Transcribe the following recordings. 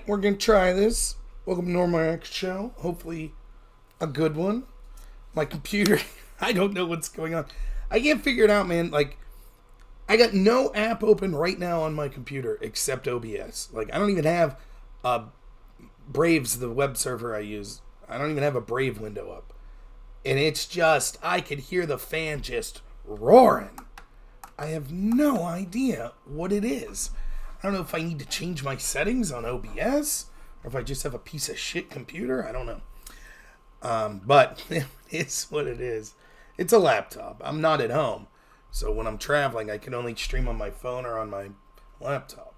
we're going to try this. Welcome to Normal Show. Hopefully a good one. My computer, I don't know what's going on. I can't figure it out, man. Like, I got no app open right now on my computer except OBS. Like, I don't even have Brave's the web server I use. I don't even have a Brave window up. And it's just, I could hear the fan just roaring. I have no idea what it is. I don't know if I need to change my settings on OBS or if I just have a piece of shit computer. I don't know. But it's what it is. It's a laptop. I'm not at home. So when I'm traveling, I can only stream on my phone or on my laptop.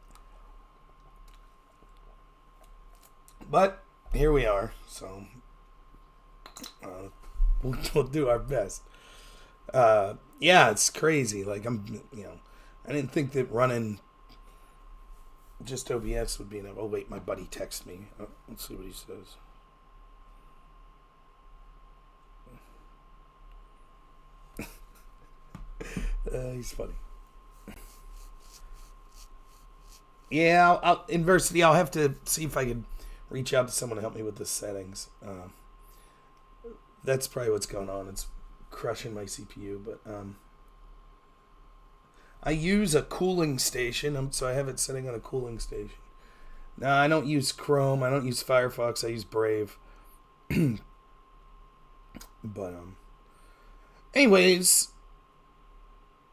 But here we are. So we'll do our best. Yeah, it's crazy. Like, I didn't think that running just OBS would be enough. Oh, wait, my buddy texted me. Let's see what he says. He's funny. Yeah, I'll have to see if I could reach out to someone to help me with the settings. That's probably what's going on. It's crushing my CPU, but I use a cooling station, so I have it sitting on a cooling station. Now, I don't use Chrome, I don't use Firefox, I use Brave. But, anyways,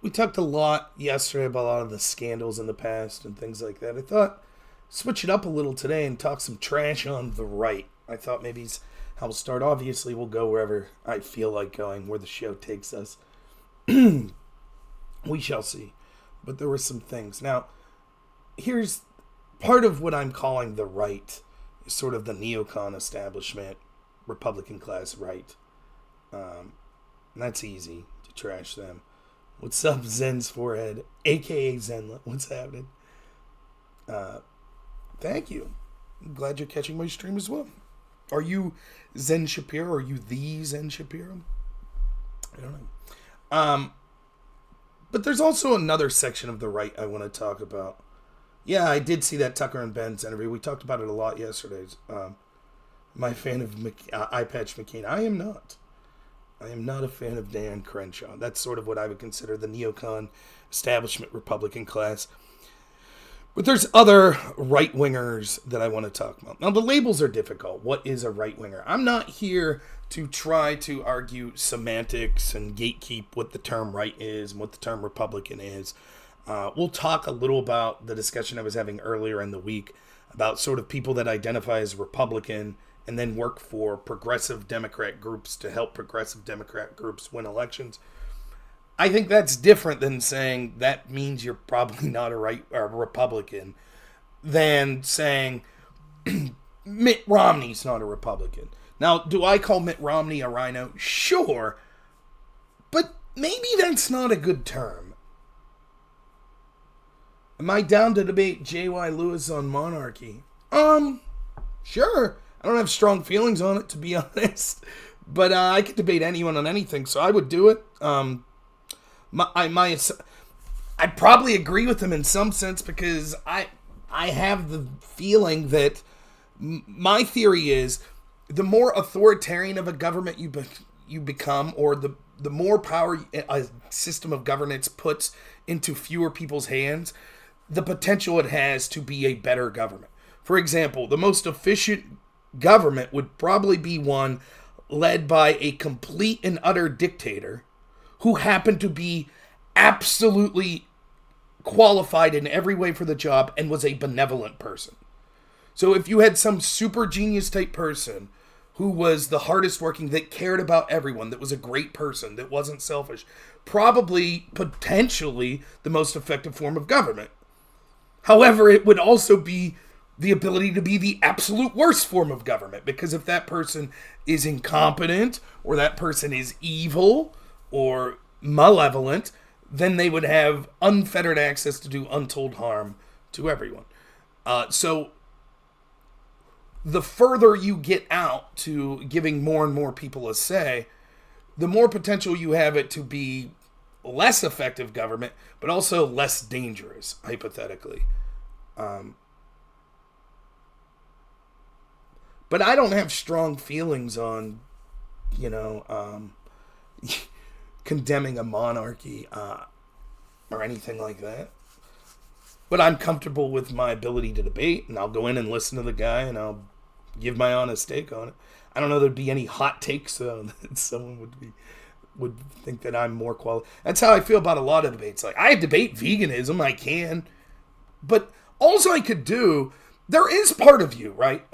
we talked a lot yesterday about a lot of the scandals in the past and things like that. I thought, switch it up a little today and talk some trash on the right. I thought maybe it's how we'll start. Obviously, we'll go wherever I feel like going, where the show takes us. We shall see. But there were some things. Now, here's part of what I'm calling the right, is sort of the neocon establishment, Republican class right. And that's easy to trash them. What's up, Zen's forehead, a.k.a. Zenla? What's happening? Thank you. I'm glad you're catching my stream as well. Are you Zen Shapiro? Are you the Zen Shapiro? I don't know. But there's also another section of the right I want to talk about. Yeah, I did see that Tucker and Ben's interview. We talked about it a lot yesterday. My fan of Eye Patch McCain. I am not. I am not a fan of Dan Crenshaw. That's sort of what I would consider the neocon establishment Republican class. But there's other right-wingers that I want to talk about. Now, the labels are difficult. What is a right-winger? I'm not here to try to argue semantics and gatekeep what the term right is and what the term Republican is. We'll talk a little about the discussion I was having earlier in the week about sort of people that identify as Republican and then work for progressive Democrat groups to help progressive Democrat groups win elections. I think that's different than saying that means you're probably not a Republican than saying Mitt Romney's not a Republican. Now, do I call Mitt Romney a rhino? Sure. But maybe that's not a good term. Am I down to debate J.Y. Lewis on Monarchy? Sure. I don't have strong feelings on it, to be honest. But I could debate anyone on anything, so I would do it. I probably agree with him in some sense because I have the feeling that my theory is the more authoritarian of a government you become, or the more power a system of governance puts into fewer people's hands, the potential it has to be a better government. For example, the most efficient government would probably be one led by a complete and utter dictator who happened to be absolutely qualified in every way for the job and was a benevolent person. So if you had some super genius type person who was the hardest working, that cared about everyone, that was a great person, that wasn't selfish, probably, potentially, the most effective form of government. However, it would also be the ability to be the absolute worst form of government, because if that person is incompetent, or that person is evil, or malevolent, then they would have unfettered access to do untold harm to everyone. So the further you get out to giving more and more people a say, the more potential you have it to be less effective government, but also less dangerous, hypothetically. But I don't have strong feelings on, condemning a monarchy or anything like that. But I'm comfortable with my ability to debate, and I'll go in and listen to the guy, and I'll give my honest take on it. I don't know there'd be any hot takes that someone would think that I'm more qualified. That's how I feel about a lot of debates. Like, I debate veganism, I can, but also I could do, there is part of you, right?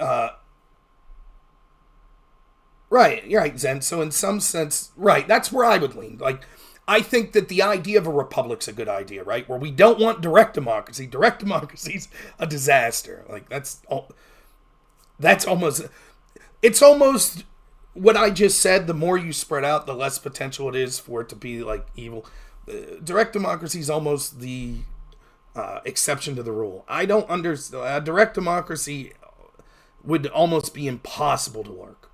Right, you're right, Zen. So in some sense, right, that's where I would lean. Like, I think that the idea of a republic's a good idea, right? Where we don't want direct democracy. Direct democracy's a disaster. Like, it's almost what I just said. The more you spread out, the less potential it is for it to be, like, evil. Direct democracy is almost the exception to the rule. I don't understand. Direct democracy would almost be impossible to work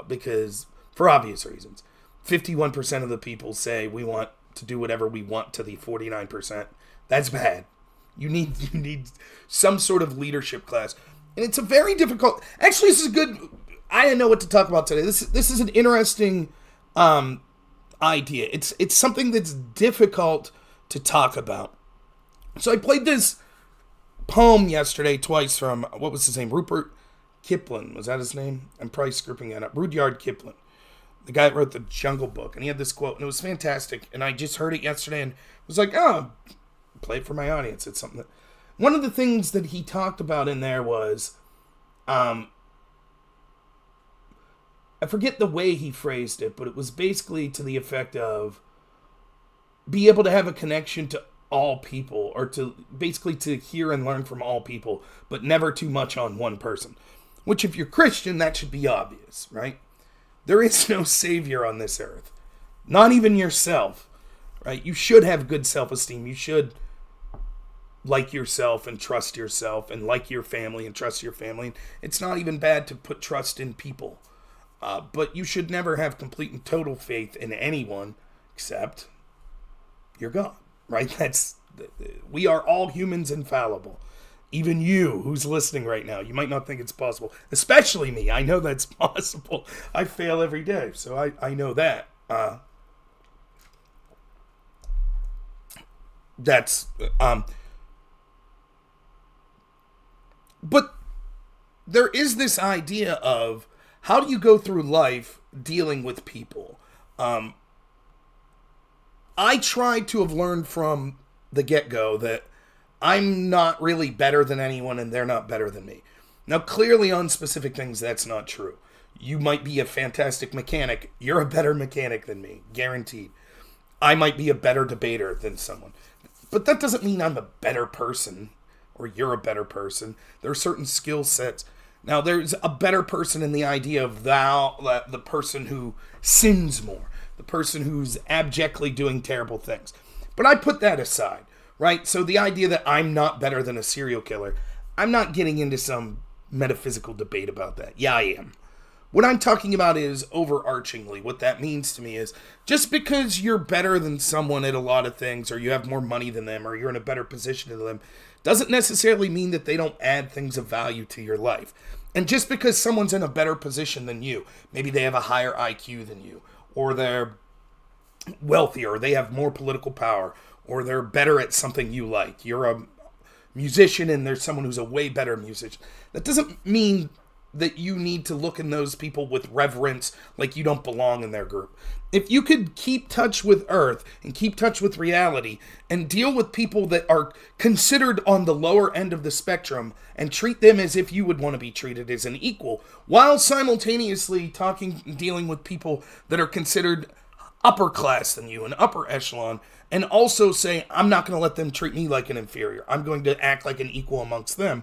because, for obvious reasons. 51% of the people say we want to do whatever we want to the 49%. That's bad. You need some sort of leadership class. And it's a very difficult... Actually, this is a good... I didn't know what to talk about today. This is an interesting idea. It's something that's difficult to talk about. So I played this poem yesterday twice from... What was his name? Rupert Kipling. Was that his name? I'm probably scripting that up. Rudyard Kipling. The guy that wrote the Jungle Book, and he had this quote, and it was fantastic, and I just heard it yesterday, and was like, oh, play it for my audience. It's something that... One of the things that he talked about in there was, I forget the way he phrased it, but it was basically to the effect of, be able to have a connection to all people, or to hear and learn from all people, but never too much on one person. Which, if you're Christian, that should be obvious, right? There is no savior on this earth. Not even yourself, right? You should have good self-esteem. You should like yourself and trust yourself and like your family and trust your family. It's not even bad to put trust in people. But you should never have complete and total faith in anyone except your God, right? We are all humans infallible. Even you, who's listening right now, you might not think it's possible. Especially me. I know that's possible. I fail every day, so I know that. But there is this idea of, how do you go through life dealing with people? I try to have learned from the get-go that I'm not really better than anyone and they're not better than me. Now, clearly on specific things, that's not true. You might be a fantastic mechanic. You're a better mechanic than me, guaranteed. I might be a better debater than someone. But that doesn't mean I'm a better person or you're a better person. There are certain skill sets. Now, there's a better person in the idea of the person who sins more, the person who's abjectly doing terrible things. But I put that aside. Right? So the idea that I'm not better than a serial killer, I'm not getting into some metaphysical debate about that. Yeah, I am. What I'm talking about is overarchingly. What that means to me is, just because you're better than someone at a lot of things, or you have more money than them, or you're in a better position than them, doesn't necessarily mean that they don't add things of value to your life. And just because someone's in a better position than you, maybe they have a higher IQ than you, or they're wealthier, or they have more political power, or they're better at something you like. You're a musician and there's someone who's a way better musician. That doesn't mean that you need to look in those people with reverence like you don't belong in their group. If you could keep touch with earth and keep touch with reality and deal with people that are considered on the lower end of the spectrum and treat them as if you would want to be treated as an equal, while simultaneously dealing with people that are considered upper class than you, an upper echelon, and also say, I'm not going to let them treat me like an inferior. I'm going to act like an equal amongst them.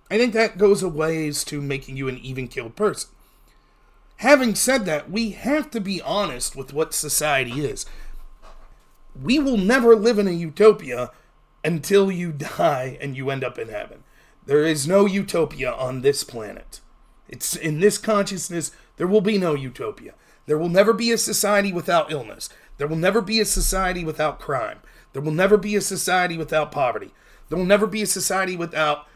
I think that goes a ways to making you an even-keeled person. Having said that, we have to be honest with what society is. We will never live in a utopia until you die and you end up in heaven. There is no utopia on this planet. It's in this consciousness, there will be no utopia. There will never be a society without illness. There will never be a society without crime. There will never be a society without poverty. There will never be a society without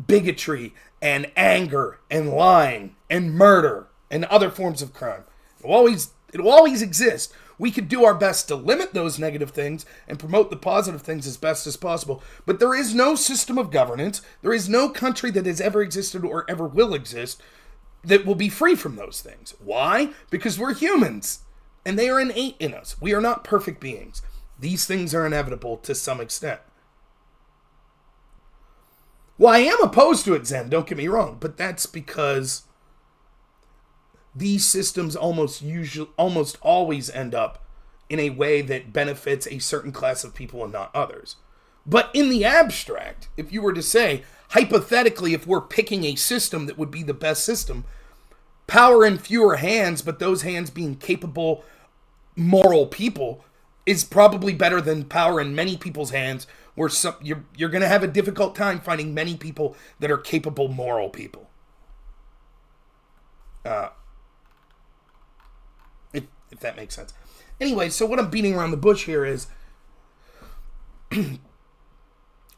bigotry and anger and lying and murder and other forms of crime. It'll always exist. We could do our best to limit those negative things and promote the positive things as best as possible. But there is no system of governance. There is no country that has ever existed or ever will exist that will be free from those things. Why? Because we're humans, and they are innate in us. We are not perfect beings. These things are inevitable to some extent. Well, I am opposed to it, Zen, don't get me wrong, but that's because these systems almost always end up in a way that benefits a certain class of people and not others. But in the abstract, if you were to say, hypothetically, if we're picking a system that would be the best system, power in fewer hands, but those hands being capable, moral people, is probably better than power in many people's hands, where you're going to have a difficult time finding many people that are capable, moral people. If that makes sense. Anyway, so what I'm beating around the bush here is,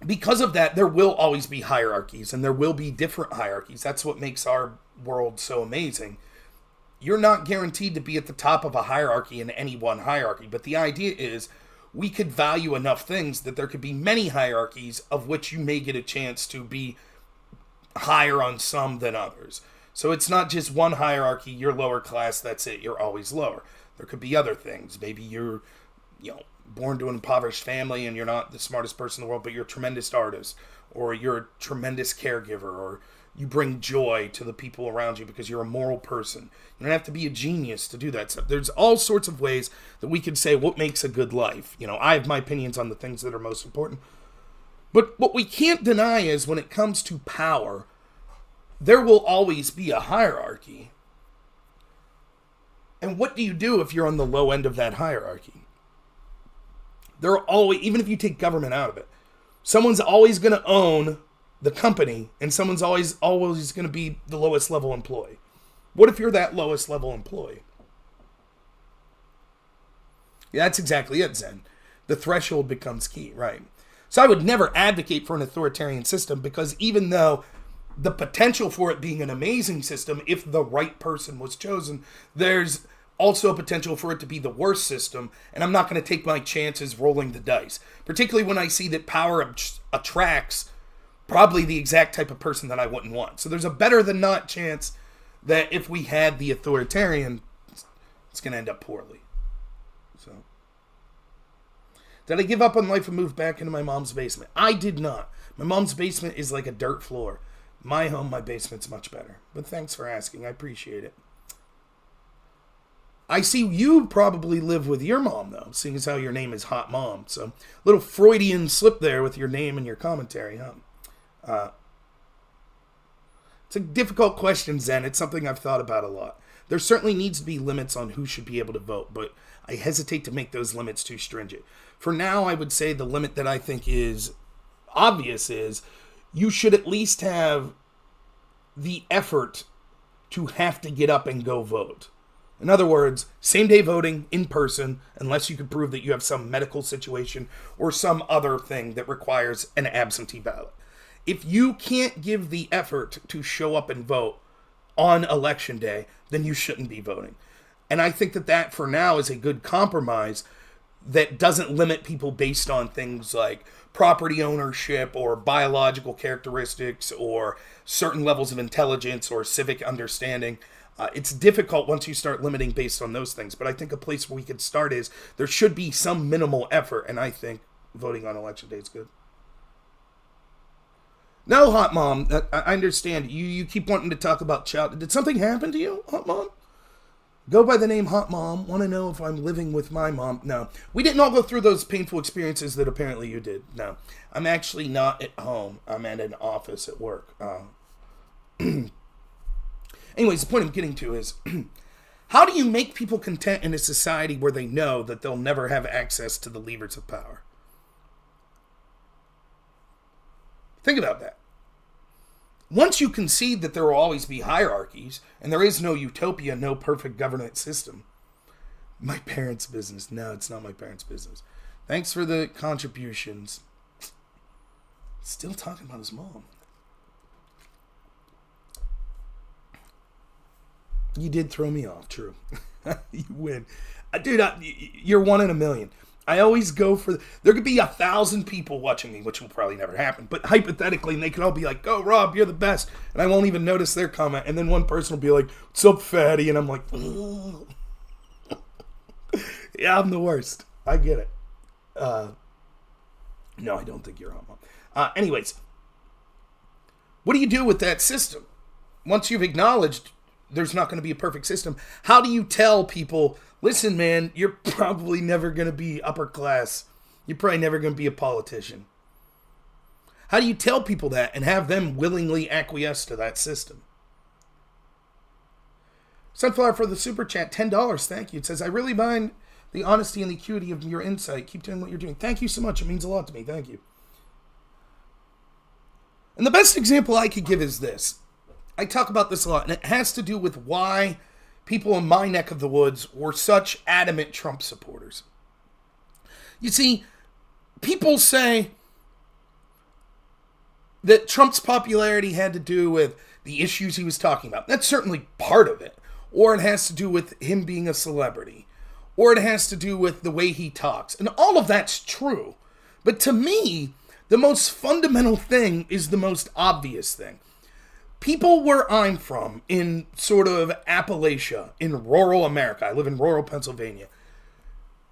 because of that, there will always be hierarchies, and there will be different hierarchies. That's what makes our world so amazing. You're not guaranteed to be at the top of a hierarchy in any one hierarchy, but the idea is we could value enough things that there could be many hierarchies of which you may get a chance to be higher on some than others. So it's not just one hierarchy, you're lower class, that's it, you're always lower. There could be other things. Maybe you're, born to an impoverished family and you're not the smartest person in the world, but you're a tremendous artist, or you're a tremendous caregiver, or you bring joy to the people around you because you're a moral person. You don't have to be a genius to do that stuff. There's all sorts of ways that we could say what makes a good life. I have my opinions on the things that are most important. But what we can't deny is when it comes to power, there will always be a hierarchy. And what do you do if you're on the low end of that hierarchy? There are always, even if you take government out of it, someone's always going to own the company, and someone's always going to be the lowest level employee. What if you're that lowest level employee? Yeah, that's exactly it, Zen. The threshold becomes key, right? So I would never advocate for an authoritarian system, because even though the potential for it being an amazing system, if the right person was chosen, there's also a potential for it to be the worst system, and I'm not going to take my chances rolling the dice. Particularly when I see that power attracts probably the exact type of person that I wouldn't want. So there's a better than not chance that if we had the authoritarian, it's going to end up poorly. So, did I give up on life and move back into my mom's basement? I did not. My mom's basement is like a dirt floor. My home, my basement's much better. But thanks for asking. I appreciate it. I see you probably live with your mom, though, seeing as how your name is Hot Mom. So, little Freudian slip there with your name and your commentary, huh? It's a difficult question, Zen. It's something I've thought about a lot. There certainly needs to be limits on who should be able to vote, but I hesitate to make those limits too stringent. For now, I would say the limit that I think is obvious is you should at least have the effort to have to get up and go vote. In other words, same-day voting in person, unless you can prove that you have some medical situation or some other thing that requires an absentee ballot. If you can't give the effort to show up and vote on election day, then you shouldn't be voting. And I think that for now is a good compromise that doesn't limit people based on things like property ownership or biological characteristics or certain levels of intelligence or civic understanding. It's difficult once you start limiting based on those things, but I think a place where we could start is there should be some minimal effort, and I think voting on election day is good. No, Hot Mom, I understand. You keep wanting to talk about child. Did something happen to you, Hot Mom? Go by the name Hot Mom. Want to know if I'm living with my mom? No. We didn't all go through those painful experiences that apparently you did. No. I'm actually not at home. I'm at an office at work. Anyways, the point I'm getting to is, how do you make people content in a society where they know that they'll never have access to the levers of power? Think about that. Once you concede that there will always be hierarchies, and there is no utopia, no perfect governance system, my parents' business. No, it's not my parents' business. Thanks for the contributions. Still talking about his mom. You did throw me off, true. You win. Dude, you're one in a million. I always go for... There could be 1,000 people watching me, which will probably never happen. But hypothetically, they could all be like, go, Rob, you're the best. And I won't even notice their comment. And then one person will be like, what's up, fatty? And I'm like, ugh. Yeah, I'm the worst. I get it. No, I don't think you're homo. Anyways, what do you do with that system? Once you've acknowledged there's not going to be a perfect system, how do you tell people, listen, man, you're probably never going to be upper class. You're probably never going to be a politician. How do you tell people that and have them willingly acquiesce to that system? Sunflower for the super chat, $10. Thank you. It says, I really mind the honesty and the acuity of your insight. Keep doing what you're doing. Thank you so much. It means a lot to me. Thank you. And the best example I could give is this. I talk about this a lot, and it has to do with why people in my neck of the woods were such adamant Trump supporters. You see, people say that Trump's popularity had to do with the issues he was talking about. That's certainly part of it. Or it has to do with him being a celebrity. Or it has to do with the way he talks. And all of that's true. But to me, the most fundamental thing is the most obvious thing. People where I'm from, in sort of Appalachia, in rural America, I live in rural Pennsylvania,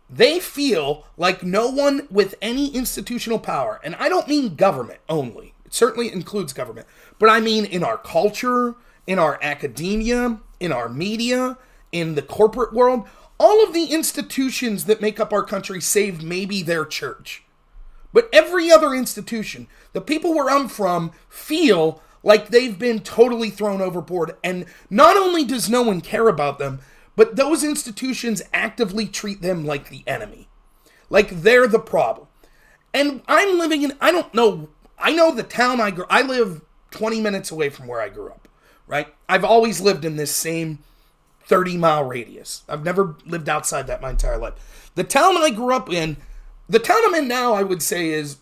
they feel like no one with any institutional power, and I don't mean government only, it certainly includes government, but I mean in our culture, in our academia, in our media, in the corporate world, all of the institutions that make up our country save maybe their church. But every other institution, the people where I'm from feel like they've been totally thrown overboard. And not only does no one care about them, but those institutions actively treat them like the enemy. Like they're the problem. And I'm living in, I know the town I live 20 minutes away from where I grew up, right? I've always lived in this same 30-mile radius. I've never lived outside that my entire life. The town I grew up in, the town I'm in now, I would say is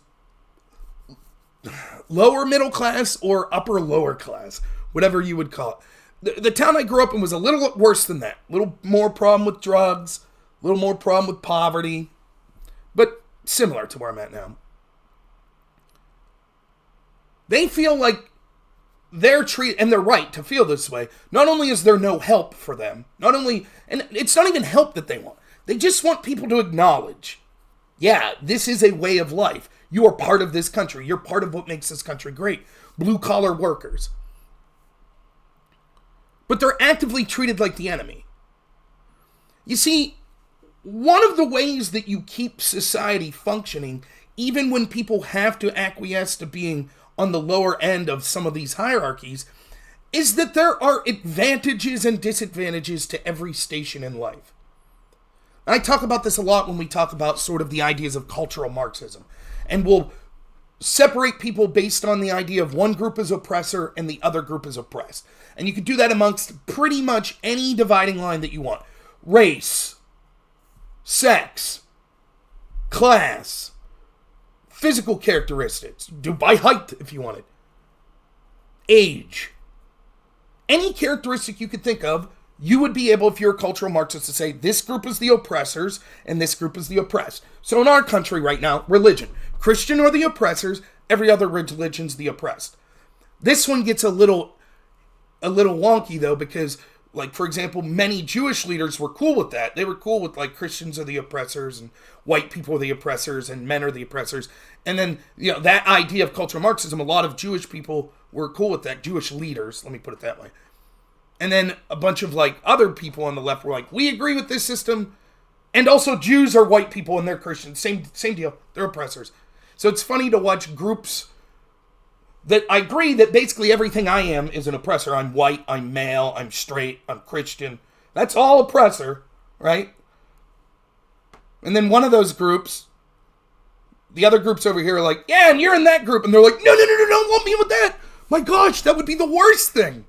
lower middle class or upper lower class, whatever you would call it. The town I grew up in was a little worse than that. A little more problem with drugs, a little more problem with poverty, but similar to where I'm at now. They feel like they're treated, and they're right to feel this way. Not only is there no help for them, and it's not even help that they want. They just want people to acknowledge, yeah, this is a way of life. You are part of this country. You're part of what makes this country great. Blue-collar workers. But they're actively treated like the enemy. You see, one of the ways that you keep society functioning, even when people have to acquiesce to being on the lower end of some of these hierarchies, is that there are advantages and disadvantages to every station in life. I talk about this a lot when we talk about sort of the ideas of cultural Marxism. And we'll separate people based on the idea of one group as oppressor and the other group as oppressed. And you can do that amongst pretty much any dividing line that you want. Race, sex, class, physical characteristics, do by height if you wanted, age. Any characteristic you could think of, you would be able, if you're a cultural Marxist, to say this group is the oppressors and this group is the oppressed. So in our country right now, religion. Christian are the oppressors, every other religion's the oppressed. This one gets a little wonky though, because, like, for example, many Jewish leaders were cool with that. They were cool with, like, Christians are the oppressors and white people are the oppressors and men are the oppressors. And then, you know, that idea of cultural Marxism, a lot of Jewish people were cool with that. Jewish leaders, let me put it that way. And then a bunch of, like, other people on the left were like, we agree with this system. And also Jews are white people and they're Christians. Same deal. They're oppressors. So it's funny to watch groups that I agree that basically everything I am is an oppressor. I'm white, I'm male, I'm straight, I'm Christian. That's all oppressor, right? And then one of those groups, the other groups over here are like, yeah, and you're in that group. And they're like, no, don't lump me with that. My gosh, that would be the worst thing.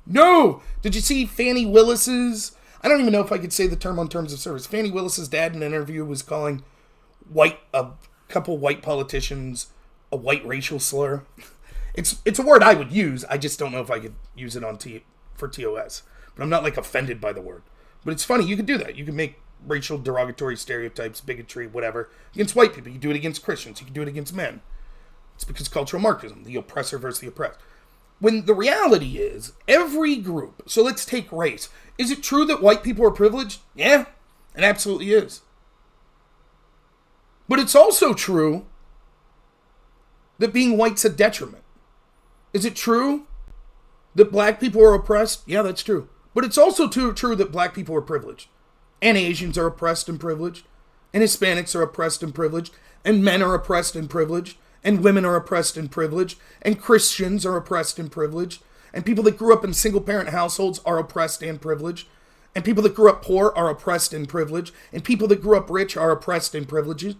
No. Did you see Fannie Willis's, I don't even know if I could say the term on terms of service. Fannie Willis's dad in an interview was calling a couple white politicians a white racial slur. It's a word I would use. I just don't know if I could use it on for TOS. but I'm not like offended by the word. But it's funny, you can do that. You can make racial derogatory stereotypes, bigotry, whatever, against white people. You can do it against Christians. You can do it against men. It's because cultural Marxism, the oppressor versus the oppressed. When the reality is, every group, so let's take race. Is it true that white people are privileged? Yeah, it absolutely is. But it's also true that being white's a detriment. Is it true that black people are oppressed? Yeah, that's true. But it's also true that black people are privileged. And Asians are oppressed and privileged. And Hispanics are oppressed and privileged. And men are oppressed and privileged. And women are oppressed and privileged. And Christians are oppressed and privileged. And people that grew up in single-parent households are oppressed and privileged. And people that grew up poor are oppressed and privileged. And people that grew up rich are oppressed and privileged.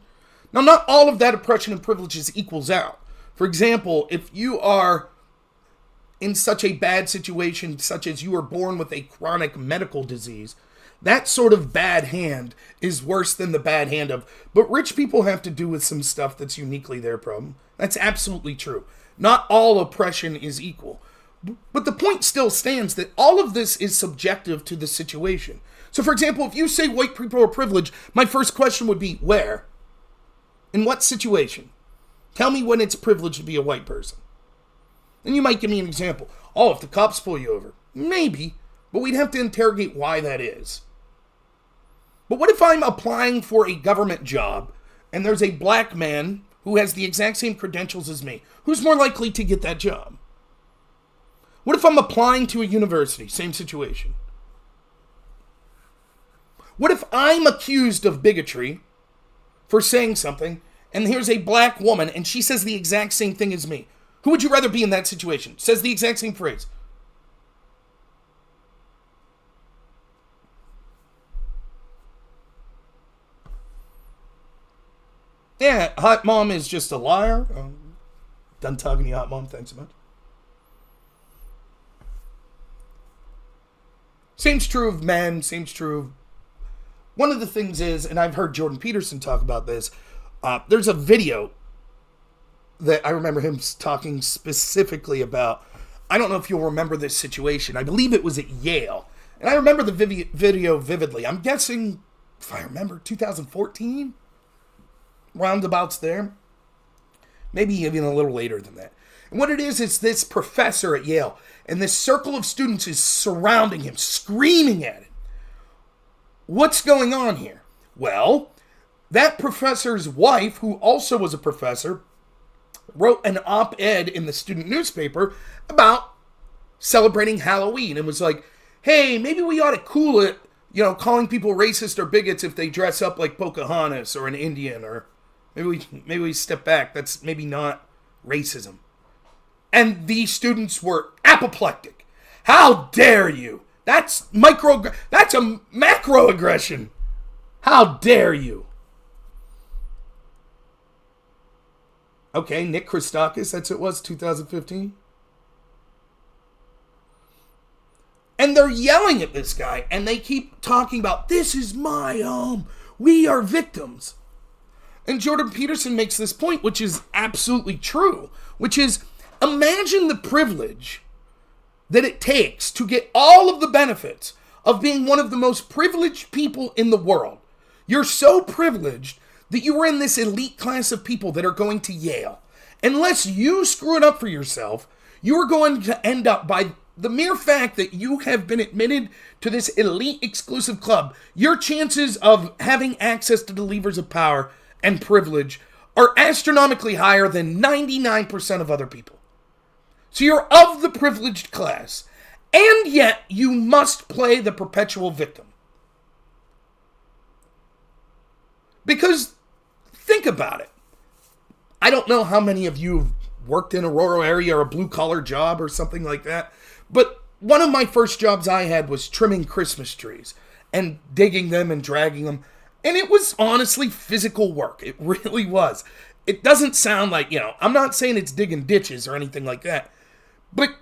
Now, not all of that oppression and privileges equals out. For example, if you are in such a bad situation, such as you were born with a chronic medical disease, that sort of bad hand is worse than the bad hand of, but rich people have to do with some stuff that's uniquely their problem. That's absolutely true. Not all oppression is equal. But the point still stands that all of this is subjective to the situation. So, for example, if you say white people are privileged, my first question would be, where? In what situation? Tell me when it's privileged to be a white person. And you might give me an example. Oh, if the cops pull you over. Maybe, but we'd have to interrogate why that is. But what if I'm applying for a government job and there's a black man who has the exact same credentials as me? Who's more likely to get that job? What if I'm applying to a university? Same situation. What if I'm accused of bigotry for saying something, and here's a black woman and she says the exact same thing as me? Who would you rather be in that situation? Says the exact same phrase. Yeah, hot mom is just a liar. Done talking to you, hot mom. Thanks so much. Same's true of men. Same's true of... One of the things is, and I've heard Jordan Peterson talk about this, there's a video that I remember him talking specifically about. I don't know if you'll remember this situation. I believe it was at Yale. And I remember the video vividly. I'm guessing, if I remember, 2014? Roundabouts there. Maybe even a little later than that. And what it is this professor at Yale. And this circle of students is surrounding him, screaming at him. What's going on here? Well, that professor's wife, who also was a professor, wrote an op-ed in the student newspaper about celebrating Halloween. And was like, hey, maybe we ought to cool it, calling people racist or bigots if they dress up like Pocahontas or an Indian, or maybe we step back. That's maybe not racism. And these students were apoplectic. How dare you? That's a macroaggression. How dare you? Okay, Nick Christakis, that's it was, 2015. And they're yelling at this guy, and they keep talking about, this is my home, we are victims. And Jordan Peterson makes this point, which is absolutely true, which is, imagine the privilege that it takes to get all of the benefits of being one of the most privileged people in the world. You're so privileged that you were in this elite class of people that are going to Yale. Unless you screw it up for yourself, you are going to end up, by the mere fact that you have been admitted to this elite exclusive club, your chances of having access to the levers of power and privilege are astronomically higher than 99% of other people. So you're of the privileged class, and yet you must play the perpetual victim. Because, think about it. I don't know how many of you have worked in a rural area or a blue-collar job or something like that, but one of my first jobs I had was trimming Christmas trees and digging them and dragging them, and it was honestly physical work. It really was. It doesn't sound like, I'm not saying it's digging ditches or anything like that, but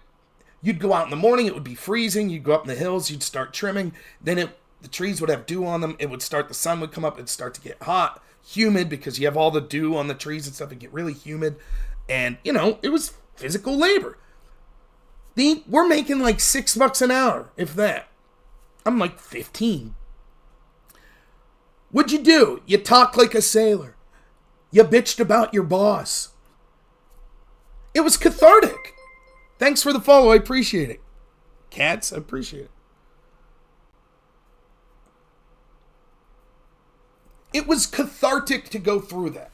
you'd go out in the morning, it would be freezing, you'd go up in the hills, you'd start trimming, then the trees would have dew on them, the sun would come up, it'd start to get hot, humid, because you have all the dew on the trees and stuff, it'd get really humid, and, it was physical labor. We're making like $6 an hour, if that. I'm like 15. What'd you do? You talk like a sailor. You bitched about your boss. It was cathartic. Thanks for the follow. I appreciate it. Cats, I appreciate it. It was cathartic to go through that.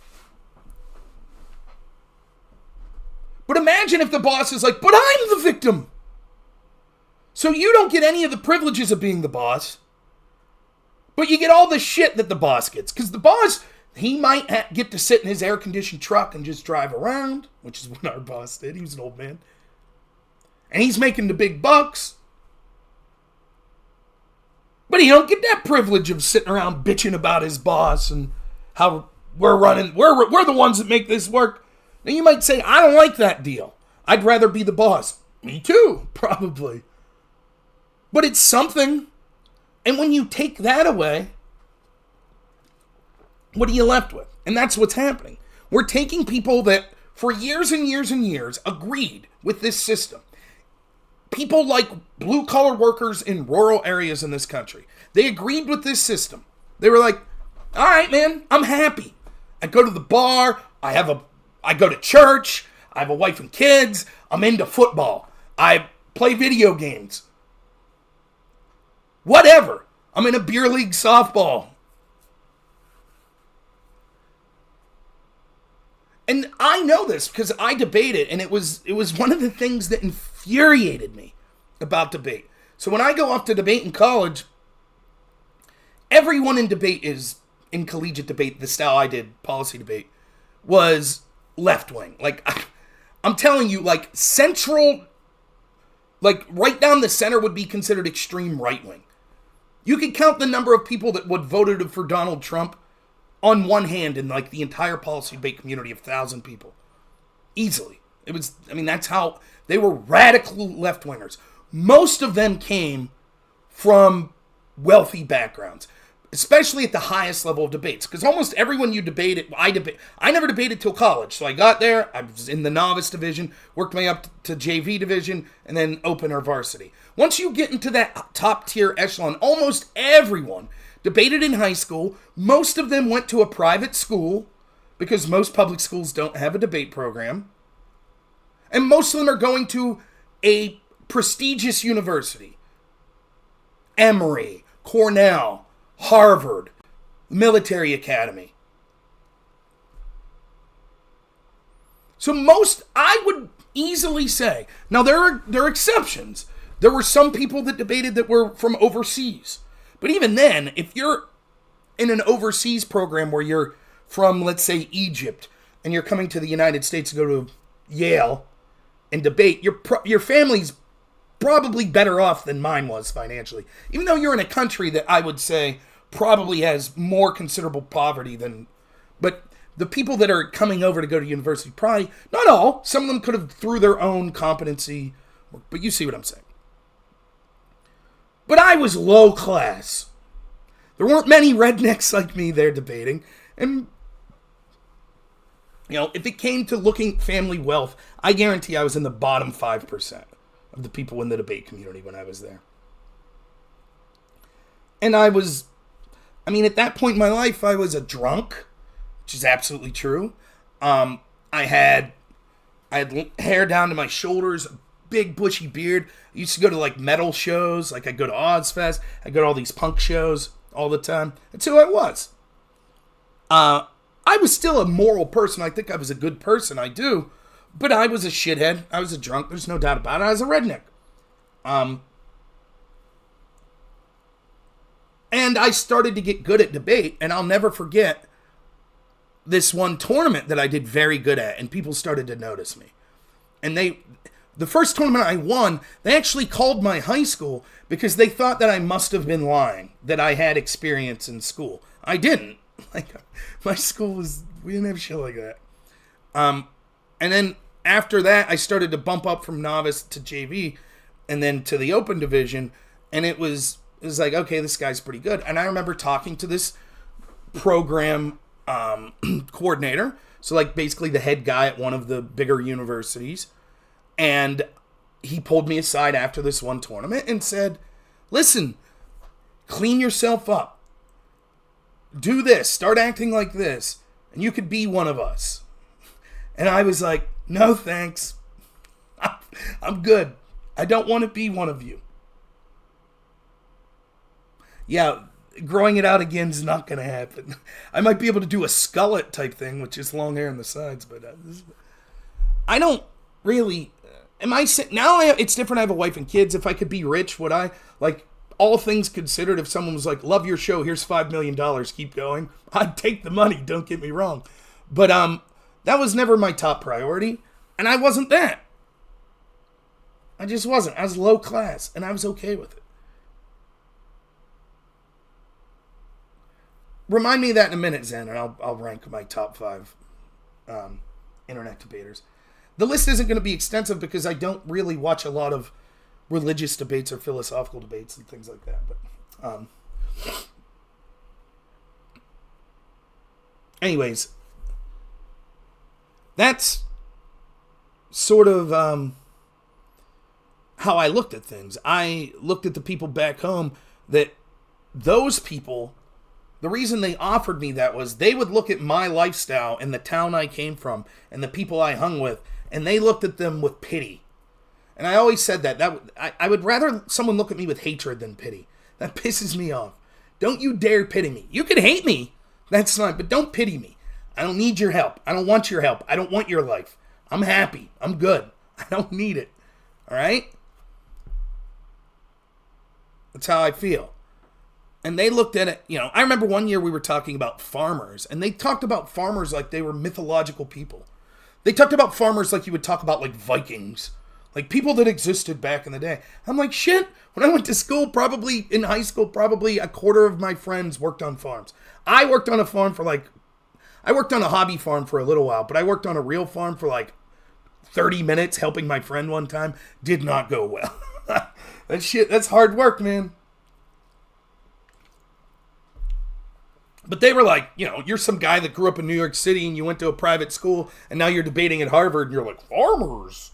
But imagine if the boss is like, but I'm the victim. So you don't get any of the privileges of being the boss. But you get all the shit that the boss gets. Because the boss, he might get to sit in his air-conditioned truck and just drive around. Which is what our boss did. He was an old man. And he's making the big bucks. But he don't get that privilege of sitting around bitching about his boss and how we're the ones that make this work. Now you might say, I don't like that deal. I'd rather be the boss. Me too, probably. But it's something. And when you take that away, what are you left with? And that's what's happening. We're taking people that for years and years and years agreed with this system. People like blue-collar workers in rural areas in this country. They agreed with this system. They were like, all right, man, I'm happy. I go to the bar. I go to church. I have a wife and kids. I'm into football. I play video games. Whatever. I'm in a beer league softball. And I know this because I debated, and it was one of the things that infuriated me about debate. So when I go off to debate in college, everyone in debate in collegiate debate, the style I did, policy debate, was left-wing. Like, I'm telling you, like, central, like, right down the center would be considered extreme right-wing. You could count the number of people that would voted for Donald Trump on one hand in, like, the entire policy debate community of 1,000 people. Easily. That's how they were radical left-wingers. Most of them came from wealthy backgrounds, especially at the highest level of debates. Because almost everyone you debated, I never debated till college. So I got there, I was in the novice division, worked my way up to JV division, and then open or varsity. Once you get into that top tier echelon, almost everyone debated in high school. Most of them went to a private school because most public schools don't have a debate program. And most of them are going to a prestigious university. Emory, Cornell, Harvard, military academy. So most, I would easily say, now there are exceptions. There were some people that debated that were from overseas. But even then, if you're in an overseas program where you're from, let's say, Egypt, and you're coming to the United States to go to Yale and debate, your family's probably better off than mine was financially. Even though you're in a country that I would say probably has more considerable poverty than... But the people that are coming over to go to university, probably, not all, some of them could have through their own competency, but you see what I'm saying. But I was low class. There weren't many rednecks like me there debating. And, you know, if it came to looking at family wealth, I guarantee I was in the bottom 5% of the people in the debate community when I was there. And at that point in my life, I was a drunk, which is absolutely true. I had hair down to my shoulders, big bushy beard. I used to go to like metal shows, like I'd go to Ozfest, I'd go to all these punk shows all the time. That's who I was. I was still a moral person. I think I was a good person, I do. But I was a shithead. I was a drunk, there's no doubt about it. I was a redneck. And I started to get good at debate, and I'll never forget this one tournament that I did very good at, and people started to notice me. And the first tournament I won, they actually called my high school because they thought that I must have been lying, that I had experience in school. I didn't. Like, my school we didn't have shit like that. And then after that, I started to bump up from novice to JV and then to the open division. And it was like, okay, this guy's pretty good. And I remember talking to this program coordinator. So like basically the head guy at one of the bigger universities. And he pulled me aside after this one tournament and said, listen, Clean yourself up. Do this. Start acting like this. And you could be one of us. And I was like, no thanks. I'm good. I don't want to be one of you. Yeah, growing it out again is not going to happen. I might be able to do a skullet type thing, which is long hair on the sides, but I don't really. It's different. I have a wife and kids. If I could be rich, would I? Like, all things considered, if someone was like, love your show, here's $5 million, keep going, I'd take the money, don't get me wrong. But that was never my top priority, and I wasn't that. I just wasn't. I was low class, and I was okay with it. Remind me of that in a minute, Zen, and I'll rank my top 5 internet debaters. The list isn't going to be extensive because I don't really watch a lot of religious debates or philosophical debates and things like that. But anyways, that's sort of how I looked at things. I looked at the people back home that those people, the reason they offered me that was they would look at my lifestyle and the town I came from and the people I hung with, and they looked at them with pity. And I always said that I would rather someone look at me with hatred than pity. That pisses me off. Don't you dare pity me. You can hate me. That's fine, but don't pity me. I don't need your help. I don't want your help. I don't want your life. I'm happy. I'm good. I don't need it. All right? That's how I feel. And they looked at it, I remember one year we were talking about farmers, and they talked about farmers like they were mythological people. They talked about farmers like you would talk about like Vikings, like people that existed back in the day. I'm like, shit, when I went to school, probably in high school, probably a quarter of my friends worked on farms. I worked on a farm I worked on a hobby farm for a little while, but I worked on a real farm for like 30 minutes helping my friend one time. Did not go well. That's hard work, man. But they were like, you're some guy that grew up in New York City and you went to a private school and now you're debating at Harvard and you're like, farmers?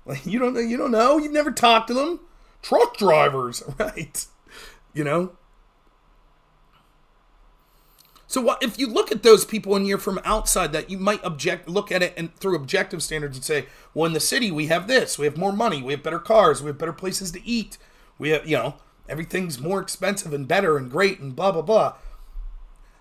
Like, you don't know. You've never talked to them. Truck drivers, right? So what if you look at those people and you're from outside that you might look at it and through objective standards and say, well, in the city we have this, we have more money, we have better cars, we have better places to eat, we have, everything's more expensive and better and great and blah, blah, blah.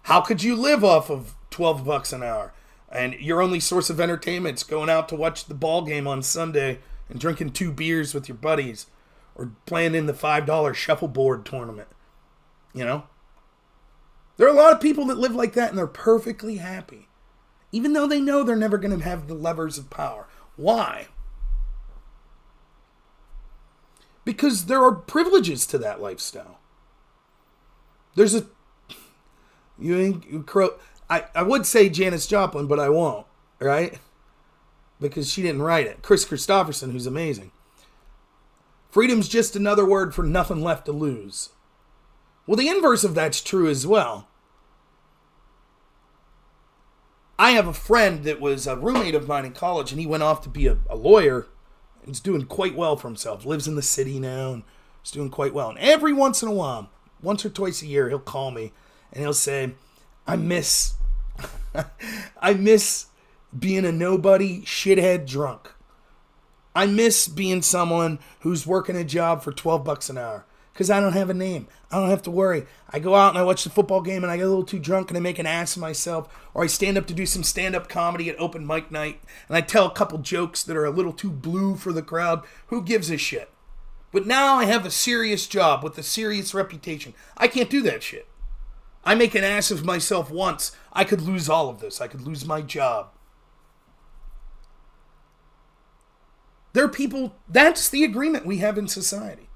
How could you live off of $12 an hour? And your only source of entertainment is going out to watch the ball game on Sunday and drinking 2 beers with your buddies or playing in the $5 shuffleboard tournament. There are a lot of people that live like that and they're perfectly happy. Even though they know they're never going to have the levers of power. Why? Because there are privileges to that lifestyle. There's a I would say Janis Joplin, but I won't, right? Because she didn't write it. Chris Christopherson, who's amazing. Freedom's just another word for nothing left to lose. Well, the inverse of that's true as well. I have a friend that was a roommate of mine in college, and he went off to be a lawyer, and he's doing quite well for himself. Lives in the city now, and he's doing quite well. And every once in a while, once or twice a year, he'll call me, and he'll say, I miss being a nobody shithead drunk. I miss being someone who's working a job for $12 an hour. Because I don't have a name. I don't have to worry. I go out and I watch the football game and I get a little too drunk and I make an ass of myself. Or I stand up to do some stand-up comedy at open mic night and I tell a couple jokes that are a little too blue for the crowd. Who gives a shit? But now I have a serious job with a serious reputation. I can't do that shit. I make an ass of myself once. I could lose all of this. I could lose my job. There are people, that's the agreement we have in society.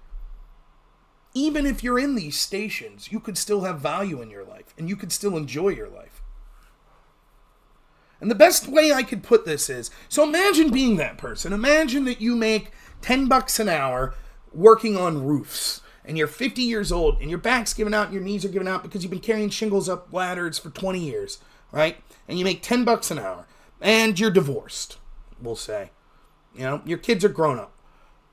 Even if you're in these stations, you could still have value in your life and you could still enjoy your life. And the best way I could put this is, so imagine being that person. Imagine that you make $10 an hour working on roofs and you're 50 years old and your back's giving out and your knees are giving out because you've been carrying shingles up ladders for 20 years, right? And you make $10 an hour and you're divorced, we'll say. Your kids are grown up.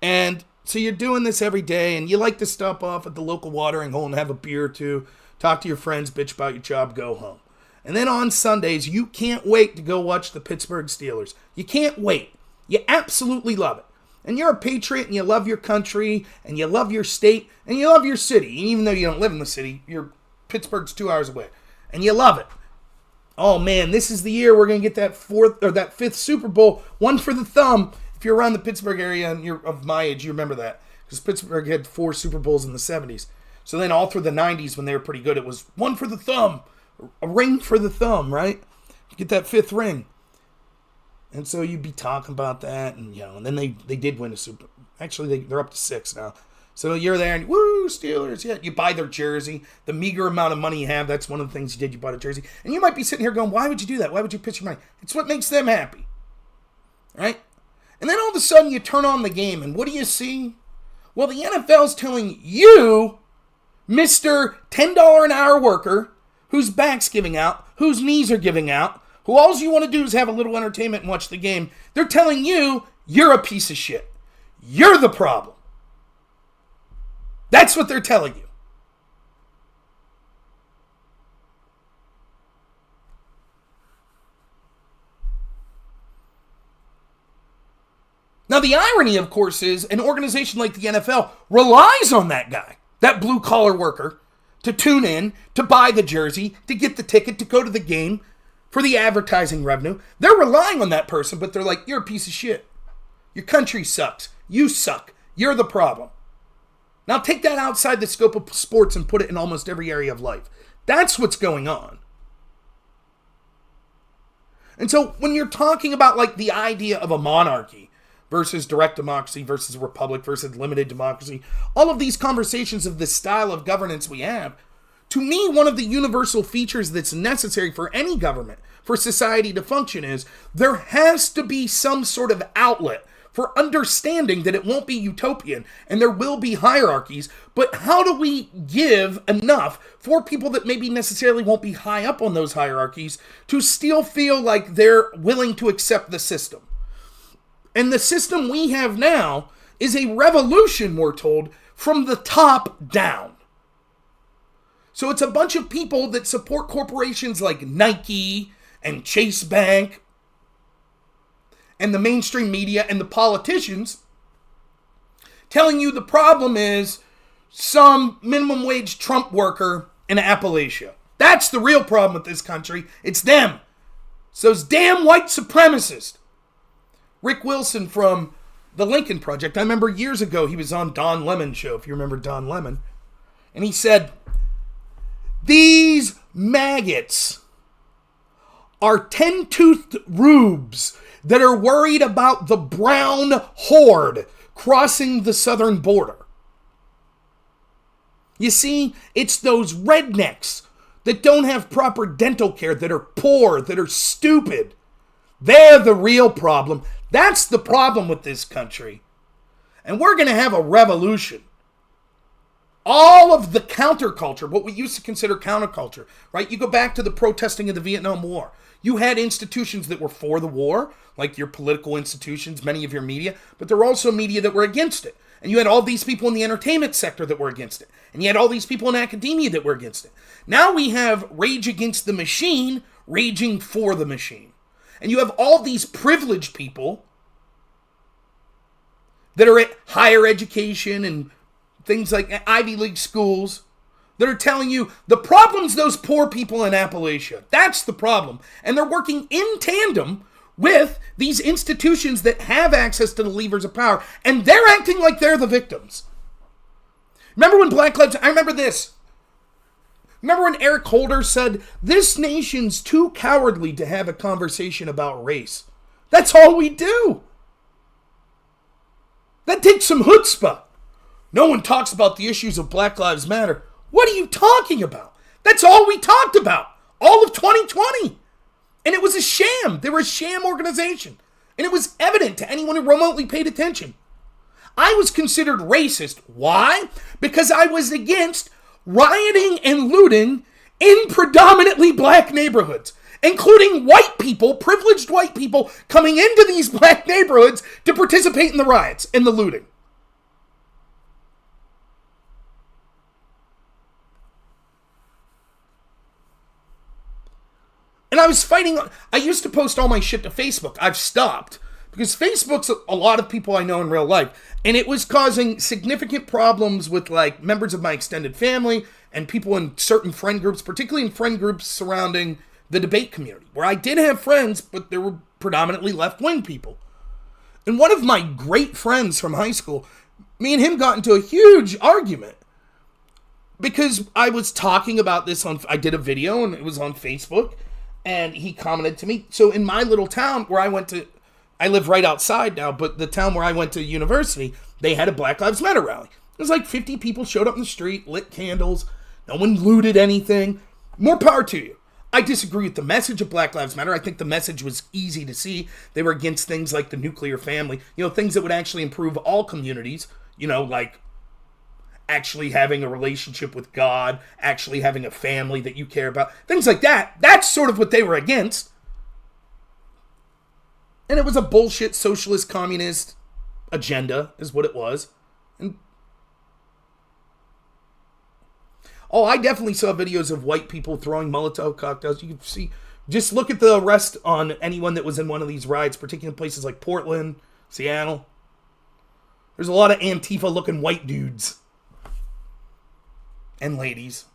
And So you're doing this every day, and you like to stop off at the local watering hole and have a beer or two, talk to your friends, bitch about your job, go home. And then on Sundays, you can't wait to go watch the Pittsburgh Steelers. You can't wait. You absolutely love it. And you're a patriot, and you love your country, and you love your state, and you love your city. And even though you don't live in the city, Pittsburgh's 2 hours away. And you love it. Oh man, this is the year we're going to get that fifth Super Bowl, one for the thumb. If you're around the Pittsburgh area and you're of my age, you remember that. Because Pittsburgh had 4 Super Bowls in the 70s. So then all through the 90s when they were pretty good, it was one for the thumb. A ring for the thumb, right? Get that 5th ring. And so you'd be talking about that. And, and then they did win a Super Bowl. Actually, they're up to 6 now. So you're there and, woo, Steelers. Yeah, you buy their jersey. The meager amount of money you have, that's one of the things you did. You bought a jersey. And you might be sitting here going, why would you do that? Why would you pitch your money? It's what makes them happy. Right? And then all of a sudden you turn on the game, and what do you see? Well, the NFL's telling you, Mr. $10 an hour worker, whose back's giving out, whose knees are giving out, who all you want to do is have a little entertainment and watch the game, they're telling you, you're a piece of shit. You're the problem. That's what they're telling you. Now, the irony, of course, is an organization like the NFL relies on that guy, that blue-collar worker, to tune in, to buy the jersey, to get the ticket, to go to the game, for the advertising revenue. They're relying on that person, but they're like, you're a piece of shit. Your country sucks. You suck. You're the problem. Now take that outside the scope of sports and put it in almost every area of life. That's what's going on. And so when you're talking about like the idea of a monarchy versus direct democracy versus a republic versus limited democracy, all of these conversations of the style of governance we have, to me, one of the universal features that's necessary for any government, for society to function is there has to be some sort of outlet for understanding that it won't be utopian and there will be hierarchies, but how do we give enough for people that maybe necessarily won't be high up on those hierarchies to still feel like they're willing to accept the system? And the system we have now is a revolution, we're told, from the top down. So it's a bunch of people that support corporations like Nike and Chase Bank and the mainstream media and the politicians telling you the problem is some minimum wage Trump worker in Appalachia. That's the real problem with this country. It's them. It's those damn white supremacists. Rick Wilson from the Lincoln Project. I remember years ago he was on Don Lemon's show, if you remember Don Lemon. And he said, these maggots are 10-toothed rubes that are worried about the brown horde crossing the southern border. You see, it's those rednecks that don't have proper dental care, that are poor, that are stupid. They're the real problem. That's the problem with this country. And we're going to have a revolution. All of the counterculture, what we used to consider counterculture, right? You go back to the protesting of the Vietnam War. You had institutions that were for the war, like your political institutions, many of your media, but there were also media that were against it. And you had all these people in the entertainment sector that were against it. And you had all these people in academia that were against it. Now we have Rage Against the Machine raging for the machine. And you have all these privileged people that are at higher education and things like Ivy League schools that are telling you the problem's those poor people in Appalachia. That's the problem. And they're working in tandem with these institutions that have access to the levers of power. And they're acting like they're the victims. Remember when Black Lives... I remember this. Remember when Eric Holder said, this nation's too cowardly to have a conversation about race. That's all we do. That takes some chutzpah. No one talks about the issues of Black Lives Matter. What are you talking about? That's all we talked about. All of 2020. And it was a sham. They were a sham organization. And it was evident to anyone who remotely paid attention. I was considered racist. Why? Because I was against rioting and looting in predominantly black neighborhoods, including white people, privileged white people, coming into these black neighborhoods to participate in the riots and the looting. And I was fighting. I used to post all my shit to Facebook. I've stopped because Facebook's a lot of people I know in real life. And it was causing significant problems with like members of my extended family and people in certain friend groups, particularly in friend groups surrounding the debate community, where I did have friends, but there were predominantly left-wing people. And one of my great friends from high school, me and him got into a huge argument because I was talking about this I did a video and it was on Facebook, and he commented to me. So in my little town where I live right outside now, but the town where I went to university, they had a Black Lives Matter rally. It was like 50 people showed up in the street, lit candles, no one looted anything. More power to you. I disagree with the message of Black Lives Matter. I think the message was easy to see. They were against things like the nuclear family, things that would actually improve all communities, like actually having a relationship with God, actually having a family that you care about, things like that. That's sort of what they were against. And it was a bullshit socialist communist agenda is what it was. And I definitely saw videos of white people throwing Molotov cocktails. You can see, just look at the arrest on anyone that was in one of these riots, particularly in places like Portland, Seattle. There's a lot of Antifa-looking white dudes and ladies.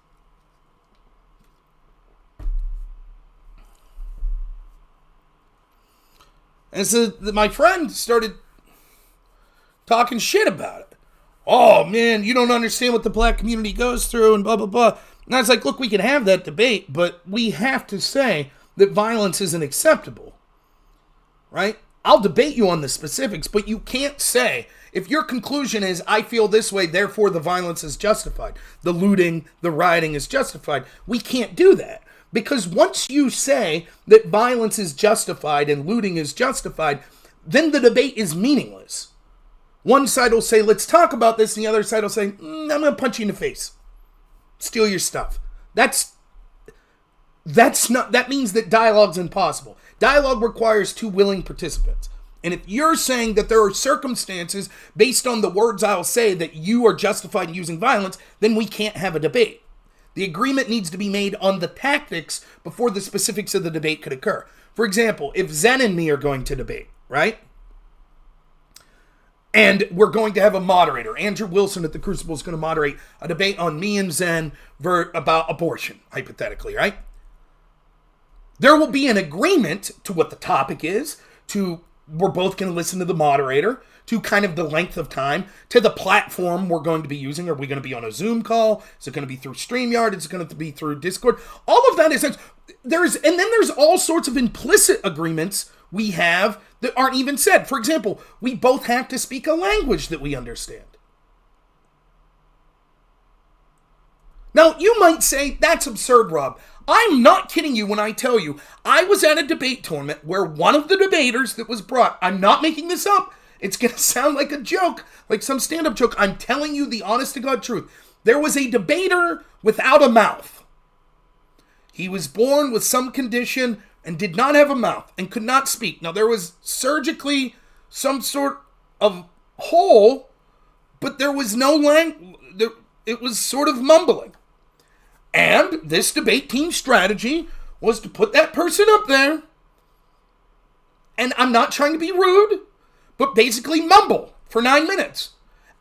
And so my friend started talking shit about it. Oh, man, you don't understand what the black community goes through and blah, blah, blah. And I was like, look, we can have that debate, but we have to say that violence isn't acceptable, right? I'll debate you on the specifics, but you can't say, if your conclusion is, I feel this way, therefore the violence is justified, the looting, the rioting is justified, we can't do that. Because once you say that violence is justified and looting is justified, then the debate is meaningless. One side will say, let's talk about this, and the other side will say, I'm going to punch you in the face. Steal your stuff. That means that dialogue's impossible. Dialogue requires two willing participants. And if you're saying that there are circumstances based on the words I'll say that you are justified in using violence, then we can't have a debate. The agreement needs to be made on the tactics before the specifics of the debate could occur. For example, if Zen and me are going to debate, right? And we're going to have a moderator. Andrew Wilson at the Crucible is going to moderate a debate on me and Zen about abortion, hypothetically, right? There will be an agreement to what the topic is, we're both going to listen to the moderator, to kind of the length of time, to the platform we're going to be using. Are we going to be on a Zoom call? Is it going to be through StreamYard? Is it going to be through Discord? All of that is, and then there's all sorts of implicit agreements we have that aren't even said. For example, we both have to speak a language that we understand. Now, you might say, that's absurd, Rob. I'm not kidding you when I tell you, I was at a debate tournament where one of the debaters that was brought, I'm not making this up, it's going to sound like a joke, like some stand-up joke, I'm telling you the honest-to-God truth. There was a debater without a mouth. He was born with some condition and did not have a mouth and could not speak. Now, there was surgically some sort of hole, but there was no language. It was sort of mumbling. And this debate team strategy was to put that person up there, and I'm not trying to be rude, but basically mumble for 9 minutes.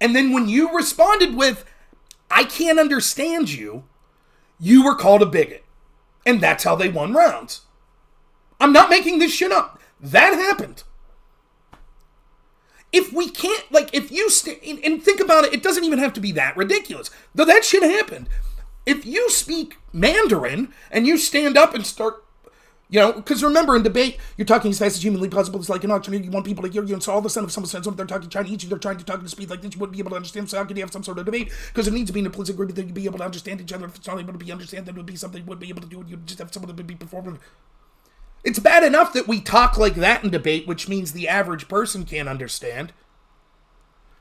And then when you responded with, I can't understand you, you were called a bigot. And that's how they won rounds. I'm not making this shit up. That happened. If we can't, if you and think about it, it doesn't even have to be that ridiculous. Though that shit happened. If you speak Mandarin and you stand up and start, because remember in debate, you're talking as fast as humanly possible. It's like an auctioneer. You want people to hear you. And so all of a sudden, if someone says something, they're talking Chinese, they're trying to talk at a speed like this, you wouldn't be able to understand. So how can you have some sort of debate? Because it needs to be an implicit agreement that you'd be able to understand each other. If it's not able to be understood, then it would be something you wouldn't be able to do. You'd just have someone that would be performing. It's bad enough that we talk like that in debate, which means the average person can't understand.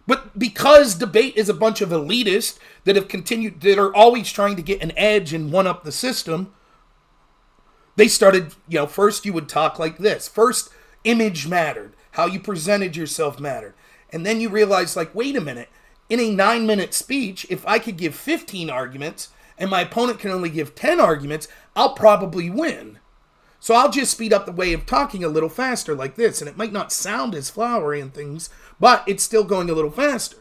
But because debate is a bunch of elitists that have continued, that are always trying to get an edge and one up the system, they started, first you would talk like this. First, image mattered. How you presented yourself mattered. And then you realize, wait a minute. In a 9-minute speech, if I could give 15 arguments and my opponent can only give 10 arguments, I'll probably win. So I'll just speed up the way of talking a little faster like this, and it might not sound as flowery and things, but it's still going a little faster.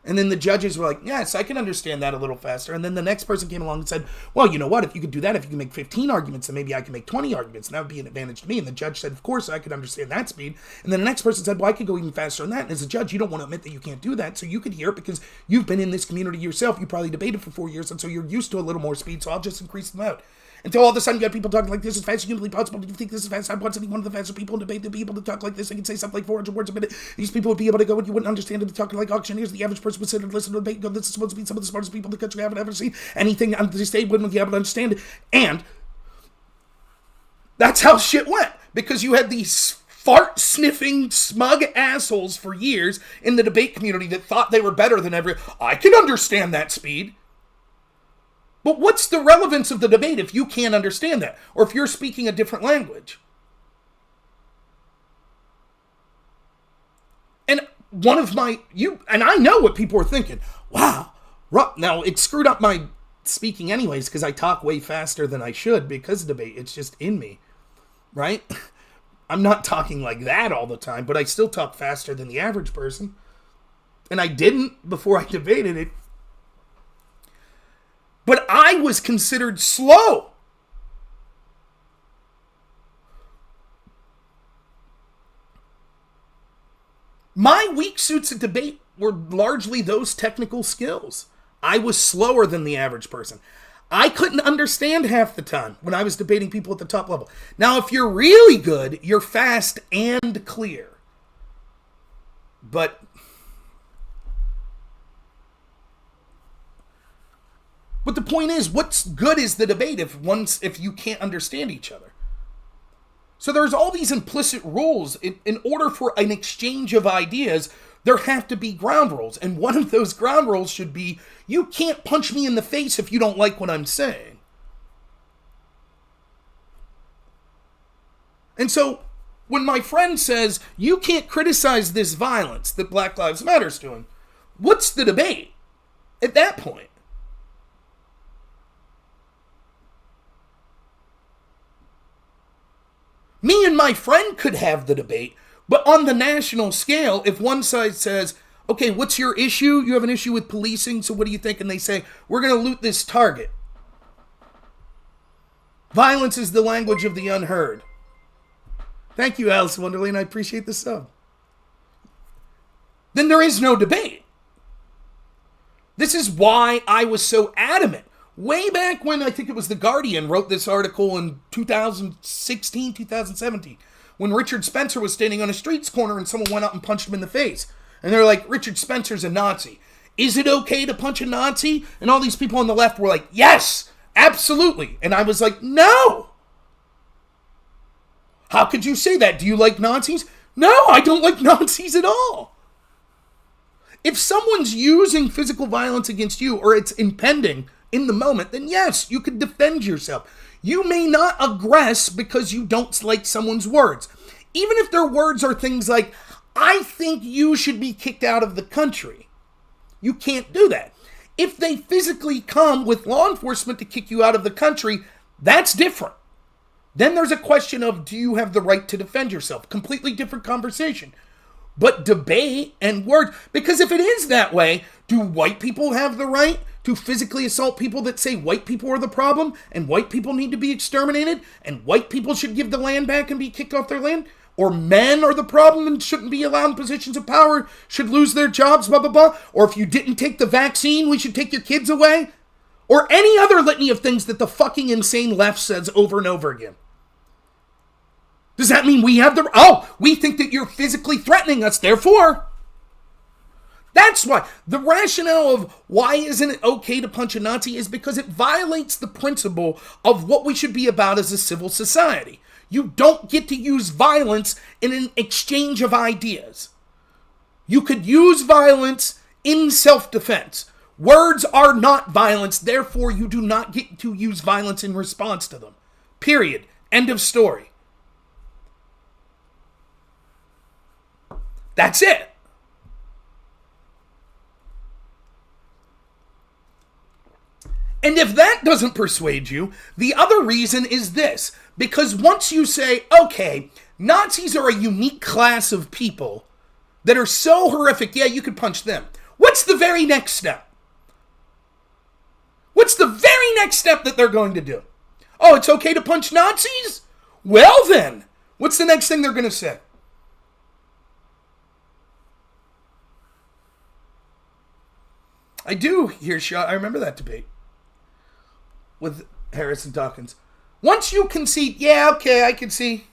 And then the judges were like, yes, I can understand that a little faster. And then the next person came along and said, well, you know what? If you could do that, if you can make 15 arguments, then maybe I can make 20 arguments. And that would be an advantage to me. And the judge said, of course, I could understand that speed. And then the next person said, well, I could go even faster than that. And as a judge, you don't want to admit that you can't do that. So you could hear it because you've been in this community yourself. You probably debated for 4 years. And so you're used to a little more speed. So I'll just increase them out. Until all of a sudden you got people talking like this is fast as humanly possible. Do you think this is fast? I want to be one of the faster people in debate to be able to talk like this. I can say something like 400 words a minute. These people would be able to go and you wouldn't understand it. Talking like auctioneers. The average person would sit and listen to debate and go, this is supposed to be some of the smartest people in the country. I haven't ever seen anything on this stage wouldn't be able to understand it. And that's how shit went. Because you had these fart-sniffing, smug assholes for years in the debate community that thought they were better than I can understand that speed. But what's the relevance of the debate if you can't understand that? Or if you're speaking a different language? And one of my, and I know what people are thinking. Wow. Now, it screwed up my speaking anyways because I talk way faster than I should because of debate. It's just in me, right? I'm not talking like that all the time, but I still talk faster than the average person. And I didn't before I debated it. But I was considered slow. My weak suits at debate were largely those technical skills. I was slower than the average person. I couldn't understand half the time when I was debating people at the top level. Now, if you're really good, you're fast and clear. But the point is, what's good is the debate if you can't understand each other. So there's all these implicit rules. In order for an exchange of ideas, there have to be ground rules. And one of those ground rules should be, you can't punch me in the face if you don't like what I'm saying. And so when my friend says, you can't criticize this violence that Black Lives Matter's doing, what's the debate at that point? Me and my friend could have the debate, but on the national scale, if one side says, okay, what's your issue? You have an issue with policing, so what do you think? And they say, we're going to loot this Target. Violence is the language of the unheard. Thank you, Alice Wonderland. I appreciate the sub. Then there is no debate. This is why I was so adamant. Way back when, I think it was The Guardian wrote this article in 2016, 2017, when Richard Spencer was standing on a street's corner and someone went up and punched him in the face. And they're like, Richard Spencer's a Nazi. Is it okay to punch a Nazi? And all these people on the left were like, yes, absolutely. And I was like, no. How could you say that? Do you like Nazis? No, I don't like Nazis at all. If someone's using physical violence against you or it's impending in the moment, then yes, you can defend yourself. You may not aggress because you don't like someone's words. Even if their words are things like, I think you should be kicked out of the country. You can't do that. If they physically come with law enforcement to kick you out of the country, that's different. Then there's a question of, do you have the right to defend yourself? Completely different conversation. But debate and words, because if it is that way, do white people have the right to physically assault people that say white people are the problem and white people need to be exterminated and white people should give the land back and be kicked off their land? Or men are the problem and shouldn't be allowed in positions of power, should lose their jobs, blah, blah, blah. Or if you didn't take the vaccine, we should take your kids away. Or any other litany of things that the fucking insane left says over and over again. Does that mean we have we think that you're physically threatening us, therefore? That's why. The rationale of why isn't it okay to punch a Nazi is because it violates the principle of what we should be about as a civil society. You don't get to use violence in an exchange of ideas. You could use violence in self-defense. Words are not violence, therefore you do not get to use violence in response to them. Period. End of story. That's it. And if that doesn't persuade you, the other reason is this. Because once you say, okay, Nazis are a unique class of people that are so horrific, yeah, you could punch them. What's the very next step? What's the very next step that they're going to do? Oh, it's okay to punch Nazis? Well then, what's the next thing they're going to say? I do hear shot. I remember that debate with Harris and Dawkins. Once you concede, yeah, okay, I can see.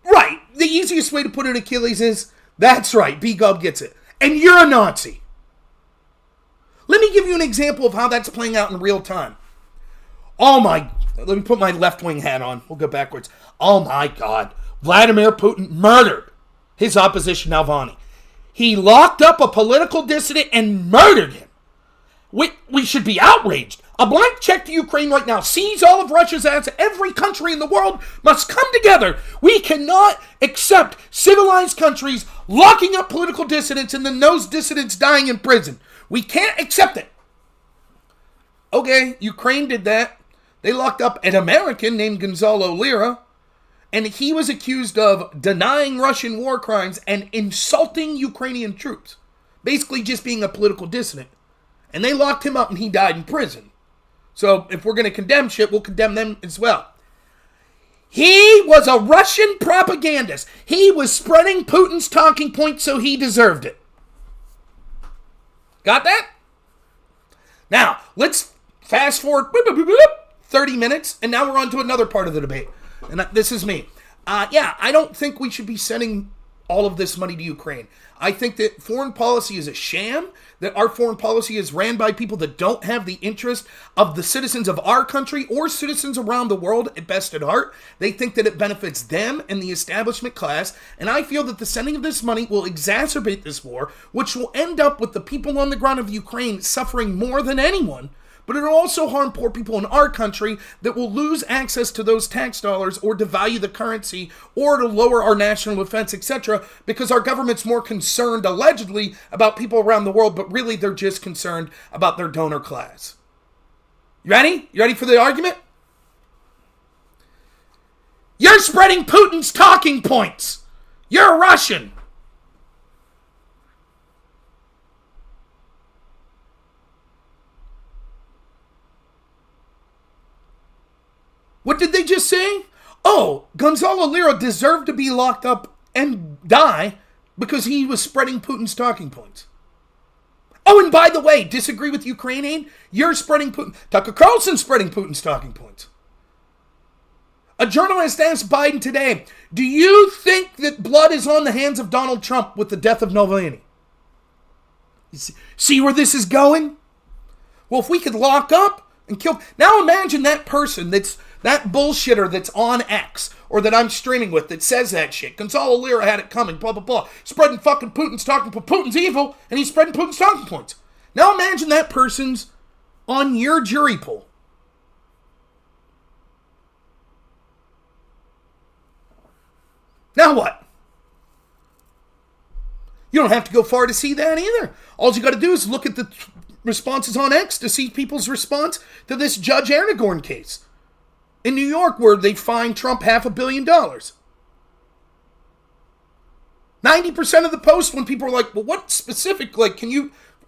Right, the easiest way to put it, Achilles, is, that's right, B-Gub gets it. And you're a Nazi. Let me give you an example of how that's playing out in real time. Let me put my left-wing hat on. We'll go backwards. Oh my God, Vladimir Putin murdered his opposition, Navalny. He locked up a political dissident and murdered him. We should be outraged. A blank check to Ukraine right now. Seize all of Russia's assets. Every country in the world must come together. We cannot accept civilized countries locking up political dissidents and then those dissidents dying in prison. We can't accept it. Okay, Ukraine did that. They locked up an American named Gonzalo Lira, and he was accused of denying Russian war crimes and insulting Ukrainian troops. Basically just being a political dissident. And they locked him up and he died in prison. So if we're going to condemn shit, we'll condemn them as well. He was a Russian propagandist. He was spreading Putin's talking points, so he deserved it. Got that? Now, let's fast forward 30 minutes, and now we're on to another part of the debate. And this is me. I don't think we should be sending all of this money to Ukraine. I think that foreign policy is a sham, that our foreign policy is ran by people that don't have the interest of the citizens of our country or citizens around the world at best at heart. They think that it benefits them and the establishment class, and I feel that the sending of this money will exacerbate this war, which will end up with the people on the ground of Ukraine suffering more than anyone. But it'll also harm poor people in our country that will lose access to those tax dollars or devalue the currency or to lower our national defense, etc. because our government's more concerned, allegedly, about people around the world, but really they're just concerned about their donor class. You ready? You ready for the argument? You're spreading Putin's talking points. You're a Russian. What did they just say? Oh, Gonzalo Lira deserved to be locked up and die because he was spreading Putin's talking points. Oh, and by the way, disagree with Ukrainian? You're spreading Putin. Tucker Carlson's spreading Putin's talking points. A journalist asked Biden today, do you think that blood is on the hands of Donald Trump with the death of Navalny? See where this is going? Well, if we could lock up and kill... Now imagine that person that bullshitter that's on X, or that I'm streaming with, that says that shit. Gonzalo Lira had it coming, blah, blah, blah. Spreading fucking Putin's talking points. Putin's evil, and he's spreading Putin's talking points. Now imagine that person's on your jury pool. Now what? You don't have to go far to see that either. All you got to do is look at the responses on X to see people's response to this Judge Aragorn case in New York, where they fined Trump $500 million. 90% of the posts, when people were like, well, what specific,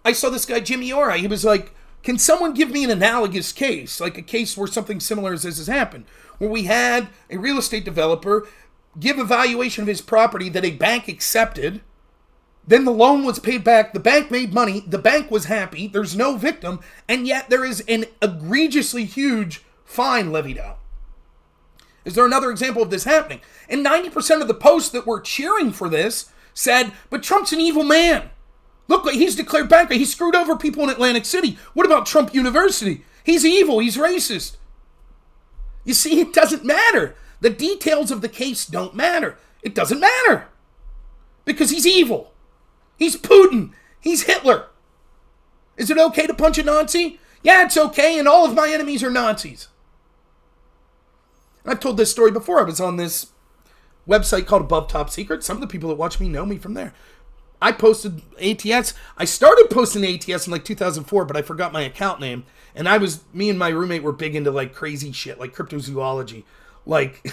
I saw this guy, Jimmy Ora, he was like, can someone give me an analogous case, like a case where something similar as this has happened, where we had a real estate developer give a valuation of his property that a bank accepted, then the loan was paid back, the bank made money, the bank was happy, there's no victim, and yet there is an egregiously huge fine levied out. Is there another example of this happening? And 90% of the posts that were cheering for this said, but Trump's an evil man. Look, he's declared bankrupt. He screwed over people in Atlantic City. What about Trump University? He's evil. He's racist. You see, it doesn't matter. The details of the case don't matter. It doesn't matter. Because he's evil. He's Putin. He's Hitler. Is it okay to punch a Nazi? Yeah, it's okay, and all of my enemies are Nazis. I've told this story before. I was on this website called Above Top Secret. Some of the people that watch me know me from there. I posted ATS. I started posting ATS in like 2004, but I forgot my account name. And me and my roommate were big into like crazy shit, like cryptozoology, like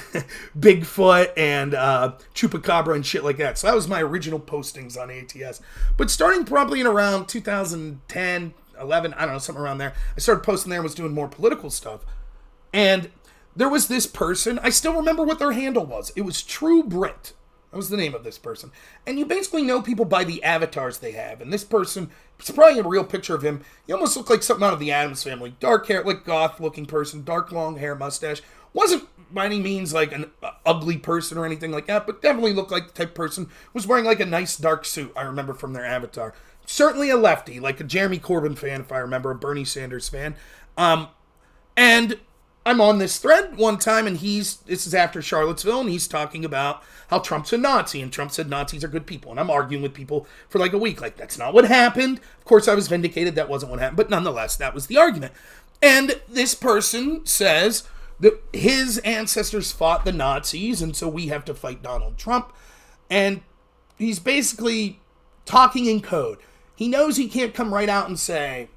Bigfoot and Chupacabra and shit like that. So that was my original postings on ATS. But starting probably in around 2010, 11, I don't know, something around there, I started posting there and was doing more political stuff. And there was this person, I still remember what their handle was. It was True Brit. That was the name of this person. And you basically know people by the avatars they have. And this person, it's probably a real picture of him. He almost looked like something out of the Addams Family. Dark hair, like goth-looking person, dark long hair, mustache. Wasn't by any means like an ugly person or anything like that, but definitely looked like the type of person who was wearing like a nice dark suit, I remember from their avatar. Certainly a lefty, like a Jeremy Corbyn fan, if I remember, a Bernie Sanders fan. And I'm on this thread one time, and this is after Charlottesville, and he's talking about how Trump's a Nazi, and Trump said Nazis are good people, and I'm arguing with people for like a week, like, that's not what happened. Of course, I was vindicated, that wasn't what happened, but nonetheless, that was the argument. And this person says that his ancestors fought the Nazis, and so we have to fight Donald Trump, and he's basically talking in code. He knows he can't come right out and say,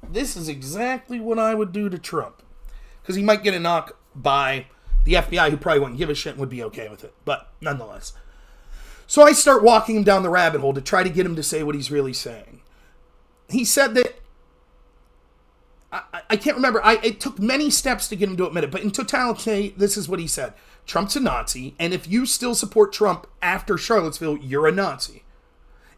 this is exactly what I would do to Trump. Because he might get a knock by the FBI, who probably wouldn't give a shit and would be okay with it. But nonetheless. So I start walking him down the rabbit hole to try to get him to say what he's really saying. He said that, I can't remember, it took many steps to get him to admit it, but in totality, this is what he said. Trump's a Nazi, and if you still support Trump after Charlottesville, you're a Nazi.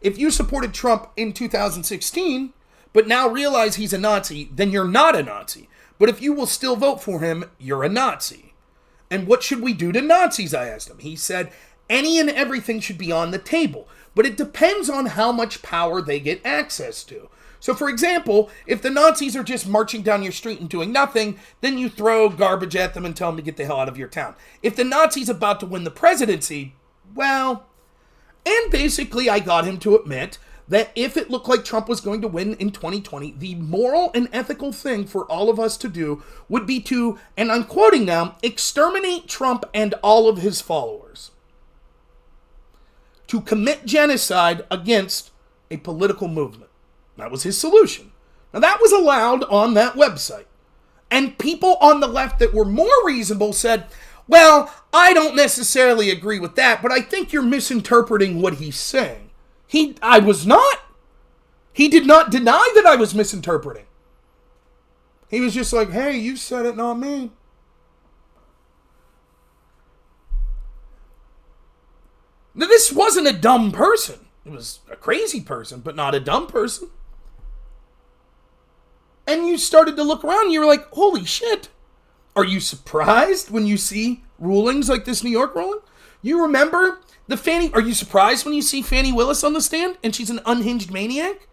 If you supported Trump in 2016, but now realize he's a Nazi, then you're not a Nazi. But if you will still vote for him, you're a Nazi. And what should we do to Nazis, I asked him. He said, any and everything should be on the table, but it depends on how much power they get access to. So, for example, if the Nazis are just marching down your street and doing nothing, then you throw garbage at them and tell them to get the hell out of your town. If the Nazis about to win the presidency, well, and basically I got him to admit that if it looked like Trump was going to win in 2020, the moral and ethical thing for all of us to do would be to, and I'm quoting now, exterminate Trump and all of his followers. To commit genocide against a political movement. That was his solution. Now that was allowed on that website. And people on the left that were more reasonable said, well, I don't necessarily agree with that, but I think you're misinterpreting what he's saying. I was not. He did not deny that I was misinterpreting. He was just like, hey, you said it, not me. Now, this wasn't a dumb person. It was a crazy person, but not a dumb person. And you started to look around and you were like, holy shit. Are you surprised when you see rulings like this New York ruling? You remember are you surprised when you see Fani Willis on the stand and she's an unhinged maniac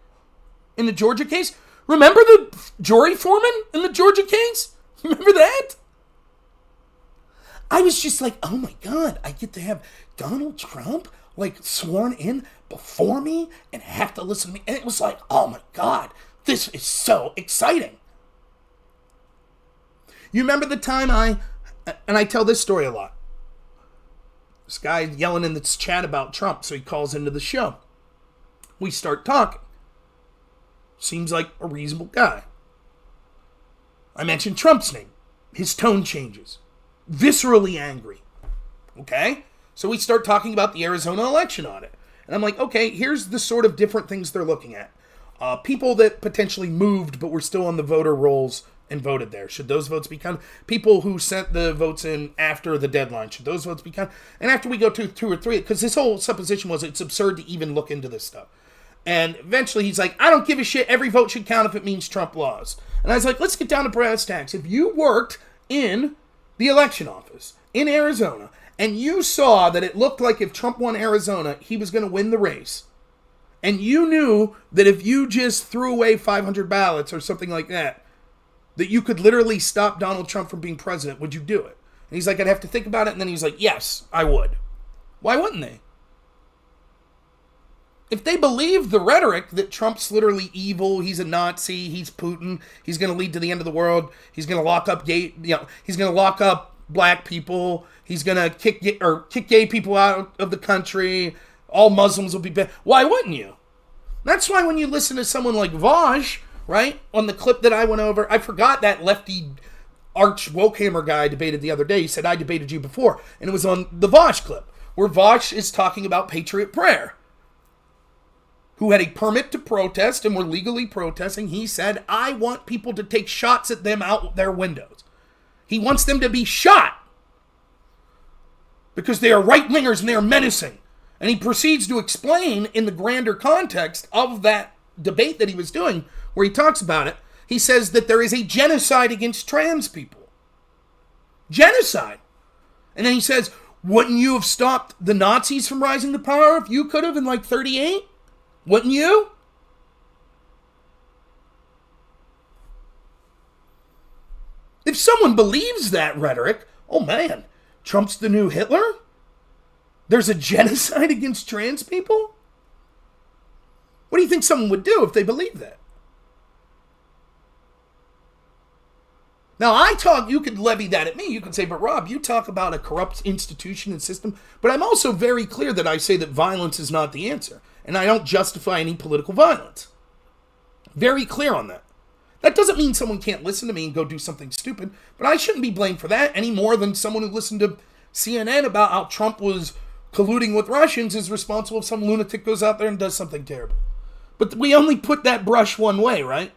in the Georgia case? Remember the jury foreman in the Georgia case? Remember that? I was just like, oh my God, I get to have Donald Trump like sworn in before me and have to listen to me. And it was like, oh my God, this is so exciting. You remember the time and I tell this story a lot. This guy yelling in this chat about Trump, so he calls into the show. We start talking. Seems like a reasonable guy. I mention Trump's name. His tone changes. Viscerally angry. Okay? So we start talking about the Arizona election audit. And I'm like, okay, here's the sort of different things they're looking at. People that potentially moved but were still on the voter rolls and voted there. Should those votes be counted? People who sent the votes in after the deadline, should those votes be counted? And after we go to 2 or 3, because his whole supposition was it's absurd to even look into this stuff. And eventually he's like, I don't give a shit. Every vote should count if it means Trump laws. And I was like, let's get down to brass tacks. If you worked in the election office in Arizona and you saw that it looked like if Trump won Arizona, he was going to win the race, and you knew that if you just threw away 500 ballots or something like that, that you could literally stop Donald Trump from being president, would you do it? And he's like, I'd have to think about it. And then he's like, yes, I would. Why wouldn't they? If they believe the rhetoric that Trump's literally evil, he's a Nazi, he's Putin, he's going to lead to the end of the world, he's going to lock up he's going to lock up black people, he's going to kick gay people out of the country, All Muslims will be bad. Why wouldn't you? That's why when you listen to someone like Vaush, right, on the clip that I went over, I forgot that lefty arch wokehammer guy I debated the other day. He said, I debated you before. And it was on the Vaush clip, where Vaush is talking about Patriot Prayer, who had a permit to protest and were legally protesting. He said, I want people to take shots at them out their windows. He wants them to be shot because they are right-wingers and they are menacing. And he proceeds to explain in the grander context of that debate that he was doing, where he talks about it. He says that there is a genocide against trans people. Genocide. And then he says, wouldn't you have stopped the Nazis from rising to power if you could have in like 38? Wouldn't you? If someone believes that rhetoric, oh man, Trump's the new Hitler? There's a genocide against trans people? What do you think someone would do if they believed that? Now, you could levy that at me. You could say, but Rob, you talk about a corrupt institution and system. But I'm also very clear that I say that violence is not the answer. And I don't justify any political violence. Very clear on that. That doesn't mean someone can't listen to me and go do something stupid. But I shouldn't be blamed for that any more than someone who listened to CNN about how Trump was colluding with Russians is responsible if some lunatic goes out there and does something terrible. But we only put that brush one way, right?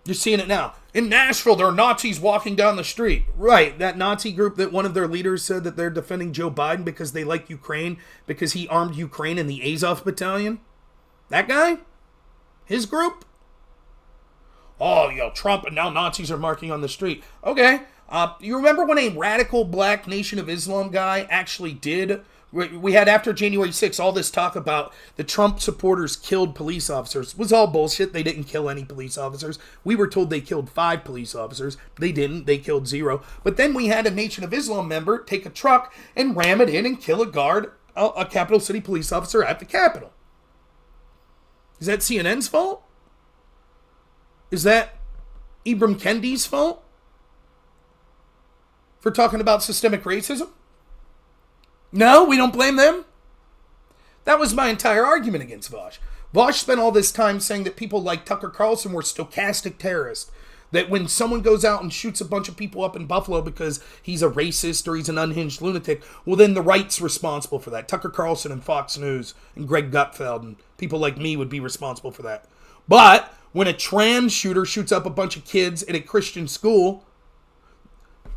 You're seeing it now. In Nashville, there are Nazis walking down the street. Right, that Nazi group that one of their leaders said that they're defending Joe Biden because they like Ukraine, because he armed Ukraine in the Azov battalion. That guy? His group? Oh, Trump and now Nazis are marching on the street. Okay, you remember when a radical black Nation of Islam guy actually did... We had, after January 6th, all this talk about the Trump supporters killed police officers. It was all bullshit. They didn't kill any police officers. We were told they killed 5 police officers. They didn't. They killed 0. But then we had a Nation of Islam member take a truck and ram it in and kill a guard, a capital city police officer at the Capitol. Is that CNN's fault? Is that Ibram Kendi's fault for talking about systemic racism? No, we don't blame them. That was my entire argument against Vaush. Vaush spent all this time saying that people like Tucker Carlson were stochastic terrorists. That when someone goes out and shoots a bunch of people up in Buffalo because he's a racist or he's an unhinged lunatic, well then the right's responsible for that. Tucker Carlson and Fox News and Greg Gutfeld and people like me would be responsible for that. But when a trans shooter shoots up a bunch of kids at a Christian school,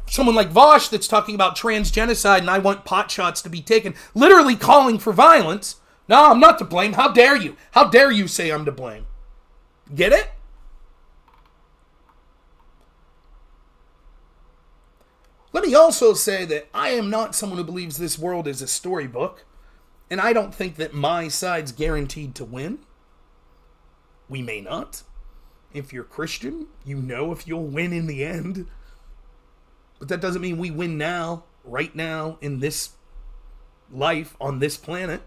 someone like Vaush that's talking about trans genocide and I want pot shots to be taken, literally calling for violence. No, I'm not to blame. How dare you? How dare you say I'm to blame? Get it? Let me also say that I am not someone who believes this world is a storybook, and I don't think that my side's guaranteed to win. We may not. If you're Christian, you know if you'll win in the end. But that doesn't mean we win now, right now, in this life, on this planet.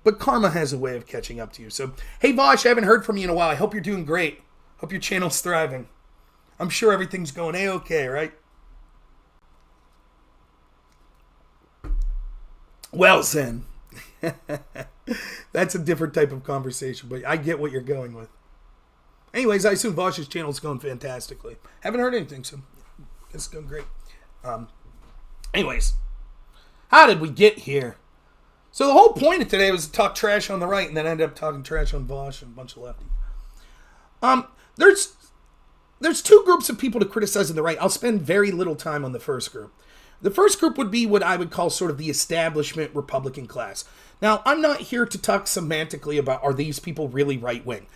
But karma has a way of catching up to you. So, hey Vaush, I haven't heard from you in a while. I hope you're doing great. Hope your channel's thriving. I'm sure everything's going A-okay, right? Well, Zen. That's a different type of conversation, but I get what you're going with. Anyways, I assume Vaush's channel's going fantastically. Haven't heard anything, so it's going great. Anyways, how did we get here? So the whole point of today was to talk trash on the right, and then I ended up talking trash on Vaush and a bunch of lefties. There's 2 groups of people to criticize on the right. I'll spend very little time on the first group. The first group would be what I would call sort of the establishment Republican class. Now, I'm not here to talk semantically about are these people really right-wing.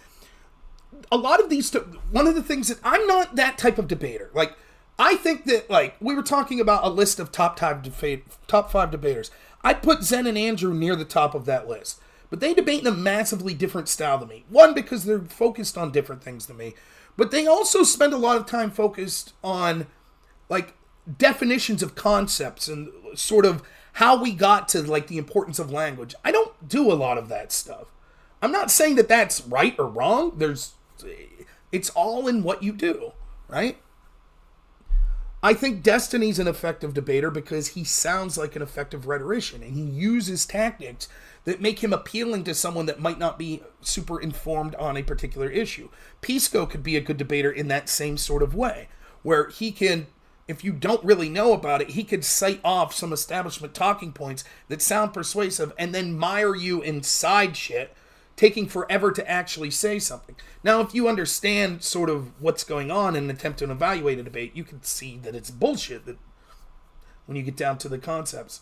A lot of these, one of the things that I'm not that type of debater. Like, I think that, like, we were talking about a list of top 5 debaters. I'd put Zen and Andrew near the top of that list. But they debate in a massively different style than me. One, because they're focused on different things than me. But they also spend a lot of time focused on, like, definitions of concepts and sort of how we got to, like, the importance of language. I don't do a lot of that stuff. I'm not saying that that's right or wrong. It's all in what you do, right? I think Destiny's an effective debater because he sounds like an effective rhetorician, and he uses tactics that make him appealing to someone that might not be super informed on a particular issue. Pisco could be a good debater in that same sort of way, where he can, if you don't really know about it, he could cite off some establishment talking points that sound persuasive and then mire you in side shit, taking forever to actually say something. Now, if you understand sort of what's going on and attempt to evaluate a debate, you can see that it's bullshit that when you get down to the concepts.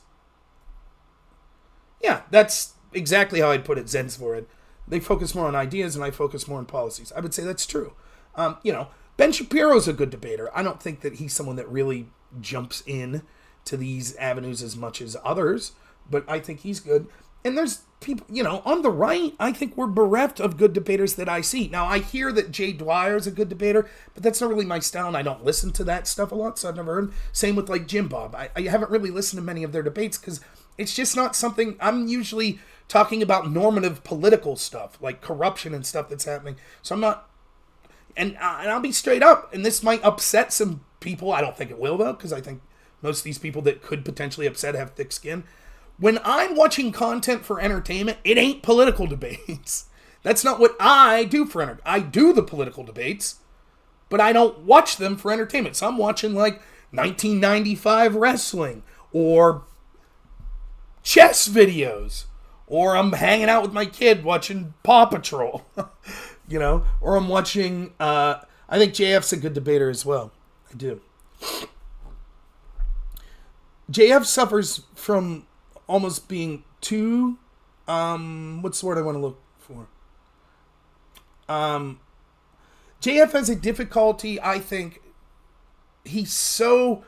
Yeah, that's exactly how I'd put it, Zen's for it. They focus more on ideas and I focus more on policies. I would say that's true. Ben Shapiro's a good debater. I don't think that he's someone that really jumps in to these avenues as much as others, but I think he's good. And there's people, on the right, I think we're bereft of good debaters that I see. Now, I hear that Jay Dwyer's a good debater, but that's not really my style, and I don't listen to that stuff a lot, so I've never heard. Same with, like, Jim Bob. I haven't really listened to many of their debates because it's just not something. I'm usually talking about normative political stuff, like corruption and stuff that's happening. So I'm not, and I'll be straight up, and this might upset some people. I don't think it will, though, because I think most of these people that could potentially upset have thick skin. When I'm watching content for entertainment, it ain't political debates. That's not what I do for entertainment. I do the political debates, but I don't watch them for entertainment. So I'm watching, like, 1995 wrestling, or chess videos, or I'm hanging out with my kid watching Paw Patrol, or I'm watching, I think JF's a good debater as well. I do. JF suffers from almost being too, what's the word I want to look for? JF has a difficulty, I think. He's so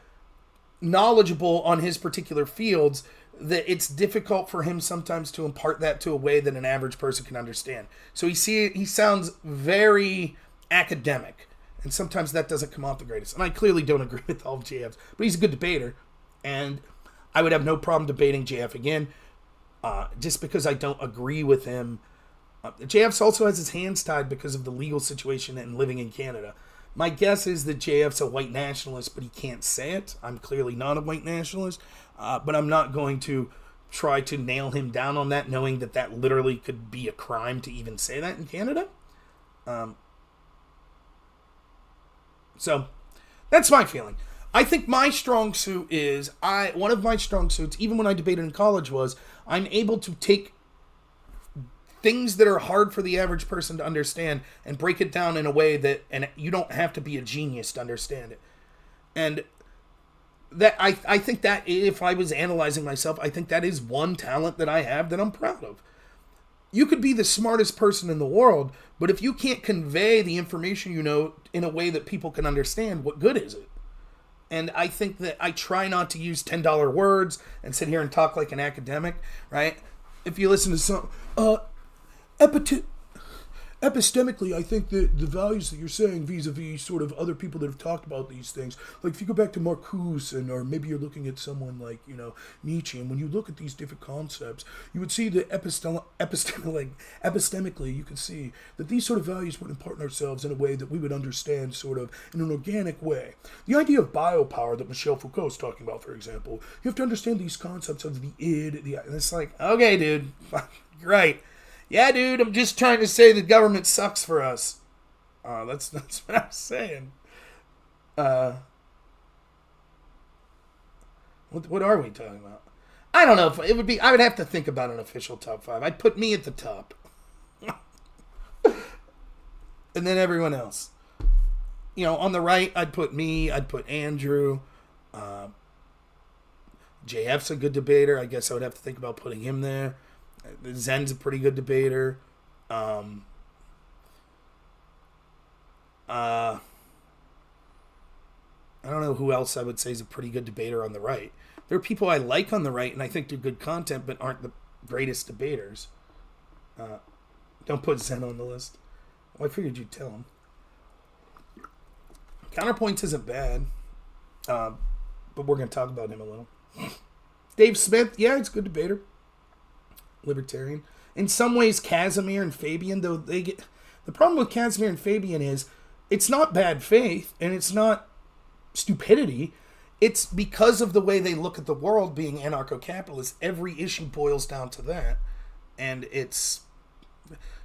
knowledgeable on his particular fields that it's difficult for him sometimes to impart that to a way that an average person can understand. So he sounds very academic, and sometimes that doesn't come off the greatest. And I clearly don't agree with all of JF's, but he's a good debater, and I would have no problem debating JF again, just because I don't agree with him. JF also has his hands tied because of the legal situation and living in Canada. My guess is that JF's a white nationalist, but he can't say it. I'm clearly not a white nationalist, but I'm not going to try to nail him down on that, knowing that that literally could be a crime to even say that in Canada. So that's my feeling. I think my strong suit is, one of my strong suits, even when I debated in college, was I'm able to take things that are hard for the average person to understand and break it down in a way that, and you don't have to be a genius to understand it. And that I think that if I was analyzing myself, I think that is one talent that I have that I'm proud of. You could be the smartest person in the world, but if you can't convey the information you know in a way that people can understand, what good is it? And I think that I try not to use $10 words and sit here and talk like an academic, right? If you listen to some, epistemically, I think that the values that you're saying vis-a-vis sort of other people that have talked about these things, like if you go back to Marcuse, or maybe you're looking at someone like, Nietzsche, and when you look at these different concepts, you would see that epistemically, you could see that these sort of values would impart in ourselves in a way that we would understand sort of in an organic way. The idea of biopower that Michel Foucault is talking about, for example, you have to understand these concepts of the id, and it's like, okay, dude, right. Yeah, dude, I'm just trying to say the government sucks for us. That's what I'm saying. What are we talking about? I don't know if it would be. I would have to think about an official top 5. I'd put me at the top, and then everyone else. On the right, I'd put me. I'd put Andrew. JF's a good debater. I guess I would have to think about putting him there. Zen's a pretty good debater. I don't know who else I would say is a pretty good debater on the right. There are people I like on the right, and I think they're good content, but aren't the greatest debaters. Don't put Zen on the list. Well, I figured you'd tell him. Counterpoints isn't bad, but we're going to talk about him a little. Dave Smith, yeah, it's a good debater. Libertarian. In some ways, Casimir and Fabian, though, the problem with Casimir and Fabian is it's not bad faith and it's not stupidity, it's because of the way they look at the world being anarcho-capitalist. Every issue boils down to that. And it's...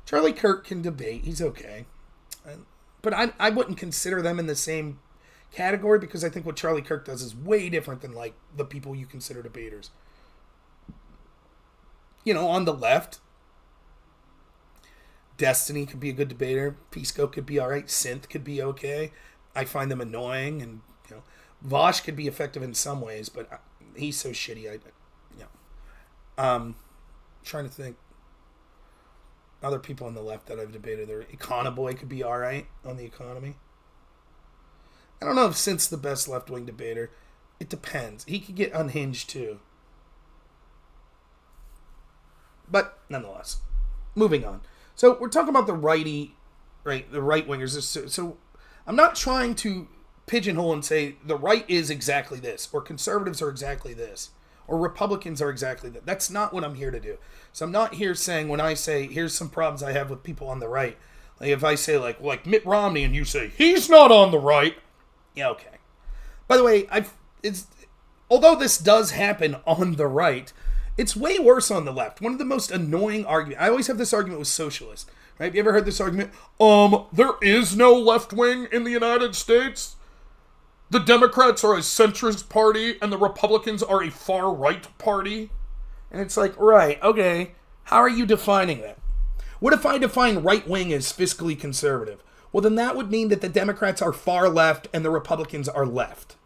Charlie Kirk can debate. He's okay. But I wouldn't consider them in the same category because I think what Charlie Kirk does is way different than, like, the people you consider debaters. You know, on the left, Destiny could be a good debater. Pisco could be all right. Synth could be okay. I find them annoying, and you know, Vosh could be effective in some ways, but he's so shitty. Trying to think other people on the left that I've debated. There, Econoboy could be all right on the economy. I don't know if Synth's the best left-wing debater. It depends. He could get unhinged too. But nonetheless, moving on. So we're talking about the righty, right? The right-wingers. So I'm not trying to pigeonhole and say the right is exactly this, or conservatives are exactly this, or Republicans are exactly that. That's not what I'm here to do. So I'm not here saying, when I say, here's some problems I have with people on the right. Like if I say like Mitt Romney and you say, he's not on the right. Yeah, okay. By the way, although this does happen on the right, it's way worse on the left. One of the most annoying arguments, I always have this argument with socialists, right? Have you ever heard this argument? There is no left wing in the United States. The Democrats are a centrist party and the Republicans are a far right party. And it's like, right, okay, how are you defining that? What if I define right wing as fiscally conservative? Well, then that would mean that the Democrats are far left and the Republicans are left.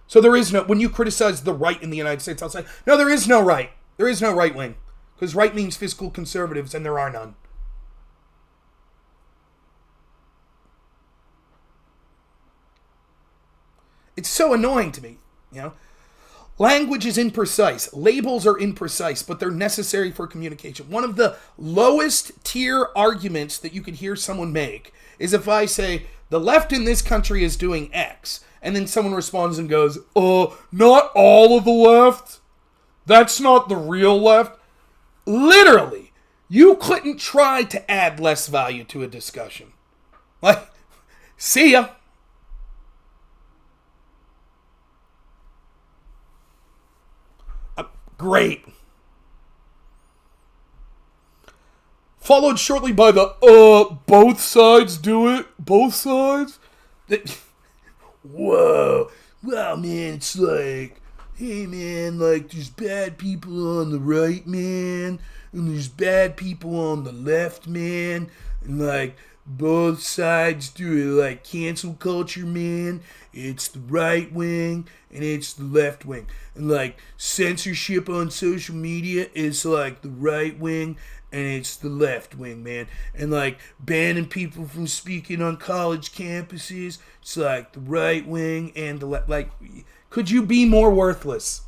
So there is no, when you criticize the right in the United States, I'll say, no, there is no right. There is no right wing. Because right means fiscal conservatives, and there are none. It's so annoying to me, you know. Language is imprecise. Labels are imprecise, but they're necessary for communication. One of the lowest tier arguments that you could hear someone make is if I say, the left in this country is doing X, and then someone responds and goes, not all of the left? That's not the real left? Literally, you couldn't try to add less value to a discussion. Like, see ya. Great. Followed shortly by the, both sides do it? Both sides? Whoa. Wow, man, it's like, hey, man, like, there's bad people on the right, man, and there's bad people on the left, man, and, like, both sides do it, like, cancel culture, man. It's the right wing, and it's the left wing. And, like, censorship on social media is, like, the right wing, and it's the left wing, man. And, like, banning people from speaking on college campuses, it's, like, the right wing and the left. Like, could you be more worthless?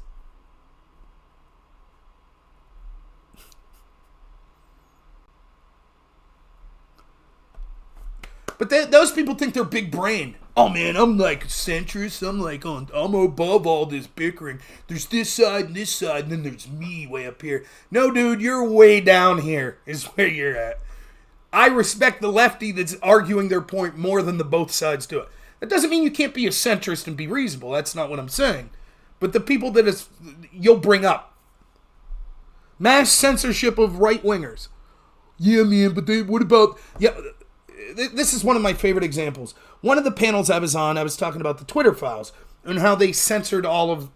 But those people think they're big brain. Oh man, I'm like centrist. I'm above all this bickering. There's this side and this side, and then there's me way up here. No, dude, you're way down here is where you're at. I respect the lefty that's arguing their point more than the both sides do it. That doesn't mean you can't be a centrist and be reasonable. That's not what I'm saying. But the people that you'll bring up. Mass censorship of right-wingers. Yeah, man, but what about... Yeah, this is one of my favorite examples. One of the panels I was on, I was talking about the Twitter files and how they censored all of,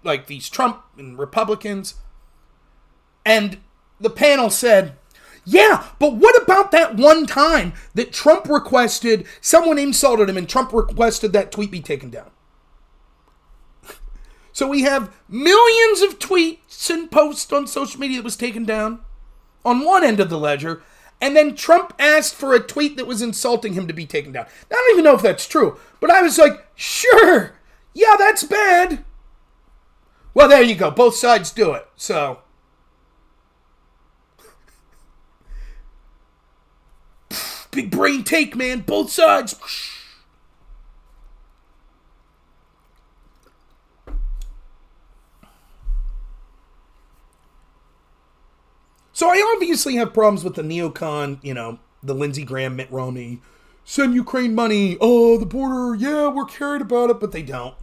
like, these Trump and Republicans. And the panel said, yeah, but what about that one time that Trump requested, someone insulted him and Trump requested that tweet be taken down? So we have millions of tweets and posts on social media that was taken down on one end of the ledger. And then Trump asked for a tweet that was insulting him to be taken down. Now, I don't even know if that's true, but I was like, sure, yeah, that's bad. Well, there you go. Both sides do it. So, big brain take, man. Both sides. So I obviously have problems with the neocon, you know, the Lindsey Graham, Mitt Romney, send Ukraine money, oh, the border, yeah, we're caring about it, but they don't.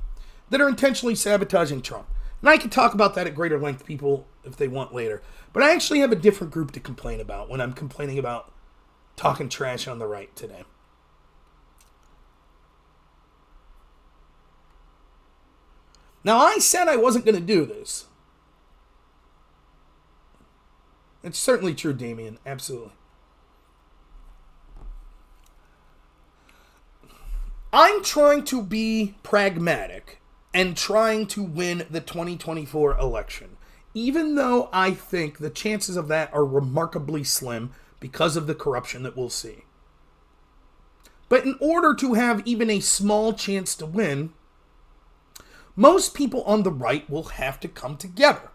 that are intentionally sabotaging Trump. And I can talk about that at greater length, people, if they want later. But I actually have a different group to complain about when I'm complaining about talking trash on the right today. Now, I said I wasn't going to do this. It's certainly true, Damien. Absolutely. I'm trying to be pragmatic and trying to win the 2024 election, even though I think the chances of that are remarkably slim because of the corruption that we'll see. But in order to have even a small chance to win, most people on the right will have to come together.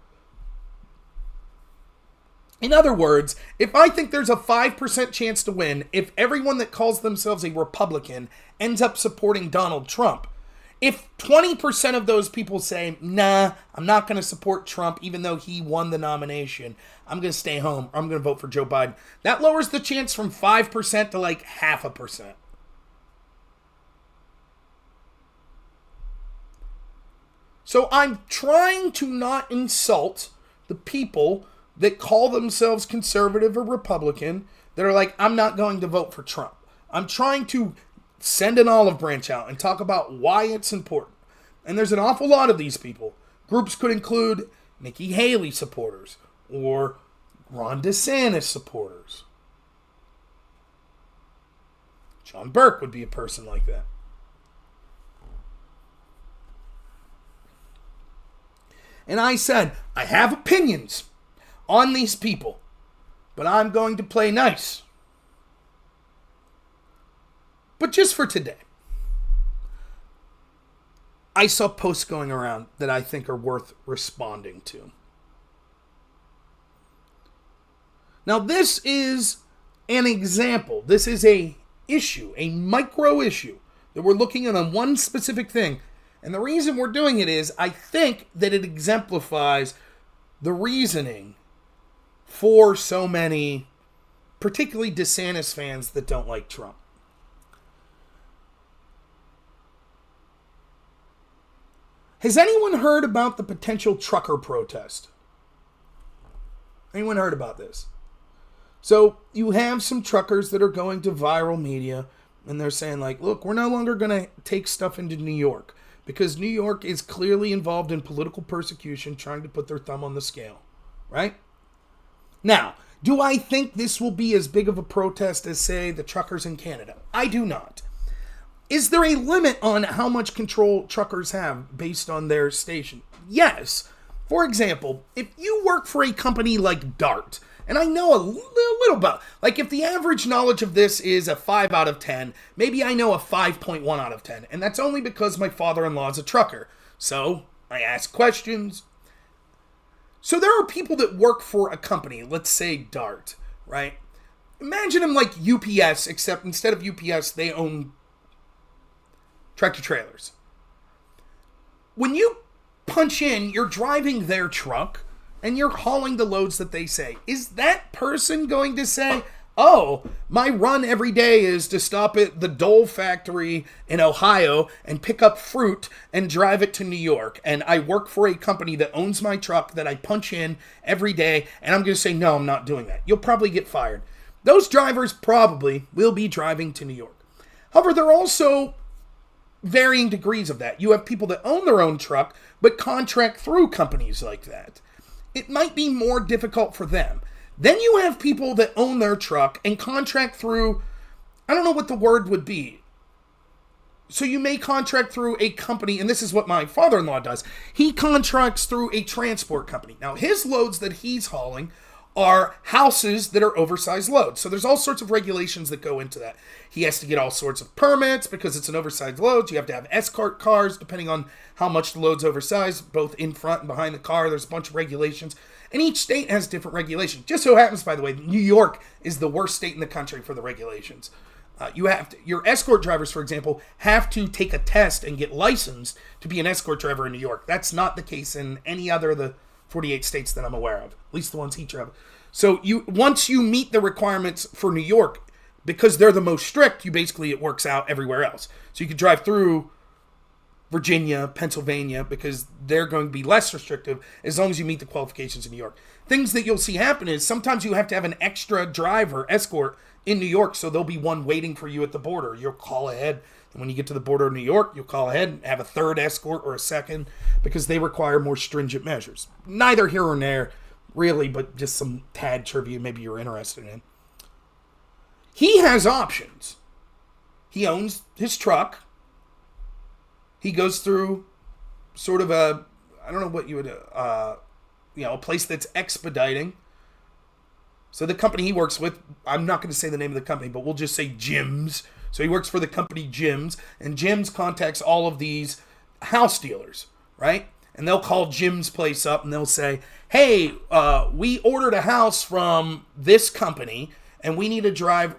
In other words, if I think there's a 5% chance to win, if everyone that calls themselves a Republican ends up supporting Donald Trump, if 20% of those people say, nah, I'm not going to support Trump even though he won the nomination, I'm going to stay home, or I'm going to vote for Joe Biden, that lowers the chance from 5% to like 0.5%. So I'm trying to not insult the people that call themselves conservative or Republican that are like, I'm not going to vote for Trump. I'm trying to send an olive branch out and talk about why it's important. And there's an awful lot of these people. Groups could include Nikki Haley supporters or Ron DeSantis supporters. John Burk would be a person like that. And I said, I have opinions on these people, but I'm going to play nice. But just for today, I saw posts going around that I think are worth responding to. Now, this is an example. This is a issue, a micro issue that we're looking at on one specific thing. And the reason we're doing it is I think that it exemplifies the reasoning for so many, particularly DeSantis fans that don't like Trump. Has anyone heard about the potential trucker protest? Anyone heard about this? So you have some truckers that are going to viral media and they're saying like, look, we're no longer going to take stuff into New York because New York is clearly involved in political persecution, trying to put their thumb on the scale, right? Now, do I think this will be as big of a protest as, say, the truckers in Canada? I do not. Is there a limit on how much control truckers have based on their station? Yes. For example, if you work for a company like DART, and I know a little about, like if the average knowledge of this is a 5 out of 10, maybe I know a 5.1 out of 10. And that's only because my father-in-law is a trucker. So I ask questions. So there are people that work for a company, let's say DART, right? Imagine them like UPS, except instead of UPS, they own tractor trailers. When you punch in, you're driving their truck and you're hauling the loads that they say. Is that person going to say, oh, my run every day is to stop at the Dole factory in Ohio and pick up fruit and drive it to New York, and I work for a company that owns my truck that I punch in every day, and I'm going to say, no, I'm not doing that. You'll probably get fired. Those drivers probably will be driving to New York. However, there are also varying degrees of that. You have people that own their own truck but contract through companies like that. It might be more difficult for them. Then you have people that own their truck and contract through, I don't know what the word would be. So you may contract through a company, and this is what my father-in-law does. He contracts through a transport company. Now, his loads that he's hauling are houses that are oversized loads. So there's all sorts of regulations that go into that. He has to get all sorts of permits because it's an oversized load. You have to have escort cars depending on how much the load's oversized, both in front and behind the car. There's a bunch of regulations. And each state has different regulations. Just so happens, by the way, New York is the worst state in the country for the regulations. Your escort drivers, for example, have to take a test and get licensed to be an escort driver in New York. That's not the case in any other of the 48 states that I'm aware of, at least the ones he traveled. So once you meet the requirements for New York, because they're the most strict, it works out everywhere else. So you can drive through Virginia, Pennsylvania, because they're going to be less restrictive as long as you meet the qualifications in New York. Things that you'll see happen is sometimes you have to have an extra driver, escort, in New York, so there'll be one waiting for you at the border. You'll call ahead, and when you get to the border of New York, you'll call ahead and have a third escort or a second, because they require more stringent measures. Neither here or there, really, but just some tad trivia maybe you're interested in. He has options. He owns his truck. He goes through sort of a, I don't know what you would, a place that's expediting. So the company he works with, I'm not going to say the name of the company, but we'll just say Jim's. So he works for the company Jim's, and Jim's contacts all of these house dealers, right? And they'll call Jim's place up and they'll say, hey, we ordered a house from this company, and we need a driver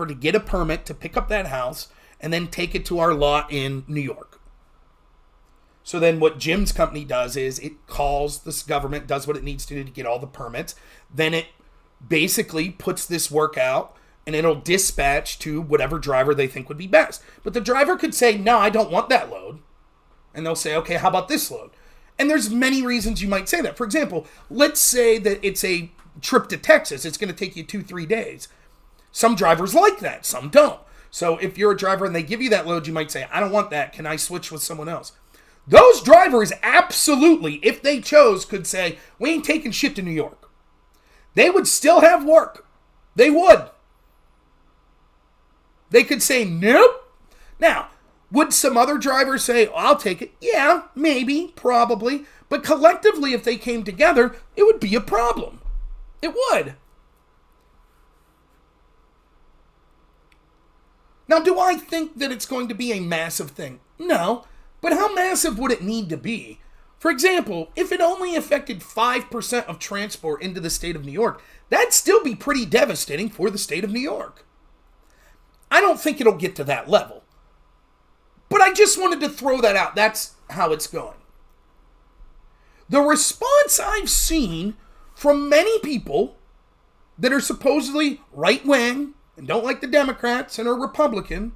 to get a permit to pick up that house and then take it to our lot in New York. So then what Jim's company does is it calls this government, does what it needs to do to get all the permits. Then it basically puts this work out, and it'll dispatch to whatever driver they think would be best. But the driver could say, no, I don't want that load. And they'll say, okay, how about this load? And there's many reasons you might say that. For example, let's say that it's a trip to Texas. It's going to take you 2-3 days. Some drivers like that. Some don't. So if you're a driver and they give you that load, you might say, I don't want that. Can I switch with someone else? Those drivers absolutely, if they chose, could say, we ain't taking shit to New York. They would still have work. They would. They could say, nope. Now, would some other drivers say, I'll take it? Yeah, maybe, probably. But collectively, if they came together, it would be a problem. It would. Now, do I think that it's going to be a massive thing? No. But how massive would it need to be? For example, if it only affected 5% of transport into the state of New York, that'd still be pretty devastating for the state of New York. I don't think it'll get to that level. But I just wanted to throw that out. That's how it's going. The response I've seen from many people that are supposedly right-wing and don't like the Democrats and are Republican,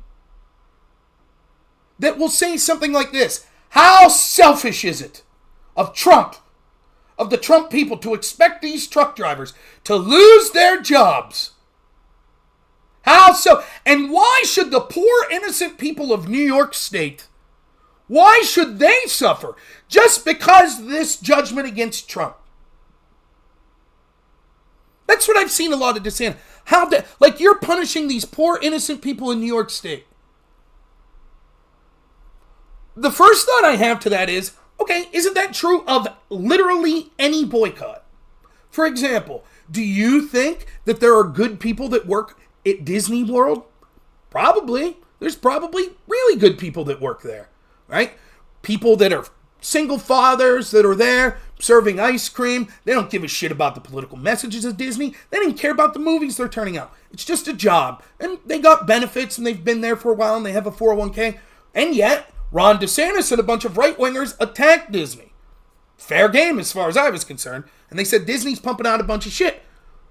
that will say something like this: how selfish is it of Trump, of the Trump people, to expect these truck drivers to lose their jobs? How so? And why should the poor innocent people of New York State, why should they suffer just because this judgment against Trump? That's what I've seen a lot of DeSantis. Like, you're punishing these poor innocent people in New York State. The first thought I have to that is, okay, isn't that true of literally any boycott? For example, do you think that there are good people that work at Disney World? Probably. There's probably really good people that work there, right? People that are single fathers that are there serving ice cream. They don't give a shit about the political messages of Disney. They don't even care about the movies they're turning out. It's just a job. And they got benefits, and they've been there for a while, and they have a 401k. And yet, Ron DeSantis and a bunch of right-wingers attacked Disney. Fair game as far as I was concerned. And they said Disney's pumping out a bunch of shit.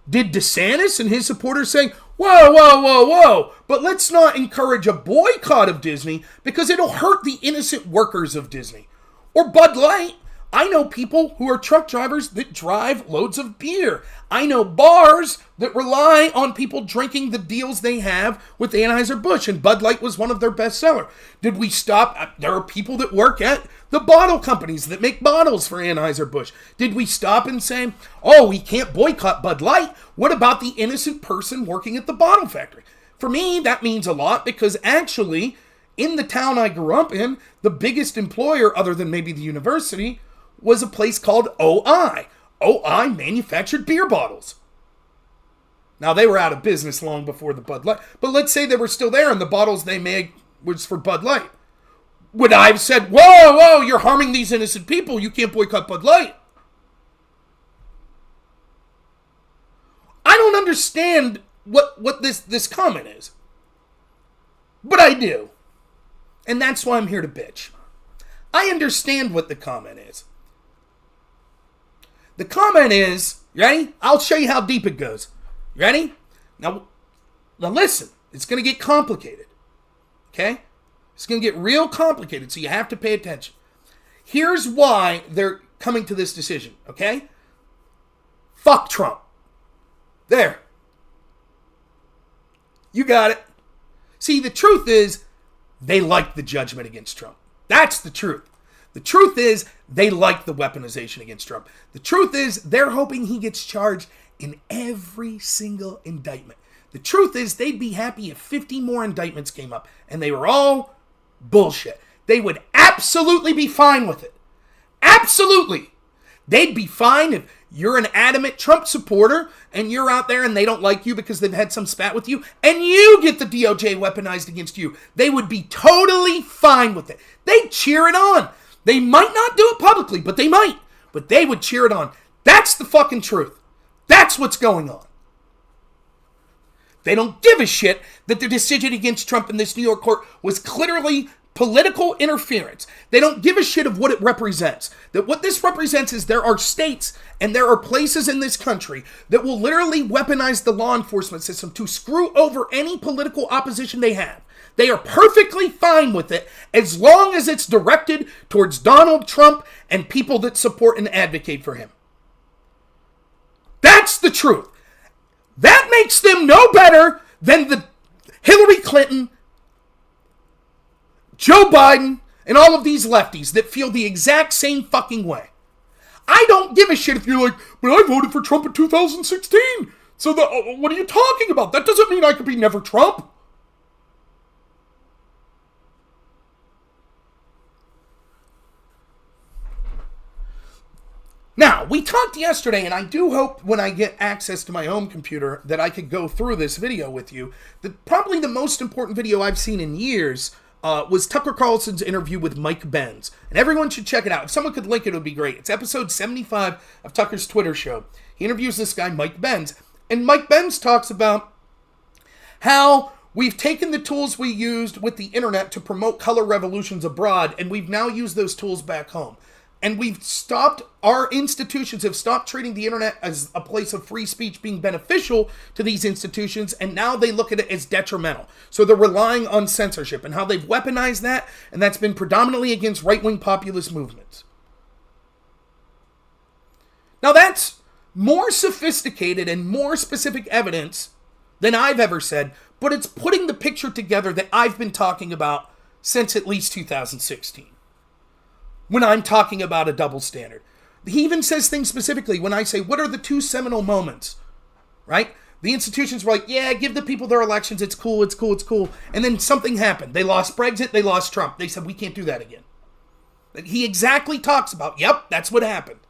Did DeSantis and his supporters say, whoa, whoa, whoa, whoa, but let's not encourage a boycott of Disney because it'll hurt the innocent workers of Disney? Or Bud Light. I know people who are truck drivers that drive loads of beer. I know bars that rely on people drinking the deals they have with Anheuser-Busch, and Bud Light was one of their best sellers. Did we stop? There are people that work at the bottle companies that make bottles for Anheuser-Busch. Did we stop and say, oh, we can't boycott Bud Light? What about the innocent person working at the bottle factory? For me, that means a lot, because actually, in the town I grew up in, the biggest employer, other than maybe the university, was a place called OI. OI manufactured beer bottles. Now, they were out of business long before the Bud Light, but let's say they were still there and the bottles they made was for Bud Light. Would I have said, whoa, whoa, you're harming these innocent people, you can't boycott Bud Light? I don't understand what this comment is. But I do. And that's why I'm here to bitch. I understand what the comment is. The comment is, you ready? I'll show you how deep it goes. You ready? Now listen, it's going to get complicated. Okay? It's going to get real complicated, so you have to pay attention. Here's why they're coming to this decision, okay? Fuck Trump. There. You got it. See, the truth is, they like the judgment against Trump. That's the truth. The truth is, they like the weaponization against Trump. The truth is, they're hoping he gets charged in every single indictment. The truth is, they'd be happy if 50 more indictments came up, and they were all bullshit. They would absolutely be fine with it. Absolutely. They'd be fine if you're an adamant Trump supporter and you're out there and they don't like you because they've had some spat with you and you get the DOJ weaponized against you. They would be totally fine with it. They'd cheer it on. They might not do it publicly, but they might. But they would cheer it on. That's the fucking truth. That's what's going on. They don't give a shit that the decision against Trump in this New York court was clearly political interference. They don't give a shit of what it represents. That what this represents is there are states and there are places in this country that will literally weaponize the law enforcement system to screw over any political opposition they have. They are perfectly fine with it as long as it's directed towards Donald Trump and people that support and advocate for him. That's the truth. That makes them no better than the Hillary Clinton, Joe Biden, and all of these lefties that feel the exact same fucking way. I don't give a shit if you're like, but I voted for Trump in 2016. So what are you talking about? That doesn't mean I could be never Trump. Now, we talked yesterday, and I do hope when I get access to my home computer that I could go through this video with you. Probably the most important video I've seen in years was Tucker Carlson's interview with Mike Benz. And everyone should check it out. If someone could link it, it would be great. It's episode 75 of Tucker's Twitter show. He interviews this guy, Mike Benz. And Mike Benz talks about how we've taken the tools we used with the internet to promote color revolutions abroad, and we've now used those tools back home. And our institutions have stopped treating the internet as a place of free speech being beneficial to these institutions, and now they look at it as detrimental. So they're relying on censorship and how they've weaponized that, and that's been predominantly against right-wing populist movements. Now that's more sophisticated and more specific evidence than I've ever said, but it's putting the picture together that I've been talking about since at least 2016. When I'm talking about a double standard. He even says things specifically when I say, what are the two seminal moments? Right? The institutions were like, yeah, give the people their elections. It's cool, it's cool, it's cool. And then something happened. They lost Brexit, they lost Trump. They said, we can't do that again. He exactly talks about, yep, that's what happened.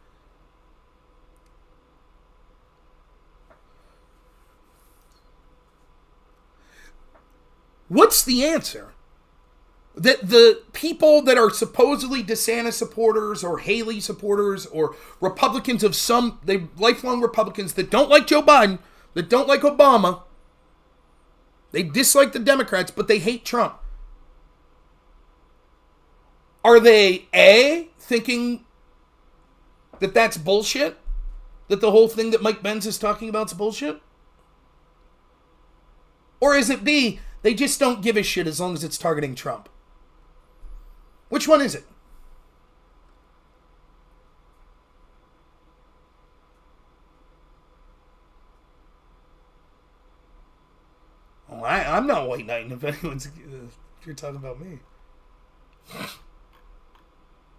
What's the answer? That the people that are supposedly DeSantis supporters or Haley supporters or Republicans of lifelong Republicans that don't like Joe Biden, that don't like Obama, they dislike the Democrats, but they hate Trump. Are they A, thinking that that's bullshit? That the whole thing that Mike Benz is talking about is bullshit? Or is it B, they just don't give a shit as long as it's targeting Trump? Which one is it? Oh, I'm not white knighting if if you're talking about me.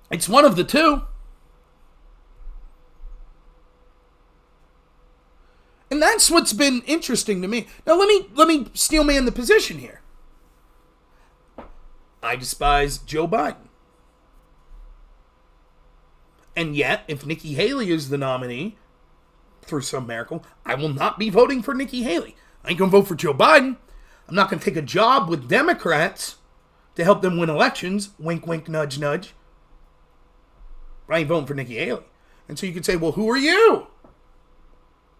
It's one of the two. And that's what's been interesting to me. Now let me steel man the position here. I despise Joe Biden. And yet, if Nikki Haley is the nominee, through some miracle, I will not be voting for Nikki Haley. I ain't going to vote for Joe Biden. I'm not going to take a job with Democrats to help them win elections. Wink, wink, nudge, nudge. But I ain't voting for Nikki Haley. And so you could say, well, who are you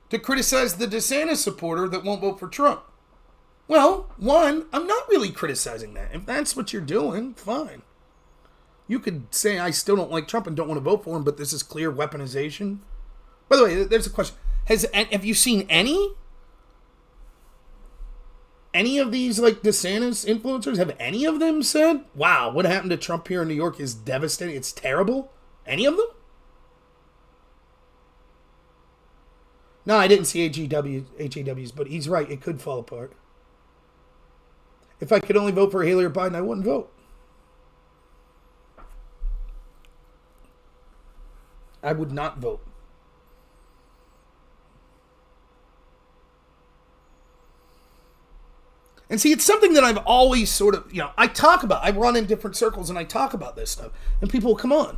to criticize the DeSantis supporter that won't vote for Trump? Well, one, I'm not really criticizing that. If that's what you're doing, fine. You could say I still don't like Trump and don't want to vote for him, but this is clear weaponization. By the way, there's a question. Have you seen any any of these, like, DeSantis influencers, have any of them said, wow, what happened to Trump here in New York is devastating, it's terrible? Any of them? No, I didn't see HAWs, but he's right, it could fall apart. If I could only vote for Haley or Biden, I wouldn't vote. I would not vote. And see, it's something that I've always sort of, I run in different circles and I talk about this stuff. And people will come on.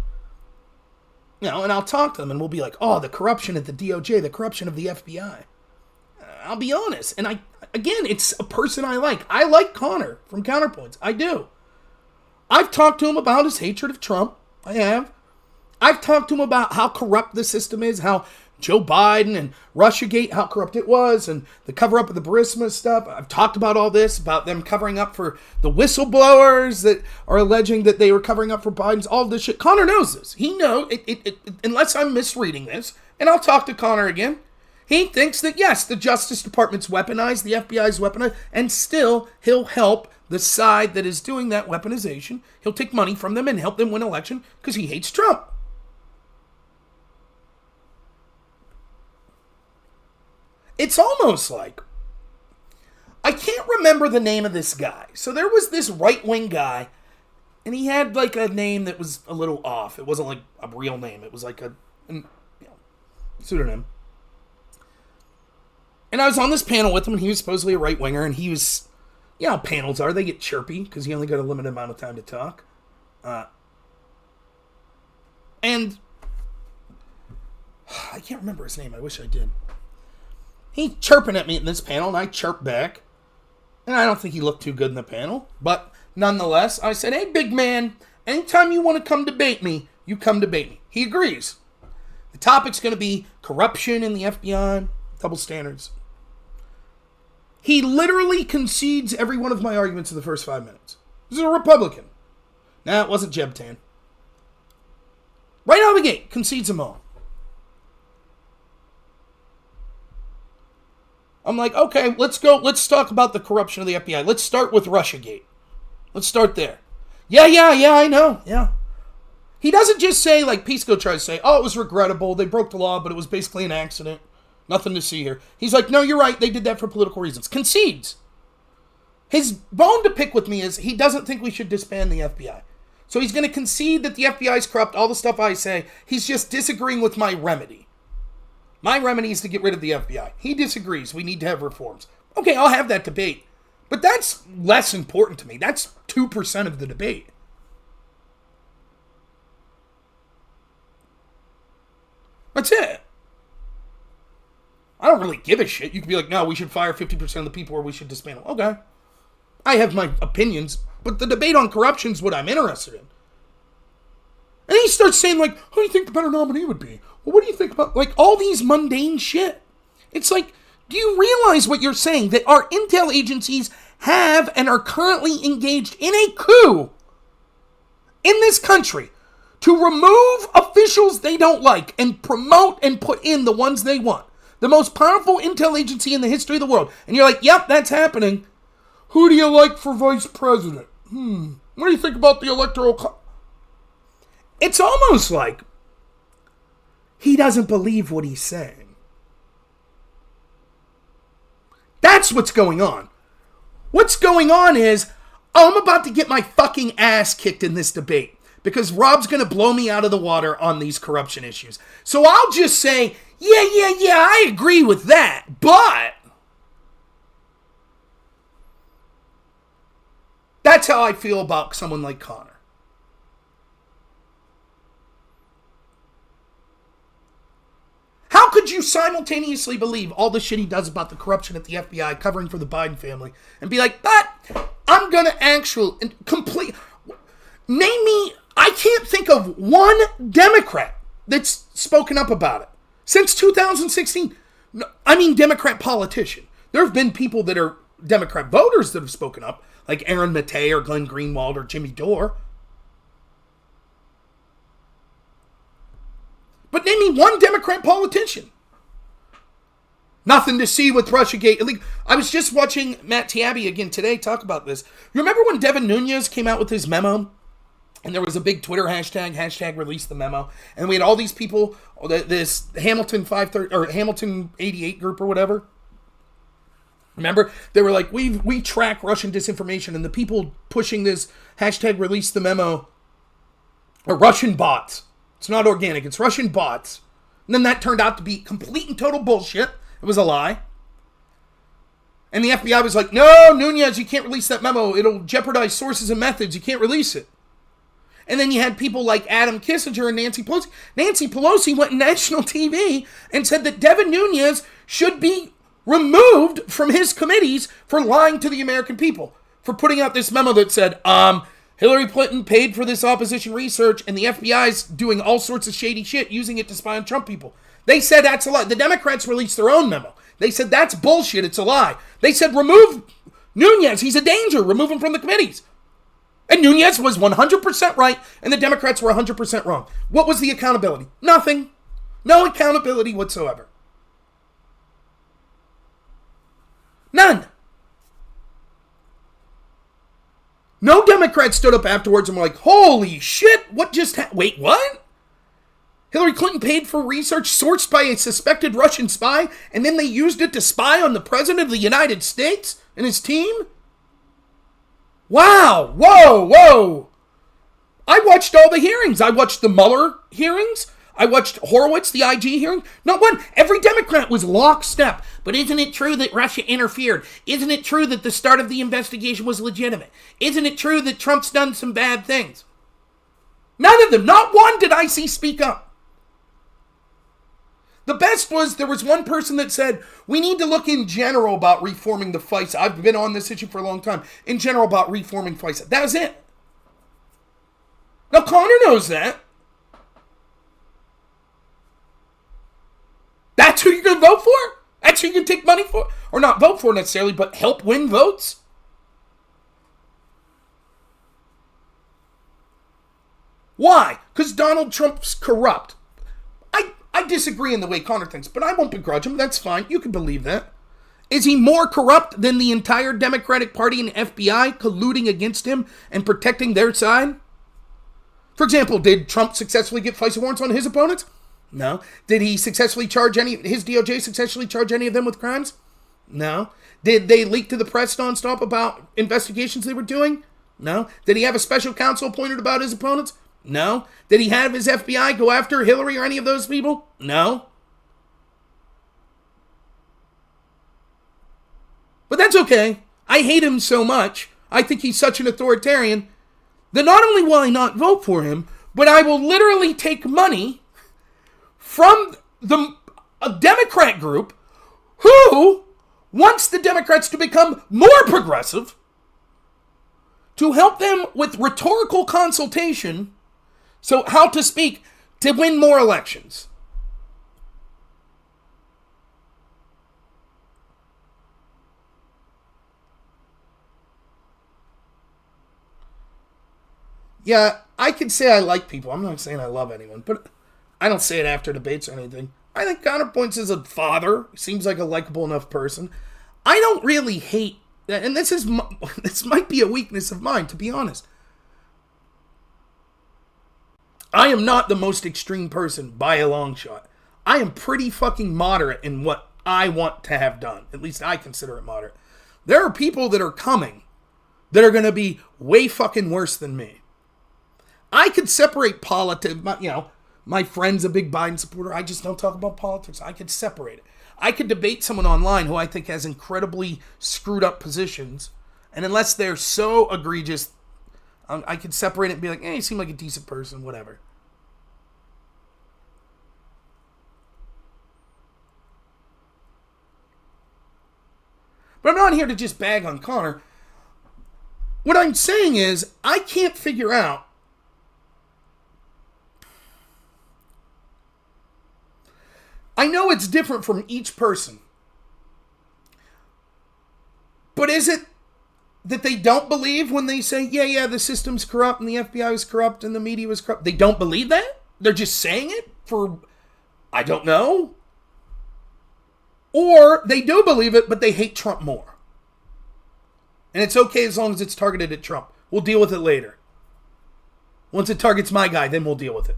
And I'll talk to them and we'll be like, oh, the corruption at the DOJ, the corruption of the FBI. I'll be honest. And again, it's a person I like. I like Conor from Counterpoints. I do. I've talked to him about his hatred of Trump. I have. I've talked to him about how corrupt the system is, how Joe Biden and Russiagate, how corrupt it was, and the cover-up of the Burisma stuff. I've talked about all this, about them covering up for the whistleblowers that are alleging that they were covering up for Biden's, all this shit. Conor knows this. He knows, unless I'm misreading this, and I'll talk to Conor again, he thinks that, yes, the Justice Department's weaponized, the FBI's weaponized, and still he'll help the side that is doing that weaponization. He'll take money from them and help them win election because he hates Trump. It's almost like, I can't remember the name of this guy. So there was this right-wing guy, and he had like a name that was a little off. It wasn't like a real name. It was like a pseudonym. And I was on this panel with him, and he was supposedly a right-winger, and he was, how panels are. They get chirpy, because you only got a limited amount of time to talk. And I can't remember his name. I wish I did. He's chirping at me in this panel, and I chirp back. And I don't think he looked too good in the panel. But nonetheless, I said, hey, big man, anytime you want to come debate me, you come debate me. He agrees. The topic's going to be corruption in the FBI, double standards. He literally concedes every one of my arguments in the first 5 minutes. This is a Republican. Nah, it wasn't Jeb Tan. Right out of the gate, concedes them all. I'm like, okay, let's talk about the corruption of the FBI. Let's start with Russiagate. Let's start there. Yeah, I know, yeah. He doesn't just say, like Pisco tries to say, oh, it was regrettable, they broke the law, but it was basically an accident. Nothing to see here. He's like, no, you're right, they did that for political reasons. Concedes. His bone to pick with me is he doesn't think we should disband the FBI. So he's going to concede that the FBI is corrupt, all the stuff I say. He's just disagreeing with my remedy. My remedy is to get rid of the FBI. He disagrees. We need to have reforms. Okay, I'll have that debate. But that's less important to me. That's 2% of the debate. That's it. I don't really give a shit. You could be like, no, we should fire 50% of the people or we should disband them. Okay. I have my opinions, but the debate on corruption is what I'm interested in. And he starts saying, like, who do you think the better nominee would be? Well, what do you think about, like, all these mundane shit? It's like, do you realize what you're saying? That our intel agencies have and are currently engaged in a coup in this country to remove officials they don't like and promote and put in the ones they want. The most powerful intel agency in the history of the world. And you're like, yep, that's happening. Who do you like for vice president? What do you think about the electoral... It's almost like he doesn't believe what he's saying. That's what's going on. What's going on is, I'm about to get my fucking ass kicked in this debate because Rob's going to blow me out of the water on these corruption issues. So I'll just say, yeah, I agree with that, but that's how I feel about someone like Conor. How could you simultaneously believe all the shit he does about the corruption at the FBI covering for the Biden family and be like, but I'm going to name me, I can't think of one Democrat that's spoken up about it since 2016. I mean, Democrat politician. There have been people that are Democrat voters that have spoken up, like Aaron Mattei or Glenn Greenwald or Jimmy Dore. But name me one Democrat politician. Nothing to see with Russiagate. Like, I was just watching Matt Taibbi again today talk about this. You remember when Devin Nunes came out with his memo? And there was a big Twitter hashtag release the memo. And we had all these people, this Hamilton 530 or Hamilton 88 group or whatever. Remember? They were like, we track Russian disinformation, and the people pushing this hashtag release the memo are Russian bots. It's not organic, it's Russian bots. And then that turned out to be complete and total bullshit. It was a lie. And the FBI was like, no, Nunes, you can't release that memo. It'll jeopardize sources and methods. You can't release it. And then you had people like Adam Kissinger and Nancy Pelosi. Nancy Pelosi went on national TV and said that Devin Nunes should be removed from his committees for lying to the American people, for putting out this memo that said, Hillary Clinton paid for this opposition research and the FBI's doing all sorts of shady shit using it to spy on Trump people. They said that's a lie. The Democrats released their own memo. They said that's bullshit. It's a lie. They said remove Nunes. He's a danger. Remove him from the committees. And Nunes was 100% right, and the Democrats were 100% wrong. What was the accountability? Nothing. No accountability whatsoever. None. No Democrats stood up afterwards and were like, holy shit, what just happened? Wait, what? Hillary Clinton paid for research sourced by a suspected Russian spy, and then they used it to spy on the President of the United States and his team? Wow, whoa. I watched all the hearings. I watched the Mueller hearings. I watched Horowitz, the IG hearing. Not one. Every Democrat was lockstep. But isn't it true that Russia interfered? Isn't it true that the start of the investigation was legitimate? Isn't it true that Trump's done some bad things? None of them. Not one did I see speak up. The best was there was one person that said, we need to look in general about reforming the FISA. I've been on this issue for a long time. In general about reforming FISA. That was it. Now, Conor knows that. That's who you're going to vote for? That's who you're going to take money for? Or not vote for necessarily, but help win votes? Why? Because Donald Trump's corrupt. I disagree in the way Conor thinks, but I won't begrudge him. That's fine. You can believe that. Is he more corrupt than the entire Democratic Party and FBI colluding against him and protecting their side? For example, did Trump successfully get FISA warrants on his opponents? No. Did he successfully charge his DOJ successfully charge any of them with crimes? No. Did they leak to the press nonstop about investigations they were doing? No. Did he have a special counsel appointed about his opponents? No. Did he have his FBI go after Hillary or any of those people? No. But that's okay. I hate him so much. I think he's such an authoritarian that not only will I not vote for him, but I will literally take money from a Democrat group who wants the Democrats to become more progressive to help them with rhetorical consultation. So how to speak to win more elections. Yeah, I could say I like people. I'm not saying I love anyone, but I don't say it after debates or anything. I think Counterpoints is a father. Seems like a likable enough person. I don't really hate, and this might be a weakness of mine, to be honest. I am not the most extreme person by a long shot. I am pretty fucking moderate in what I want to have done. At least I consider it moderate. There are people that are coming that are going to be way fucking worse than me. I could separate politics. My friend's a big Biden supporter. I just don't talk about politics. I could separate it. I could debate someone online who I think has incredibly screwed up positions. And unless they're so egregious, I could separate it and be like, you seem like a decent person, whatever. But I'm not here to just bag on Conor. What I'm saying is, I can't figure out I know it's different from each person. But is it that they don't believe when they say, yeah, the system's corrupt and the FBI was corrupt and the media was corrupt? They don't believe that? They're just saying it for, I don't know. Or they do believe it, but they hate Trump more. And it's okay as long as it's targeted at Trump. We'll deal with it later. Once it targets my guy, then we'll deal with it.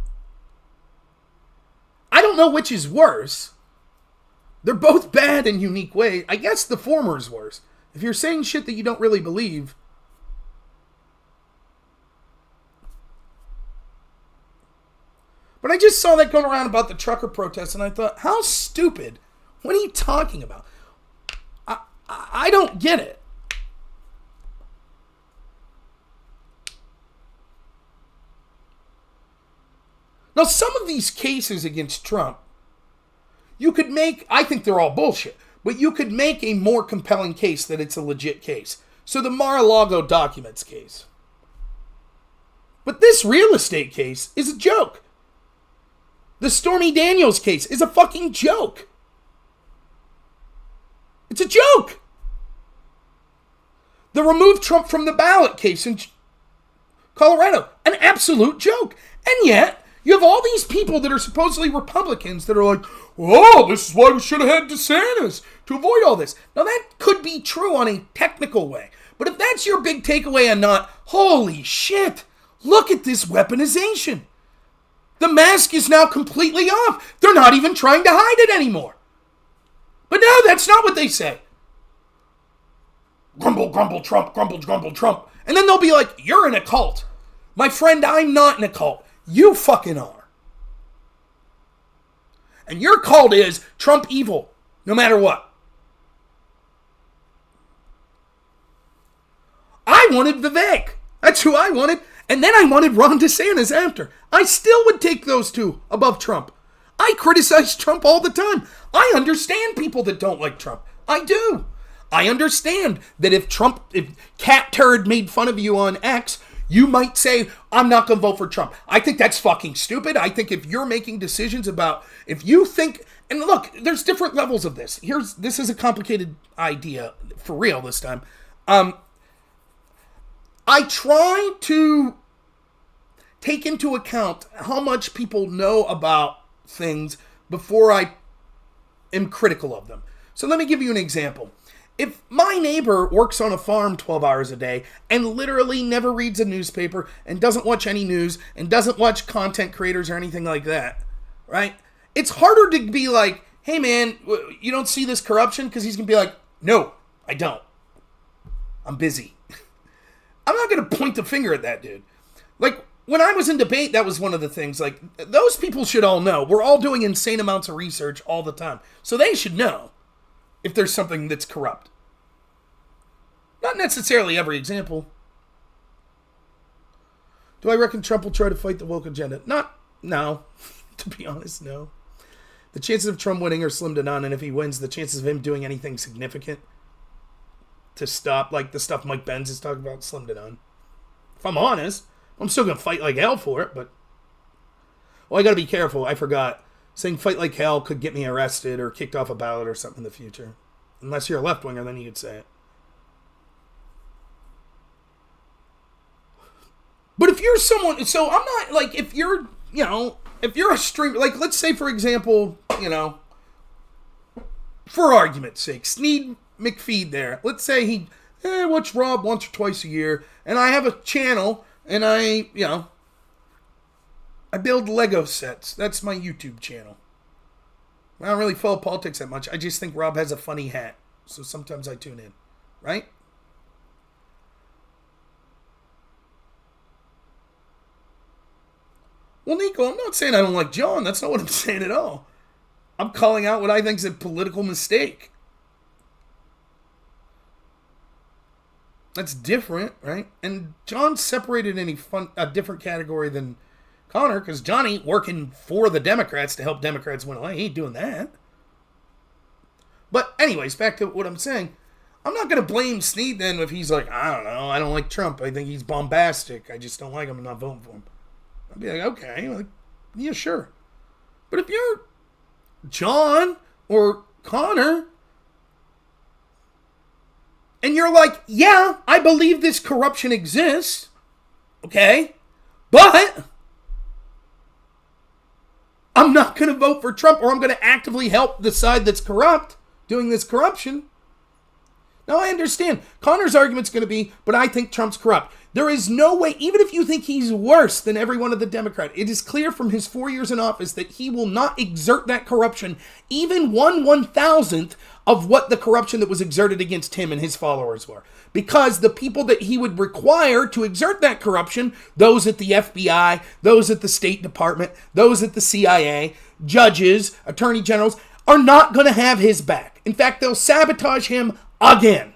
I don't know which is worse. They're both bad in unique ways. I guess the former is worse. If you're saying shit that you don't really believe. But I just saw that going around about the trucker protests, and I thought, how stupid. What are you talking about? I don't get it. Now, some of these cases against Trump, you could make, I think they're all bullshit, but you could make a more compelling case that it's a legit case. So the Mar-a-Lago documents case. But this real estate case is a joke. The Stormy Daniels case is a fucking joke. It's a joke. The remove Trump from the ballot case in Colorado, an absolute joke. And yet, you have all these people that are supposedly Republicans that are like, oh, this is why we should have had DeSantis to avoid all this. Now, that could be true on a technical way. But if that's your big takeaway and not, holy shit, look at this weaponization. The mask is now completely off. They're not even trying to hide it anymore. But no, that's not what they say. Grumble, grumble, Trump, grumble, grumble, Trump. And then they'll be like, you're in a cult. My friend, I'm not in a cult. You fucking are. And your cult is Trump evil, no matter what. I wanted Vivek. That's who I wanted. And then I wanted Ron DeSantis after. I still would take those two above Trump. I criticize Trump all the time. I understand people that don't like Trump. I do. I understand that if Cat Turd made fun of you on X, you might say, I'm not going to vote for Trump. I think that's fucking stupid. I think if you're making decisions about, if you think, and look, there's different levels of this. This is a complicated idea, for real this time. I try to take into account how much people know about things before I am critical of them. So let me give you an example. If my neighbor works on a farm 12 hours a day and literally never reads a newspaper and doesn't watch any news and doesn't watch content creators or anything like that, right? It's harder to be like, hey man, you don't see this corruption? Because he's going to be like, no, I don't. I'm busy. I'm not going to point the finger at that dude. Like, when I was in debate, that was one of the things. Like, those people should all know. We're all doing insane amounts of research all the time. So they should know if there's something that's corrupt. Not necessarily every example. Do I reckon Trump will try to fight the woke agenda? No. To be honest, no. The chances of Trump winning are slim to none, and if he wins, the chances of him doing anything significant to stop, like the stuff Mike Benz is talking about, slim to none. If I'm honest, I'm still going to fight like hell for it, but... Well, I got to be careful. I forgot. Saying fight like hell could get me arrested or kicked off a ballot or something in the future. Unless you're a left-winger, then you could say it. But if you're someone... So I'm not, like, if you're, if you're a streamer... Like, let's say, for example, for argument's sake, Sneed McFeed there. Let's say he watch Rob once or twice a year, and I have a channel, and I build Lego sets. That's my YouTube channel. I don't really follow politics that much. I just think Rob has a funny hat. So sometimes I tune in. Right? Well, Nico, I'm not saying I don't like John. That's not what I'm saying at all. I'm calling out what I think is a political mistake. That's different, right? And John's separated in a different category than Conor, because John ain't working for the Democrats to help Democrats win. He ain't doing that. But anyways, back to what I'm saying. I'm not going to blame Sneed then if he's like, I don't know, I don't like Trump. I think he's bombastic. I just don't like him. I'm not voting for him. I'd be like, okay, like, yeah, sure. But if you're John or Conor, and you're like, yeah, I believe this corruption exists, okay, but I'm not going to vote for Trump, or I'm going to actively help the side that's corrupt, doing this corruption. Now, I understand. Conor's argument's going to be, but I think Trump's corrupt. There is no way, even if you think he's worse than every one of the Democrats, it is clear from his 4 years in office that he will not exert that corruption, even 1/1000th of what the corruption that was exerted against him and his followers were. Because the people that he would require to exert that corruption, those at the FBI, those at the State Department, those at the CIA, judges, attorney generals, are not going to have his back. In fact, they'll sabotage him again.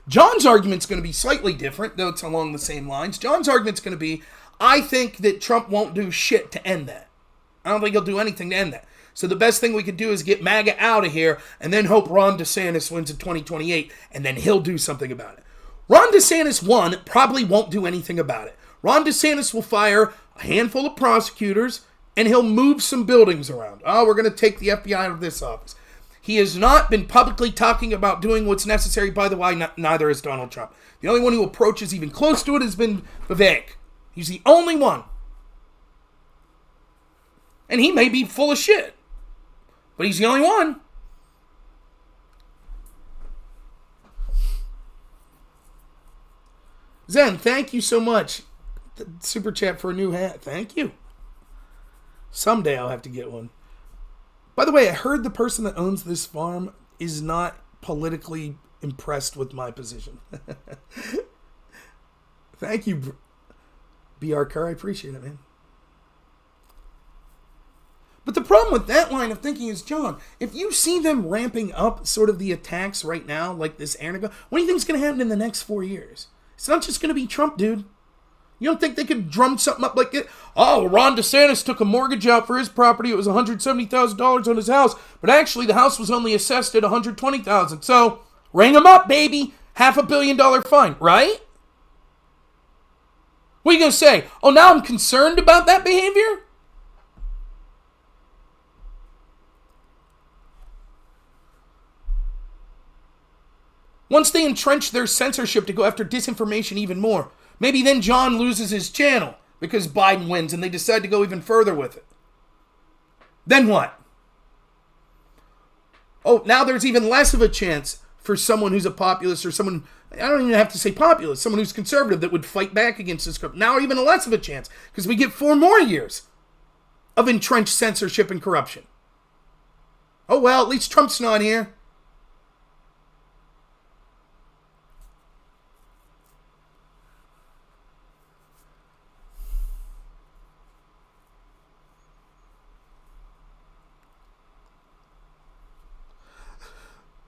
John's argument's going to be slightly different, though it's along the same lines. John's argument's going to be, I think that Trump won't do shit to end that. I don't think he'll do anything to end that. So the best thing we could do is get MAGA out of here and then hope Ron DeSantis wins in 2028, and then he'll do something about it. Ron DeSantis won, probably won't do anything about it. Ron DeSantis will fire a handful of prosecutors, and he'll move some buildings around. Oh, we're going to take the FBI out of this office. He has not been publicly talking about doing what's necessary. By the way, neither has Donald Trump. The only one who approaches even close to it has been Vivek. He's the only one. And he may be full of shit, but he's the only one. Zen, thank you so much. The super chat for a new hat. Thank you. Someday I'll have to get one. By the way, I heard the person that owns this farm is not politically impressed with my position. Thank you, BR Kerr. I appreciate it, man. But the problem with that line of thinking is, John, if you see them ramping up sort of the attacks right now, like this Antifa, what do you think is going to happen in the next 4 years? It's not just going to be Trump, dude. You don't think they could drum something up like it? Oh, Ron DeSantis took a mortgage out for his property. It was $170,000 on his house. But actually, the house was only assessed at $120,000. So, ring him up, baby. $500 million fine, right? What are you going to say? Oh, now I'm concerned about that behavior? Once they entrench their censorship to go after disinformation even more, maybe then John loses his channel because Biden wins and they decide to go even further with it. Then what? Oh, now there's even less of a chance for someone who's a populist or someone, I don't even have to say populist, someone who's conservative that would fight back against this group. Now even less of a chance because we get 4 more years of entrenched censorship and corruption. Oh well, at least Trump's not here.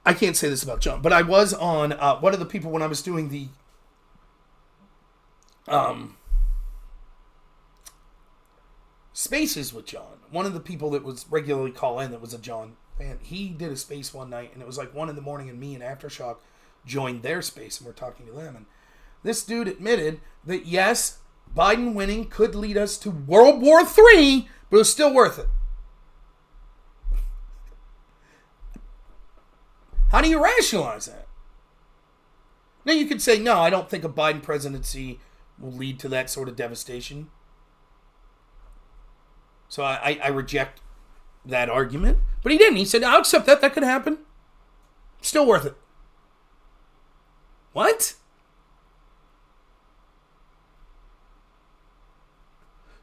I can't say this about John, but I was on one of the people when I was doing the spaces with John. One of the people that was regularly call in that was a John fan. He did a space one night, and it was like 1 a.m, and me and Aftershock joined their space, and we're talking to them. And this dude admitted that yes, Biden winning could lead us to World War III, but it was still worth it. How do you rationalize that? Now you could say, no, I don't think a Biden presidency will lead to that sort of devastation. So I reject that argument. But he didn't. He said, I'll accept that. That could happen. Still worth it. What?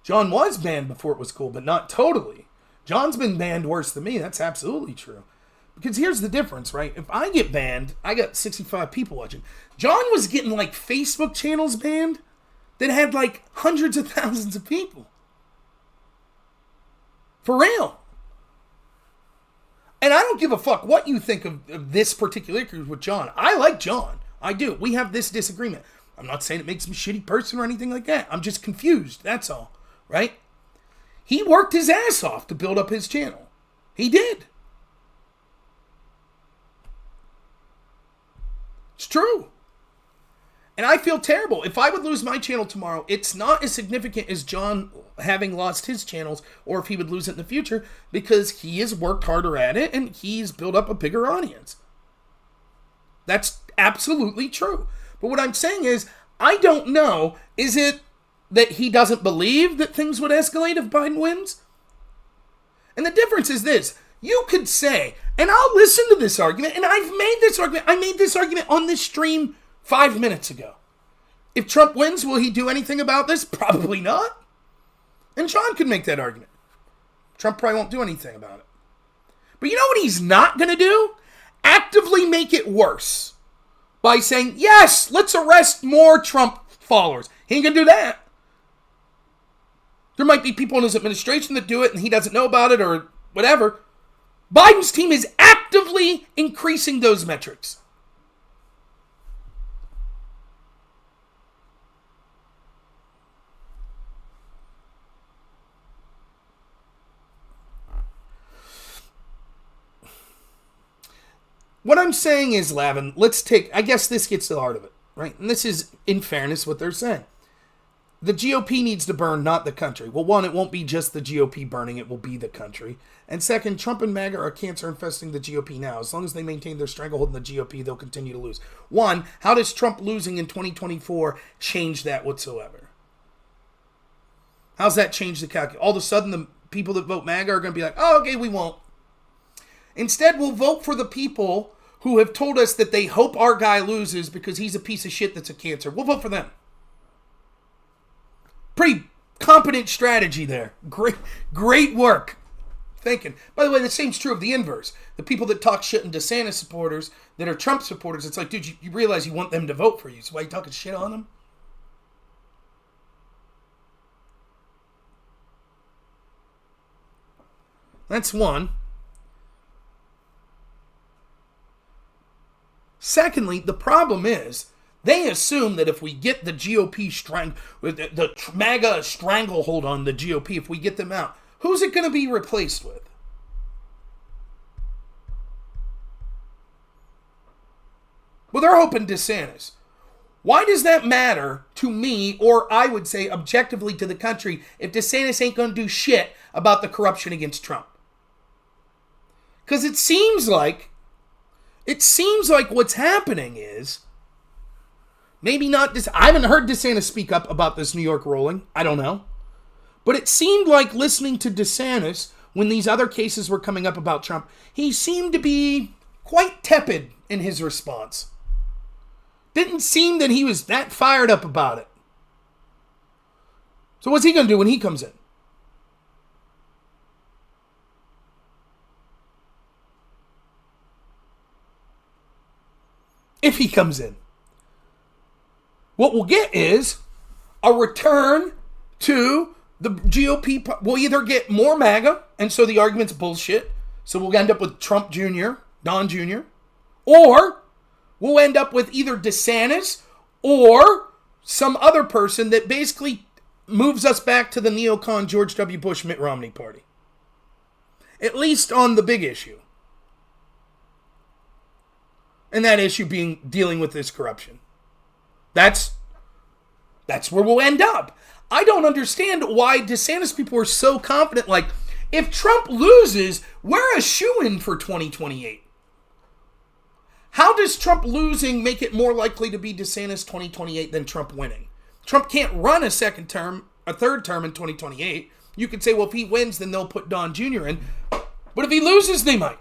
John was banned before it was cool, but not totally. John's been banned worse than me. That's absolutely true. Because here's the difference, right? If I get banned, I got 65 people watching. John was getting like Facebook channels banned that had like hundreds of thousands of people. For real. And I don't give a fuck what you think of this particular cruise with John. I like John. I do. We have this disagreement. I'm not saying it makes him a shitty person or anything like that. I'm just confused. That's all. Right? He worked his ass off to build up his channel. He did. It's true. And I feel terrible. If I would lose my channel tomorrow, it's not as significant as John having lost his channels or if he would lose it in the future because he has worked harder at it and he's built up a bigger audience. That's absolutely true. But what I'm saying is, I don't know, is it that he doesn't believe that things would escalate if Biden wins. And the difference is this. You could say, and I'll listen to this argument, and I've made this argument. I made this argument on this stream 5 minutes ago. If Trump wins, will he do anything about this? Probably not. And Sean could make that argument. Trump probably won't do anything about it. But you know what he's not going to do? Actively make it worse by saying, yes, let's arrest more Trump followers. He ain't going to do that. There might be people in his administration that do it and he doesn't know about it or whatever. Biden's team is actively increasing those metrics. What I'm saying is, Lavin, I guess this gets to the heart of it, right? And this is, in fairness, what they're saying. The GOP needs to burn, not the country. Well, one, it won't be just the GOP burning, it will be the country. And second, Trump and MAGA are cancer infesting the GOP now. As long as they maintain their stranglehold in the GOP, they'll continue to lose. One, how does Trump losing in 2024 change that whatsoever? How's that change the calculus? All of a sudden, the people that vote MAGA are going to be like, oh, okay, we won't. Instead, we'll vote for the people who have told us that they hope our guy loses because he's a piece of shit that's a cancer. We'll vote for them. Pretty competent strategy there. Great work. Thinking. By the way, the same's true of the inverse. The people that talk shit and DeSantis supporters that are Trump supporters, it's like, dude, you realize you want them to vote for you. So why are you talking shit on them? That's one. Secondly, the problem is they assume that if we get the GOP the MAGA stranglehold on the GOP, if we get them out, who's it going to be replaced with? Well, they're hoping DeSantis. Why does that matter to me, or I would say objectively to the country, if DeSantis ain't going to do shit about the corruption against Trump? Because it seems like what's happening is, maybe not this. I haven't heard DeSantis speak up about this New York ruling. I don't know. But it seemed like listening to DeSantis when these other cases were coming up about Trump, he seemed to be quite tepid in his response. Didn't seem that he was that fired up about it. So what's he going to do when he comes in? If he comes in. What we'll get is a return to the GOP. We'll either get more MAGA, and so the argument's bullshit, so we'll end up with Trump Jr., Don Jr., or we'll end up with either DeSantis or some other person that basically moves us back to the neocon George W. Bush, Mitt Romney party. At least on the big issue. And that issue being dealing with this corruption. That's where we'll end up. I don't understand why DeSantis people are so confident. Like, if Trump loses, we're a shoo-in for 2028. How does Trump losing make it more likely to be DeSantis 2028 than Trump winning? Trump can't run a third term in 2028. You could say, well, if he wins, then they'll put Don Jr. in. But if he loses, they might.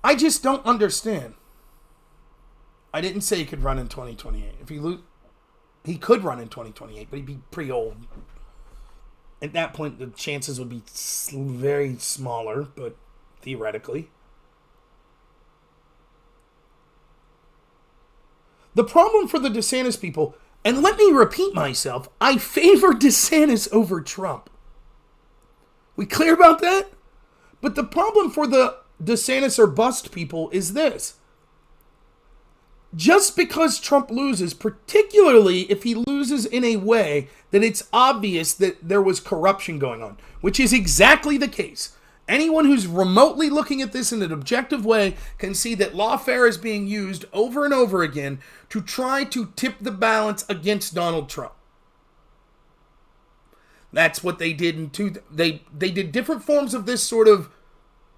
I just don't understand. I didn't say he could run in 2028. If he could run in 2028, but he'd be pretty old. At that point, the chances would be very smaller, but theoretically. The problem for the DeSantis people, and let me repeat myself, I favor DeSantis over Trump. We clear about that? But the problem for the DeSantis or bust people is this. Just because Trump loses, particularly if he loses in a way that it's obvious that there was corruption going on, which is exactly the case. Anyone who's remotely looking at this in an objective way can see that lawfare is being used over and over again to try to tip the balance against Donald Trump. That's what they did they did different forms of this sort of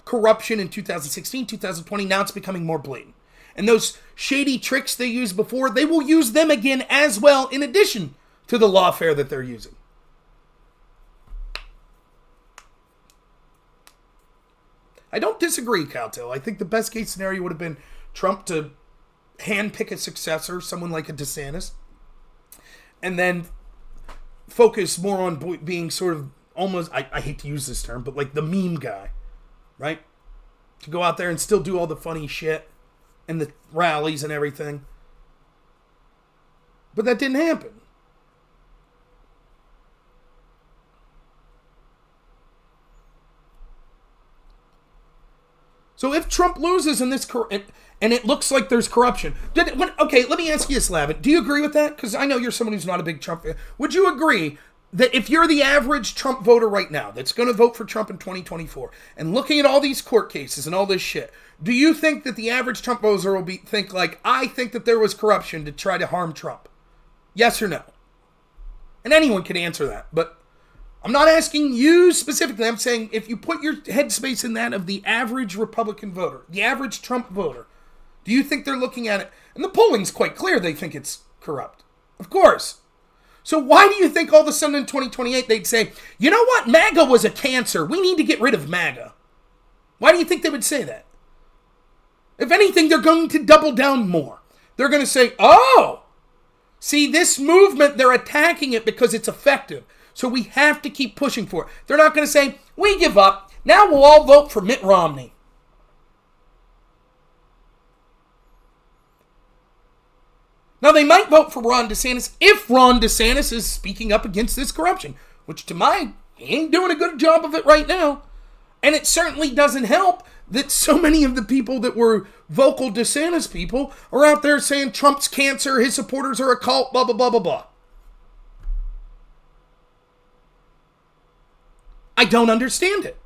corruption in 2016, 2020. Now it's becoming more blatant. And those shady tricks they used before, they will use them again as well, in addition to the lawfare that they're using. I don't disagree, Cowtail. I think the best case scenario would have been Trump to handpick a successor, someone like a DeSantis, and then focus more on being sort of almost, I hate to use this term, but like the meme guy, right? To go out there and still do all the funny shit and the rallies and everything. But that didn't happen. So if Trump loses in this, and it looks like there's corruption, okay, let me ask you this, Lavin. Do you agree with that? Because I know you're someone who's not a big Trump fan. Would you agree that if you're the average Trump voter right now that's going to vote for Trump in 2024, and looking at all these court cases and all this shit, do you think that the average Trump voter will think like, I think that there was corruption to try to harm Trump? Yes or no? And anyone can answer that, but I'm not asking you specifically. I'm saying if you put your headspace in that of the average Republican voter, the average Trump voter, do you think they're looking at it? And the polling's quite clear they think it's corrupt. Of course. So why do you think all of a sudden in 2028 they'd say, you know what, MAGA was a cancer. We need to get rid of MAGA. Why do you think they would say that? If anything, they're going to double down more. They're going to say, oh, see, this movement, they're attacking it because it's effective. So we have to keep pushing for it. They're not going to say, we give up. Now we'll all vote for Mitt Romney. Now they might vote for Ron DeSantis if Ron DeSantis is speaking up against this corruption, which he ain't doing a good job of it right now. And it certainly doesn't help that so many of the people that were vocal DeSantis people are out there saying Trump's cancer, his supporters are a cult, blah, blah, blah, blah, blah. I don't understand it.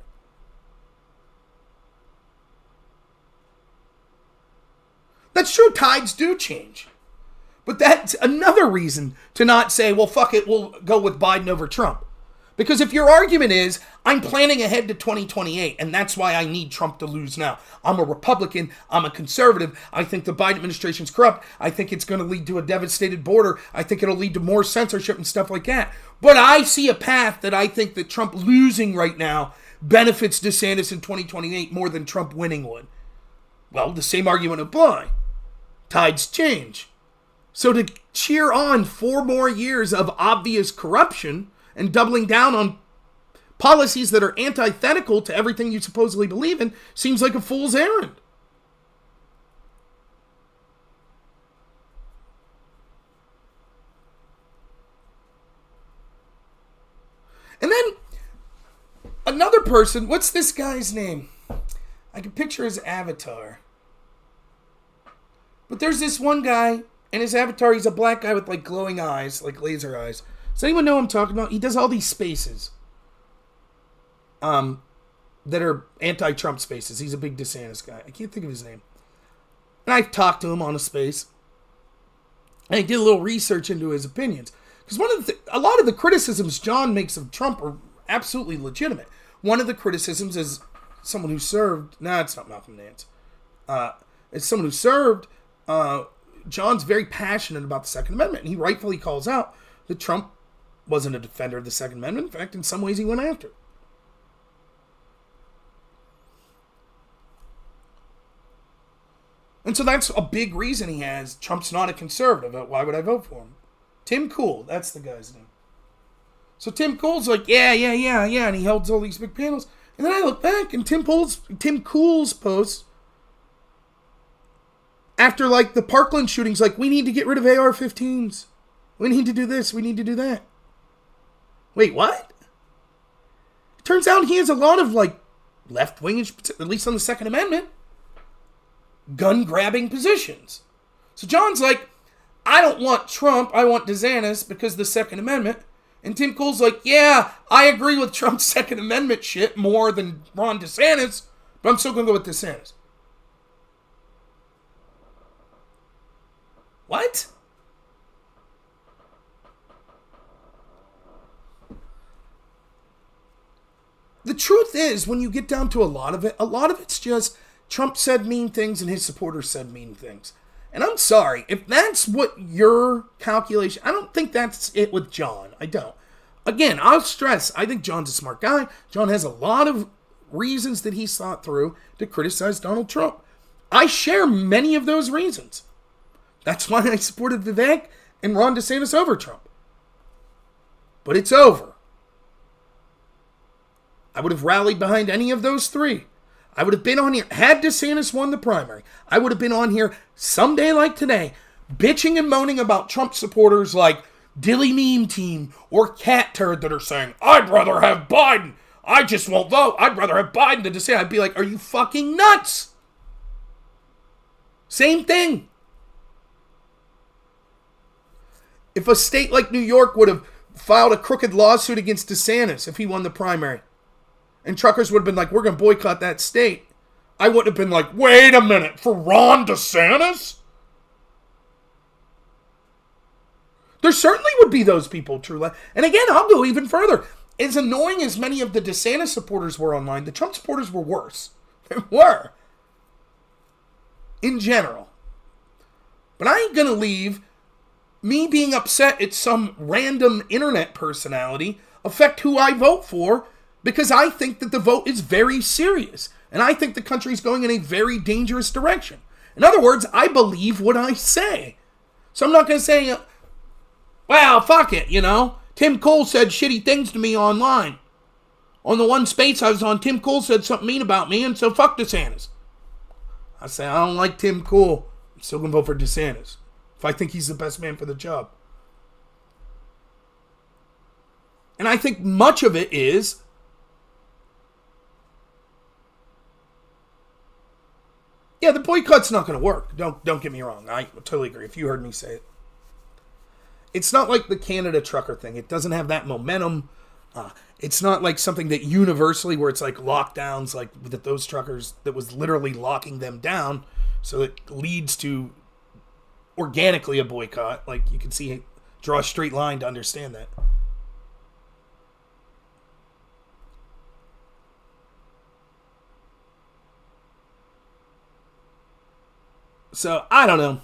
That's true, tides do change. But that's another reason to not say, well, fuck it, we'll go with Biden over Trump. Because if your argument is, I'm planning ahead to 2028, and that's why I need Trump to lose now. I'm a Republican, I'm a conservative, I think the Biden administration's corrupt, I think it's going to lead to a devastated border, I think it'll lead to more censorship and stuff like that. But I see a path that I think that Trump losing right now benefits DeSantis in 2028 more than Trump winning would. Well, the same argument apply. Tides change. So to cheer on 4 more years of obvious corruption and doubling down on policies that are antithetical to everything you supposedly believe in seems like a fool's errand. And then another person, what's this guy's name? I can picture his avatar. But there's this one guy, and his avatar, he's a black guy with like glowing eyes, like laser eyes. Does anyone know what I'm talking about? He does all these spaces that are anti-Trump spaces. He's a big DeSantis guy. I can't think of his name. And I've talked to him on a space. And I did a little research into his opinions. Because a lot of the criticisms John makes of Trump are absolutely legitimate. One of the criticisms is someone who served... it's not Malcolm Nance. It's someone who served... John's very passionate about the Second Amendment. And he rightfully calls out that Trump wasn't a defender of the Second Amendment. In fact, in some ways, he went after it. And so that's a big reason he has, Trump's not a conservative. Why would I vote for him? Tim Cool, that's the guy's name. So Tim Cool's like, yeah, and he holds all these big panels. And then I look back, and Tim Cool's posts, after like the Parkland shootings, like, we need to get rid of AR-15s. We need to do this, we need to do that. Wait, what? It turns out he has a lot of like left-wing, at least on the Second Amendment, gun-grabbing positions. So John's like, I don't want Trump, I want DeSantis because of the Second Amendment. And Tim Cool's like, yeah, I agree with Trump's Second Amendment shit more than Ron DeSantis, but I'm still going to go with DeSantis. What? the truth is, when you get down to a lot of it's just Trump said mean things and his supporters said mean things. And I'm sorry, if that's what your calculation, I don't think that's it with John. I don't. Again, I'll stress, I think John's a smart guy. John has a lot of reasons that he's thought through to criticize Donald Trump. I share many of those reasons. That's why I supported Vivek and Ron DeSantis over Trump. But it's over. I would have rallied behind any of those three. I would have been on here, had DeSantis won the primary, I would have been on here someday like today, bitching and moaning about Trump supporters like Dilly Meme Team or Cat Turd that are saying, I'd rather have Biden. I just won't vote. I'd rather have Biden than DeSantis. I'd be like, are you fucking nuts? Same thing. If a state like New York would have filed a crooked lawsuit against DeSantis if he won the primary, and truckers would have been like, we're going to boycott that state, I wouldn't have been like, wait a minute, for Ron DeSantis? There certainly would be those people, truly. And again, I'll go even further. As annoying as many of the DeSantis supporters were online, the Trump supporters were worse. They were. In general. But I ain't going to leave me being upset at some random internet personality affect who I vote for, because I think that the vote is very serious. And I think the country is going in a very dangerous direction. In other words, I believe what I say. So I'm not going to say, well, fuck it, Tim Cole said shitty things to me online. On the one space I was on, Tim Cole said something mean about me, and so fuck DeSantis. I say, I don't like Tim Cole. I'm still going to vote for DeSantis if I think he's the best man for the job. And I think much of it is, yeah, the boycott's not going to work. Don't get me wrong. I totally agree. If you heard me say it. It's not like the Canada trucker thing. It doesn't have that momentum. It's not like something that universally where it's like lockdowns, like that those truckers, that was literally locking them down. So it leads to organically a boycott. Like you can see, draw a straight line to understand that. So, I don't know.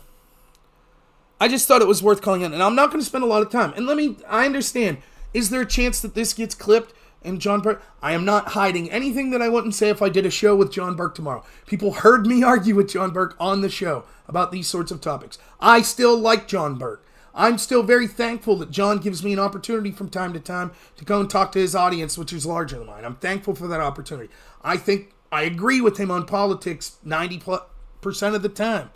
I just thought it was worth calling in. And I'm not going to spend a lot of time. And I understand. Is there a chance that this gets clipped and John Burk? I am not hiding anything that I wouldn't say if I did a show with John Burk tomorrow. People heard me argue with John Burk on the show about these sorts of topics. I still like John Burk. I'm still very thankful that John gives me an opportunity from time to time to go and talk to his audience, which is larger than mine. I'm thankful for that opportunity. I think I agree with him on politics 90% of the time.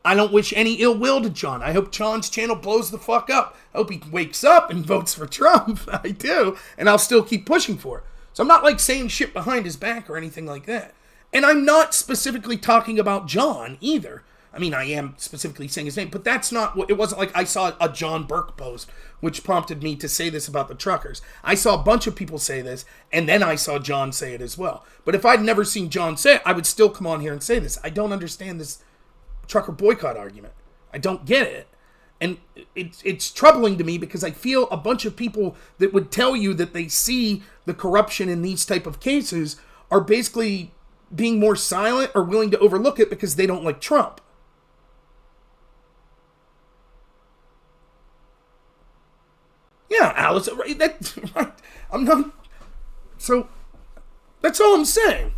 I don't wish any ill will to John. I hope John's channel blows the fuck up. I hope he wakes up and votes for Trump. I do. And I'll still keep pushing for it. So I'm not like saying shit behind his back or anything like that. And I'm not specifically talking about John either. I mean, I am specifically saying his name, but that's not what, it wasn't like I saw a John Burk post, which prompted me to say this about the truckers. I saw a bunch of people say this, and then I saw John say it as well. But if I'd never seen John say it, I would still come on here and say this. I don't understand this trucker boycott argument. I don't get it. And it's troubling to me because I feel a bunch of people that would tell you that they see the corruption in these type of cases are basically being more silent or willing to overlook it because they don't like Trump. Yeah, Alice, that's right. I'm not. So that's all I'm saying.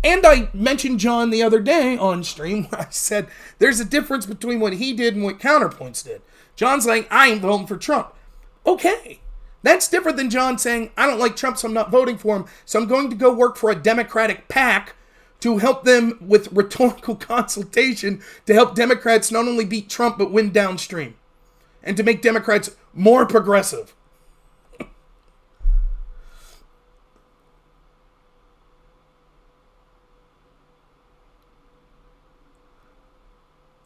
And I mentioned John the other day on stream where I said there's a difference between what he did and what Counterpoints did. John's like, I ain't voting for Trump. Okay. That's different than John saying, I don't like Trump, so I'm not voting for him. So I'm going to go work for a Democratic PAC to help them with rhetorical consultation to help Democrats not only beat Trump, but win downstream. And to make Democrats more progressive.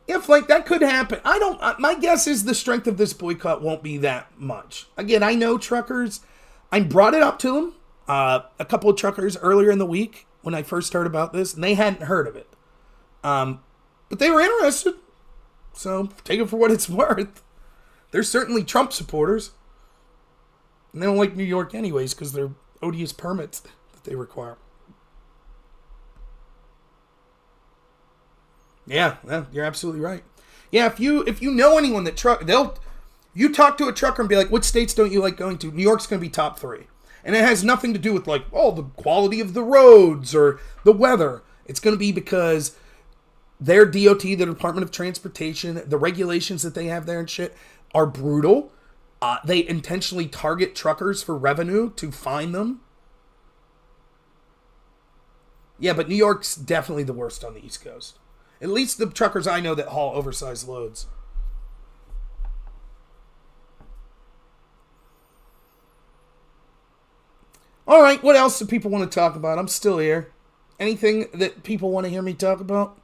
If, like, that could happen, my guess is the strength of this boycott won't be that much. Again, I know truckers, I brought it up to them, a couple of truckers earlier in the week when I first heard about this, and they hadn't heard of it. But they were interested, so take it for what it's worth. They're certainly Trump supporters, and they don't like New York anyways because they're odious permits that they require. Yeah, you're absolutely right. Yeah, if you know anyone that you talk to a trucker and be like, what states don't you like going to? New York's going to be top 3. And it has nothing to do with like, the quality of the roads or the weather. It's going to be because their DOT, the Department of Transportation, the regulations that they have there and shit are brutal. They intentionally target truckers for revenue to fine them. Yeah, but New York's definitely the worst on the East Coast. At least the truckers I know that haul oversized loads. All right, what else do people want to talk about? I'm still here. Anything that people want to hear me talk about?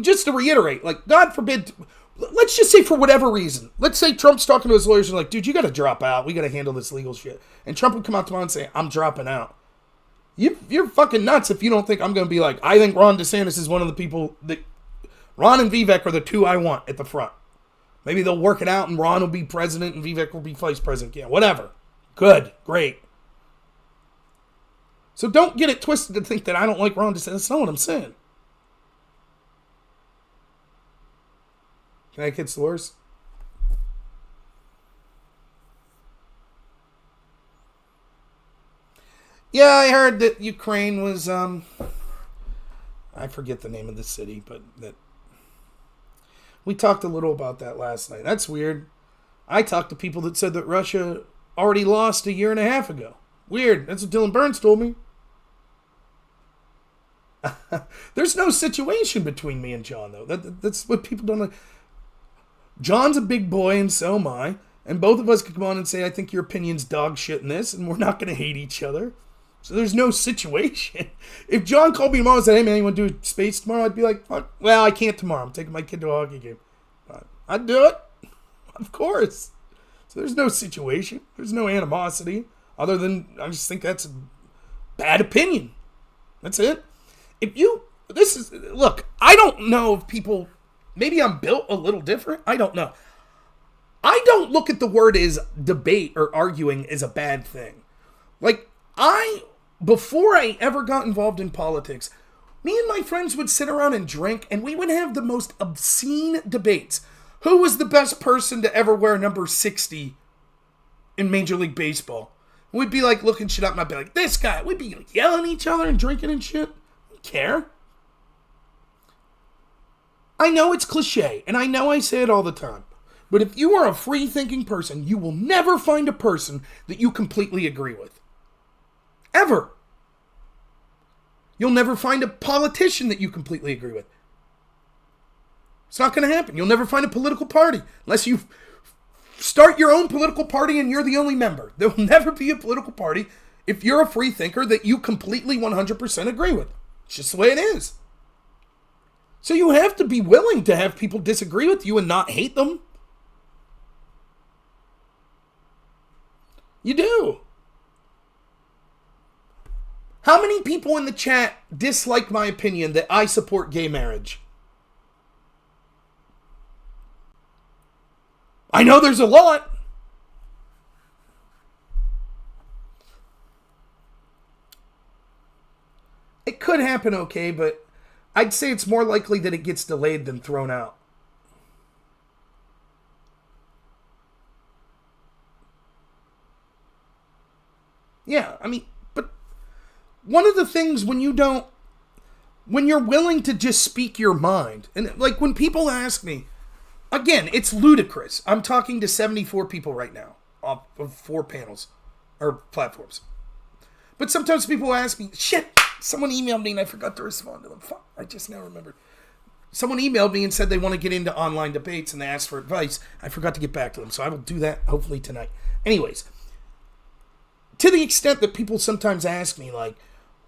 Just to reiterate, like, God forbid, let's just say for whatever reason, let's say Trump's talking to his lawyers and like, dude, you got to drop out. We got to handle this legal shit. And Trump would come out tomorrow and say, I'm dropping out. You're fucking nuts if you don't think I'm going to be like, I think Ron DeSantis is one of the people that, Ron and Vivek are the two I want at the front. Maybe they'll work it out and Ron will be president and Vivek will be vice president. Yeah, whatever. Good. Great. So don't get it twisted to think that I don't like Ron DeSantis. That's not what I'm saying. Can I get the Yeah, I heard that Ukraine was, I forget the name of the city, but that we talked a little about that last night. That's weird. I talked to people that said that Russia already lost a year and a half ago. Weird. That's what Dylan Burns told me. There's no situation between me and John, though. That's what people don't know. John's a big boy, and so am I. And both of us could come on and say, I think your opinion's dog shit in this, and we're not going to hate each other. So there's no situation. If John called me tomorrow and said, hey, man, you want to do space tomorrow? I'd be like, fuck, well, I can't tomorrow. I'm taking my kid to a hockey game. I'd do it. Of course. So there's no situation. There's no animosity. Other than, I just think that's a bad opinion. That's it. Look, I don't know if people, maybe I'm built a little different. I don't know. I don't look at the word as debate or arguing as a bad thing. Like, before I ever got involved in politics, me and my friends would sit around and drink, and we would have the most obscene debates. Who was the best person to ever wear number 60 in Major League Baseball? We'd be like looking shit up, and I'd be like, this guy. We'd be yelling at each other and drinking and shit. I don't care. I know it's cliche, and I know I say it all the time. But if you are a free-thinking person, you will never find a person that you completely agree with. Ever. You'll never find a politician that you completely agree with. It's not going to happen. You'll never find a political party unless you start your own political party and you're the only member. There will never be a political party if you're a free thinker that you completely 100% agree with. It's just the way it is. So you have to be willing to have people disagree with you and not hate them. You do. How many people in the chat dislike my opinion that I support gay marriage? I know there's a lot. It could happen okay, but I'd say it's more likely that it gets delayed than thrown out. Yeah, I mean, but one of the things when you're willing to just speak your mind, and like when people ask me, again, it's ludicrous. I'm talking to 74 people right now off of 4 panels or platforms. But sometimes people ask me, shit, someone emailed me and I forgot to respond to them. Fuck, I just now remembered. Someone emailed me and said they want to get into online debates and they asked for advice. I forgot to get back to them, so I will do that hopefully tonight. Anyways, to the extent that people sometimes ask me, like,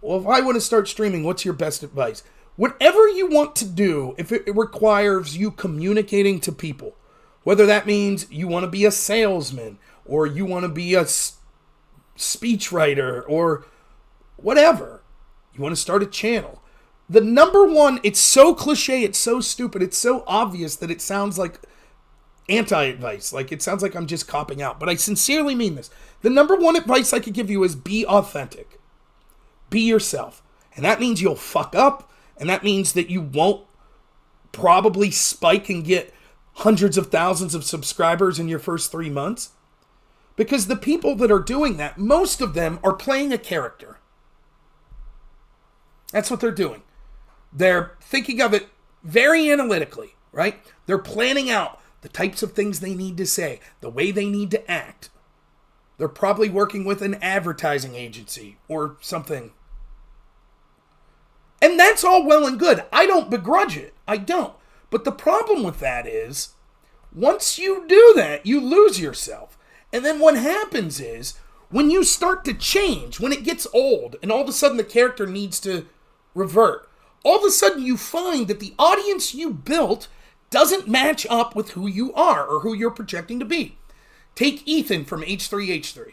well, if I want to start streaming, what's your best advice? Whatever you want to do, if it requires you communicating to people, whether that means you want to be a salesman or you want to be a speechwriter or whatever, you want to start a channel. The number one, it's so cliche, it's so stupid, it's so obvious that it sounds like anti-advice. Like, it sounds like I'm just copping out, but I sincerely mean this. The number one advice I could give you is be authentic. Be yourself. And that means you'll fuck up, and that means that you won't probably spike and get hundreds of thousands of subscribers in your first 3 months. Because the people that are doing that, most of them are playing a character. That's what they're doing. They're thinking of it very analytically, right? They're planning out the types of things they need to say, the way they need to act. They're probably working with an advertising agency or something. And that's all well and good. I don't begrudge it. I don't. But the problem with that is, once you do that, you lose yourself. And then what happens is, when you start to change, when it gets old, and all of a sudden the character needs to revert, all of a sudden you find that the audience you built doesn't match up with who you are or who you're projecting to be. Take Ethan from H3H3.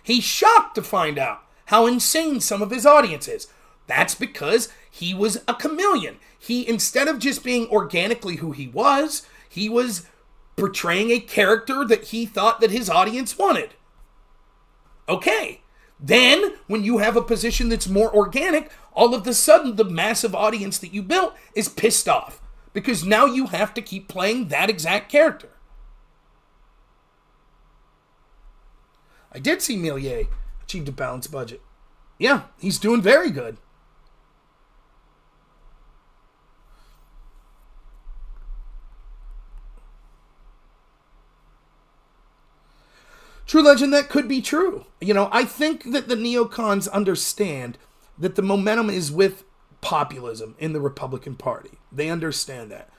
He's shocked to find out how insane some of his audience is. That's because he was a chameleon. He, instead of just being organically who he was portraying a character that he thought that his audience wanted. Okay. Then, when you have a position that's more organic, all of a sudden the massive audience that you built is pissed off. Because now you have to keep playing that exact character. I did see Millier achieved a balanced budget. Yeah, he's doing very good. True Legend, that could be true. I think that the neocons understand that the momentum is with populism in the Republican Party. They understand that.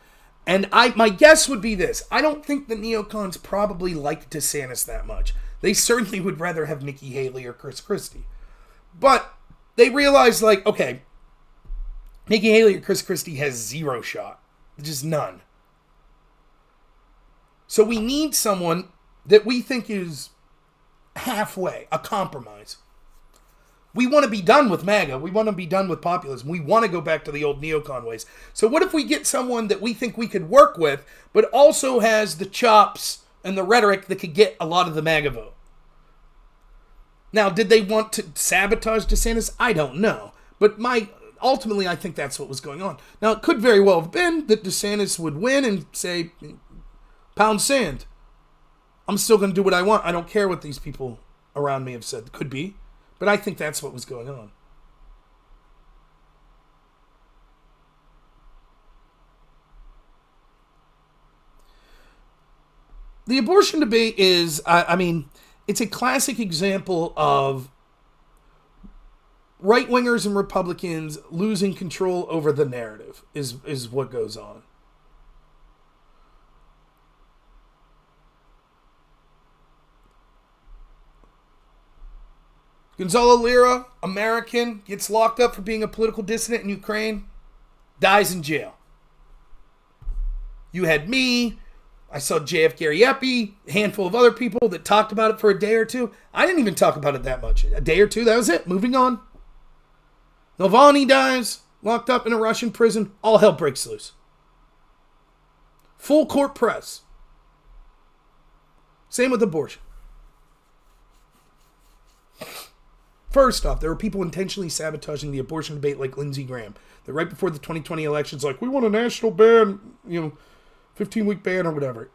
And my guess would be this. I don't think the neocons probably like DeSantis that much. They certainly would rather have Nikki Haley or Chris Christie. But they realize, okay, Nikki Haley or Chris Christie has zero shot. Just none. So we need someone that we think is halfway, a compromise. We want to be done with MAGA. We want to be done with populism. We want to go back to the old neocon ways. So what if we get someone that we think we could work with, but also has the chops and the rhetoric that could get a lot of the MAGA vote? Now, did they want to sabotage DeSantis? I don't know. But ultimately, I think that's what was going on. Now, it could very well have been that DeSantis would win and say, pound sand. I'm still going to do what I want. I don't care what these people around me have said. Could be. But I think that's what was going on. The abortion debate is, it's a classic example of right-wingers and Republicans losing control over the narrative, is what goes on. Gonzalo Lira, American, gets locked up for being a political dissident in Ukraine, dies in jail. You had me, I saw JF Gariepi, a handful of other people that talked about it for a day or two. I didn't even talk about it that much. A day or two, that was it. Moving on. Navalny dies, locked up in a Russian prison. All hell breaks loose. Full court press. Same with abortion. First off, there were people intentionally sabotaging the abortion debate like Lindsey Graham. That right before the 2020 elections, we want a national ban, 15-week ban or whatever.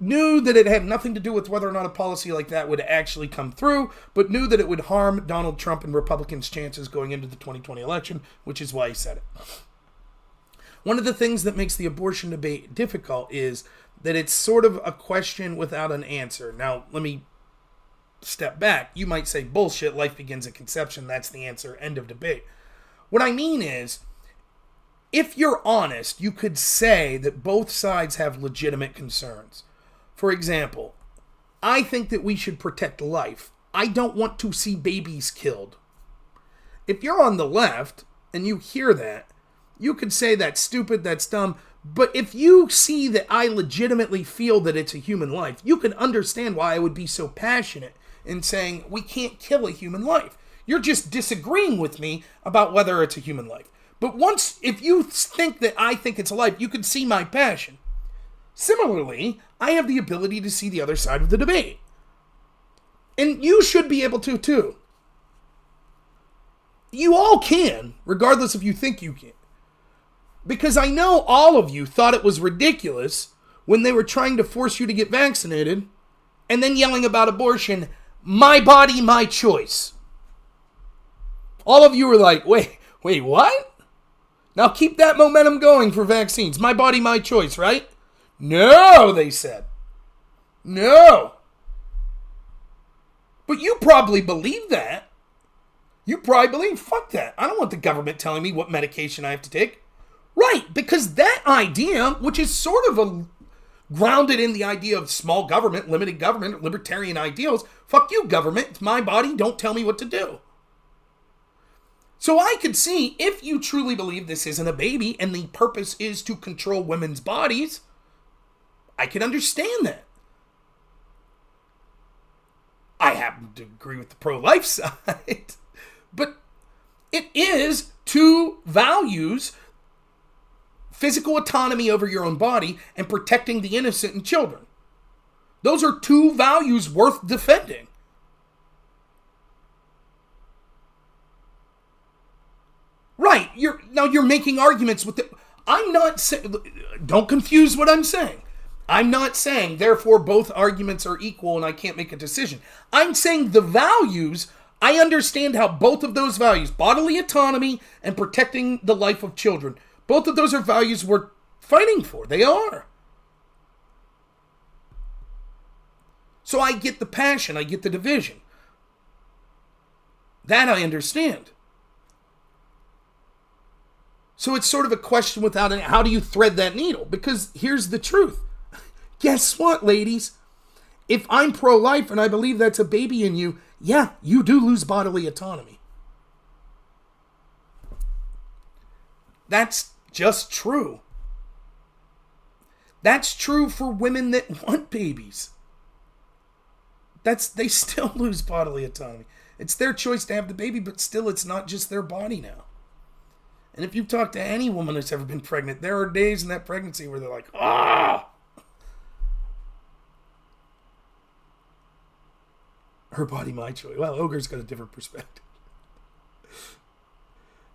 Knew that it had nothing to do with whether or not a policy like that would actually come through, but knew that it would harm Donald Trump and Republicans' chances going into the 2020 election, which is why he said it. One of the things that makes the abortion debate difficult is that it's sort of a question without an answer. Now, let me step back. You might say, bullshit, life begins at conception. That's the answer. End of debate. What I mean is, if you're honest, you could say that both sides have legitimate concerns. For example, I think that we should protect life. I don't want to see babies killed. If you're on the left and you hear that, you could say that's stupid, that's dumb. But if you see that I legitimately feel that it's a human life, you can understand why I would be so passionate in saying we can't kill a human life. You're just disagreeing with me about whether it's a human life. But if you think that I think it's a life, you can see my passion. Similarly, I have the ability to see the other side of the debate. And you should be able to, too. You all can, regardless if you think you can. Because I know all of you thought it was ridiculous when they were trying to force you to get vaccinated and then yelling about abortion, my body, my choice. All of you were like, wait, what? Now keep that momentum going for vaccines. My body, my choice, right? No, they said. No. But you probably believe that. You probably believe, fuck that. I don't want the government telling me what medication I have to take. Right, because that idea, which is sort of grounded in the idea of small government, limited government, libertarian ideals, fuck you, government. It's my body. Don't tell me what to do. So I could see, if you truly believe this isn't a baby and the purpose is to control women's bodies, I can understand that. I happen to agree with the pro-life side. But it is two values: physical autonomy over your own body and protecting the innocent and children. Those are two values worth defending. Right, you're making arguments with the... I'm not saying... Don't confuse what I'm saying. I'm not saying, therefore, both arguments are equal and I can't make a decision. I'm saying the values... I understand how both of those values, bodily autonomy and protecting the life of children, both of those are values we're fighting for. They are. So I get the passion. I get the division. That I understand. So it's sort of a question without an... How do you thread that needle? Because here's the truth. Guess what, ladies? If I'm pro-life and I believe that's a baby in you, yeah, you do lose bodily autonomy. That's just true. That's true for women that want babies. They still lose bodily autonomy. It's their choice to have the baby, but still it's not just their body now. And if you talk to any woman that's ever been pregnant, there are days in that pregnancy where they're like, ah! Her body, my choice. Well, Ogre's got a different perspective.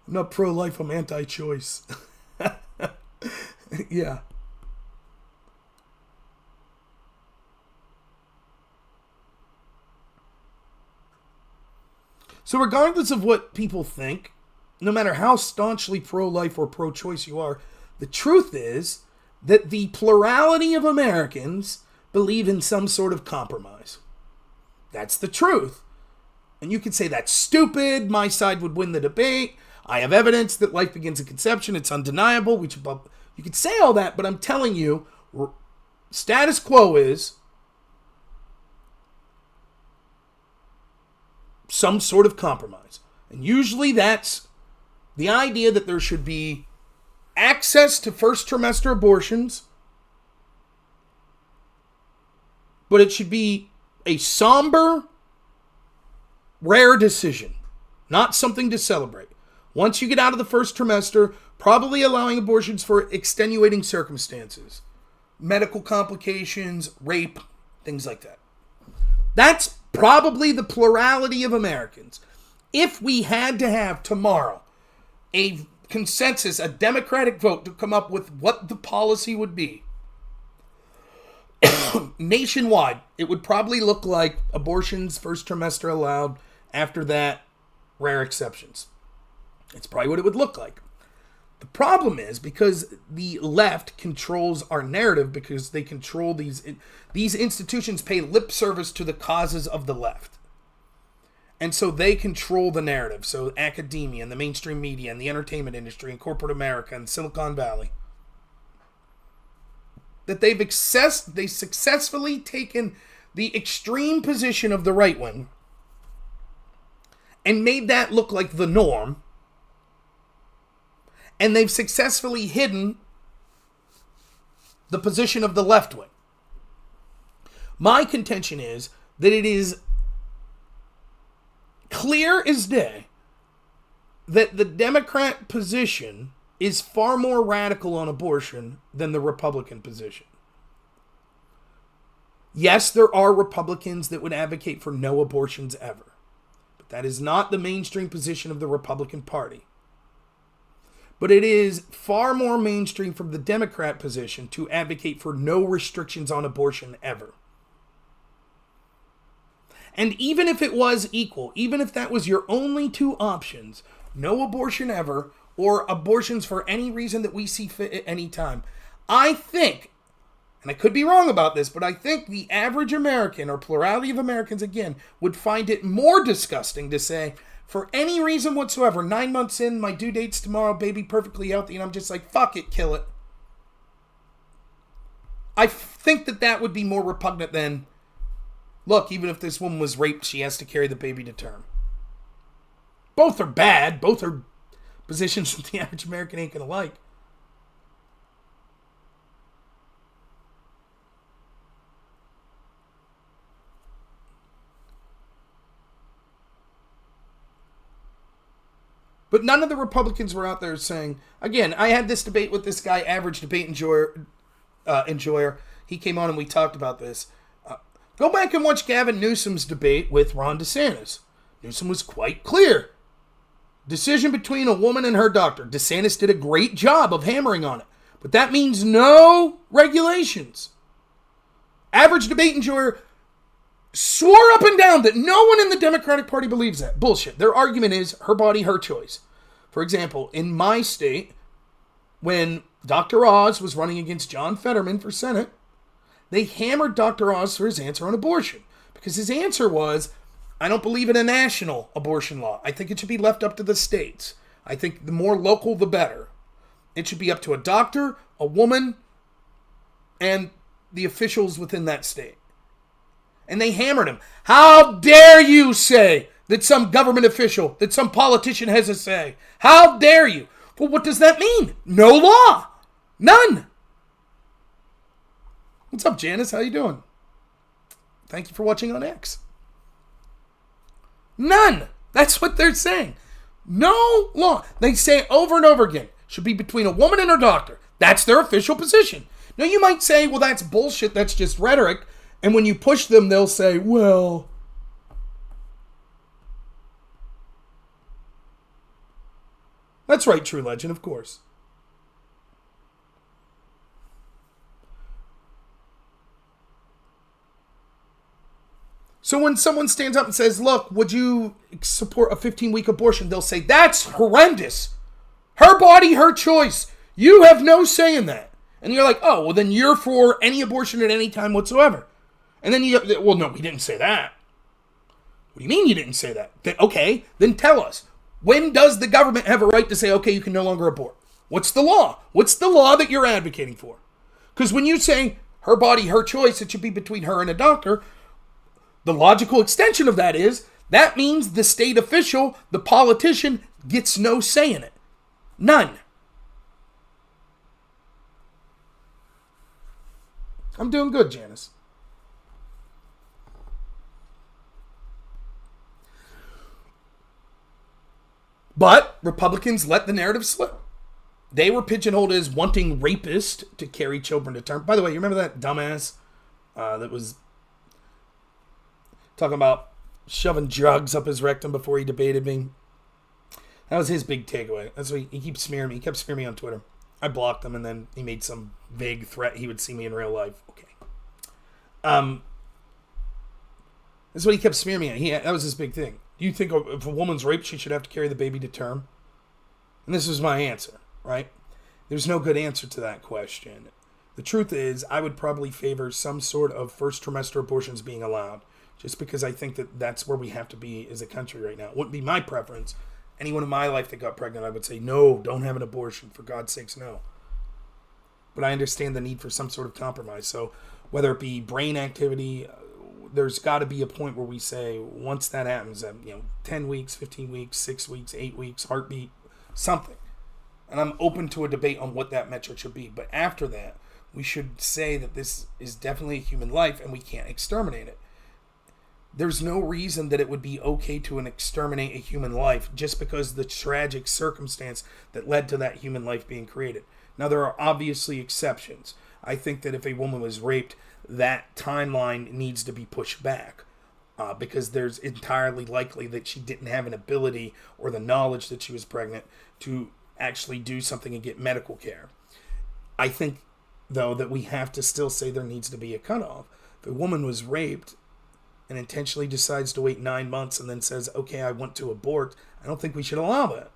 I'm not pro-life, I'm anti-choice. Yeah. So regardless of what people think, no matter how staunchly pro-life or pro-choice you are, the truth is that the plurality of Americans believe in some sort of compromise. That's the truth. And you could say that's stupid. My side would win the debate. I have evidence that life begins at conception. It's undeniable. You could say all that, but I'm telling you, status quo is some sort of compromise. And usually that's the idea that there should be access to first trimester abortions, but it should be a somber, rare decision, not something to celebrate. Once you get out of the first trimester, probably allowing abortions for extenuating circumstances, medical complications, rape, things like that. That's probably the plurality of Americans. If we had to have tomorrow a consensus, a Democratic vote to come up with what the policy would be, nationwide, it would probably look like abortions first trimester allowed, after that, rare exceptions. It's probably what it would look like. The problem is, because the left controls our narrative, because they control these institutions pay lip service to the causes of the left. And so they control the narrative. So academia and the mainstream media and the entertainment industry and corporate America and Silicon Valley. That they've successfully taken the extreme position of the right wing and made that look like the norm. And they've successfully hidden the position of the left wing. My contention is that it is clear as day that the Democrat position is far more radical on abortion than the Republican position. Yes, there are Republicans that would advocate for no abortions ever. But that is not the mainstream position of the Republican Party. But it is far more mainstream from the Democrat position to advocate for no restrictions on abortion ever. And even if it was equal, even if that was your only two options, no abortion ever, or abortions for any reason that we see fit at any time, I think, and I could be wrong about this, but I think the average American, or plurality of Americans again, would find it more disgusting to say, for any reason whatsoever, 9 months in, my due date's tomorrow, baby perfectly healthy, and I'm just like, fuck it, kill it. I think that would be more repugnant than, look, even if this woman was raped, she has to carry the baby to term. Both are bad. Both are positions that the average American ain't going to like. But none of the Republicans were out there saying, again, I had this debate with this guy, average debate enjoyer. He came on and we talked about this. Go back and watch Gavin Newsom's debate with Ron DeSantis. Newsom was quite clear. Decision between a woman and her doctor. DeSantis did a great job of hammering on it. But that means no regulations. Average debate enjoyer swore up and down that no one in the Democratic Party believes that. Bullshit. Their argument is her body, her choice. For example, in my state, when Dr. Oz was running against John Fetterman for Senate, they hammered Dr. Oz for his answer on abortion. Because his answer was, I don't believe in a national abortion law. I think it should be left up to the states. I think the more local, the better. It should be up to a doctor, a woman, and the officials within that state. And they hammered him. How dare you say that some government official, that some politician has a say? How dare you? Well, what does that mean? No law. None. What's up, Janice? How you doing? Thank you for watching on X. None. That's what they're saying. No law. They say over and over again, should be between a woman and her doctor. That's their official position. Now, you might say, well, that's bullshit. That's just rhetoric. And when you push them, they'll say, well, that's right, True Legend, of course. So when someone stands up and says, look, would you support a 15-week abortion? They'll say, that's horrendous. Her body, her choice. You have no say in that. And you're like, oh, well, then you're for any abortion at any time whatsoever. And then well, no, we didn't say that. What do you mean you didn't say that? Okay, then tell us. When does the government have a right to say, okay, you can no longer abort? What's the law? What's the law that you're advocating for? Because when you say her body, her choice, it should be between her and a doctor, the logical extension of that is, that means the state official, the politician, gets no say in it. None. I'm doing good, Janice. But Republicans let the narrative slip. They were pigeonholed as wanting rapists to carry children to term. By the way, you remember that dumbass that was talking about shoving drugs up his rectum before he debated me? That was his big takeaway. That's why he keeps smearing me. He kept smearing me on Twitter. I blocked him, and then he made some vague threat he would see me in real life. Okay. That's what he kept smearing me at. That was his big thing. Do you think if a woman's raped, she should have to carry the baby to term? And this was my answer, right? There's no good answer to that question. The truth is, I would probably favor some sort of first trimester abortions being allowed, just because I think that that's where we have to be as a country right now. It wouldn't be my preference. Anyone in my life that got pregnant, I would say, no, don't have an abortion. For God's sakes, no. But I understand the need for some sort of compromise. So whether it be brain activity, there's got to be a point where we say, once that happens, 10 weeks, 15 weeks, 6 weeks, 8 weeks, heartbeat, something. And I'm open to a debate on what that metric should be. But after that, we should say that this is definitely a human life and we can't exterminate it. There's no reason that it would be okay to exterminate a human life just because of the tragic circumstance that led to that human life being created. Now, there are obviously exceptions. I think that if a woman was raped, that timeline needs to be pushed back. Because there's entirely likely that she didn't have an ability or the knowledge that she was pregnant to actually do something and get medical care. I think, though, that we have to still say there needs to be a cutoff. If a woman was raped and intentionally decides to wait 9 months and then says, okay, I want to abort, I don't think we should allow that.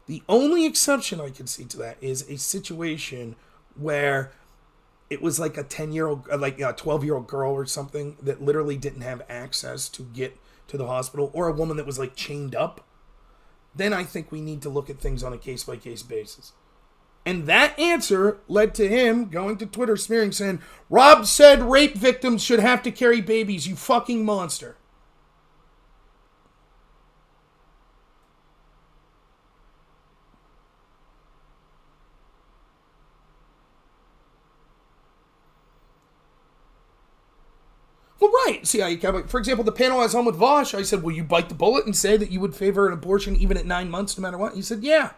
The only exception I can see to that is a situation where it was like a 10-year-old, like a 12-year-old girl or something that literally didn't have access to get to the hospital, or a woman that was like chained up. Then I think we need to look at things on a case-by-case basis. And that answer led to him going to Twitter smearing, saying, Rob said rape victims should have to carry babies, you fucking monster. Well, right. See how you come. For example, the panel I was on with Vosh, I said, will you bite the bullet and say that you would favor an abortion even at 9 months, no matter what? He said, yeah.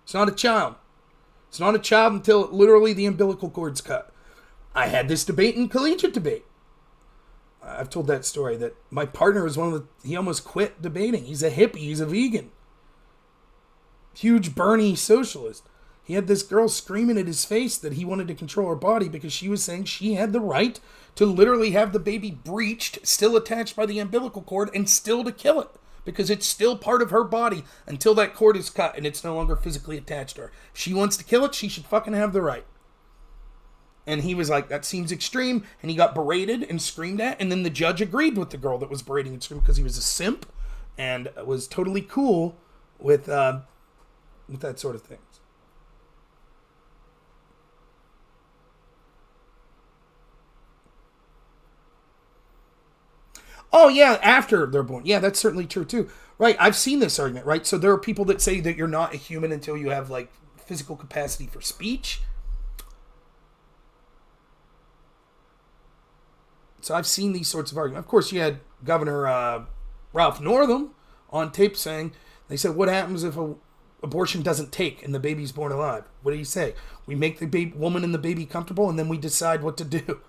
It's not a child. It's not a child until literally the umbilical cord's cut. I had this debate in collegiate debate. I've told that story that my partner was he almost quit debating. He's a hippie. He's a vegan. Huge Bernie socialist. He had this girl screaming at his face that he wanted to control her body because she was saying she had the right to literally have the baby breached, still attached by the umbilical cord, and still to kill it. Because it's still part of her body until that cord is cut and it's no longer physically attached to her. If she wants to kill it, she should fucking have the right. And he was like, that seems extreme. And he got berated and screamed at. And then the judge agreed with the girl that was berating and screaming because he was a simp and was totally cool with that sort of things. Oh, yeah, after they're born. Yeah, that's certainly true, too. Right, I've seen this argument, right? So there are people that say that you're not a human until you have, like, physical capacity for speech. So I've seen these sorts of arguments. Of course, you had Governor Ralph Northam on tape saying, they said, what happens if an abortion doesn't take and the baby's born alive? What did he say? We make the woman and the baby comfortable, and then we decide what to do.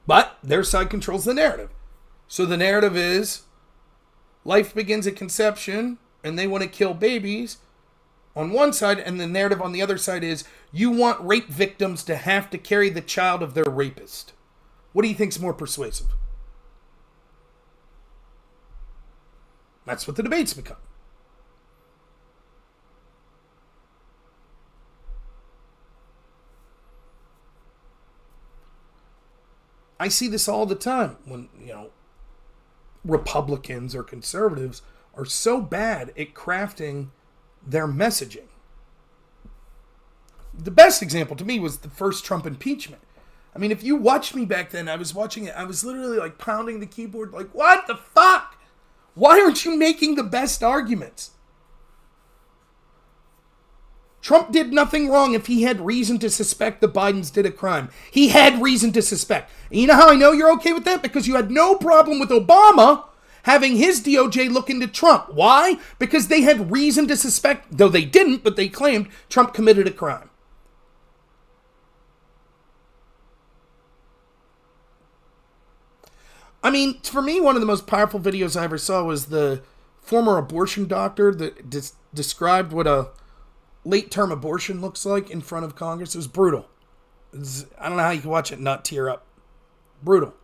But their side controls the narrative. So the narrative is life begins at conception and they want to kill babies on one side, and the narrative on the other side is you want rape victims to have to carry the child of their rapist. What do you think's more persuasive? That's what the debates become. I see this all the time when, Republicans or conservatives are so bad at crafting their messaging. The best example to me was the first Trump impeachment. I mean, if you watched me back then, I was watching it, I was literally like pounding the keyboard like, what the fuck? Why aren't you making the best arguments? Trump did nothing wrong if he had reason to suspect the Bidens did a crime. He had reason to suspect. And you know how I know you're okay with that? Because you had no problem with Obama having his DOJ look into Trump. Why? Because they had reason to suspect, though they didn't, but they claimed Trump committed a crime. I mean, for me, one of the most powerful videos I ever saw was the former abortion doctor that described what a late-term abortion looks like in front of Congress. It was brutal. I don't know how you can watch it and not tear up. Brutal.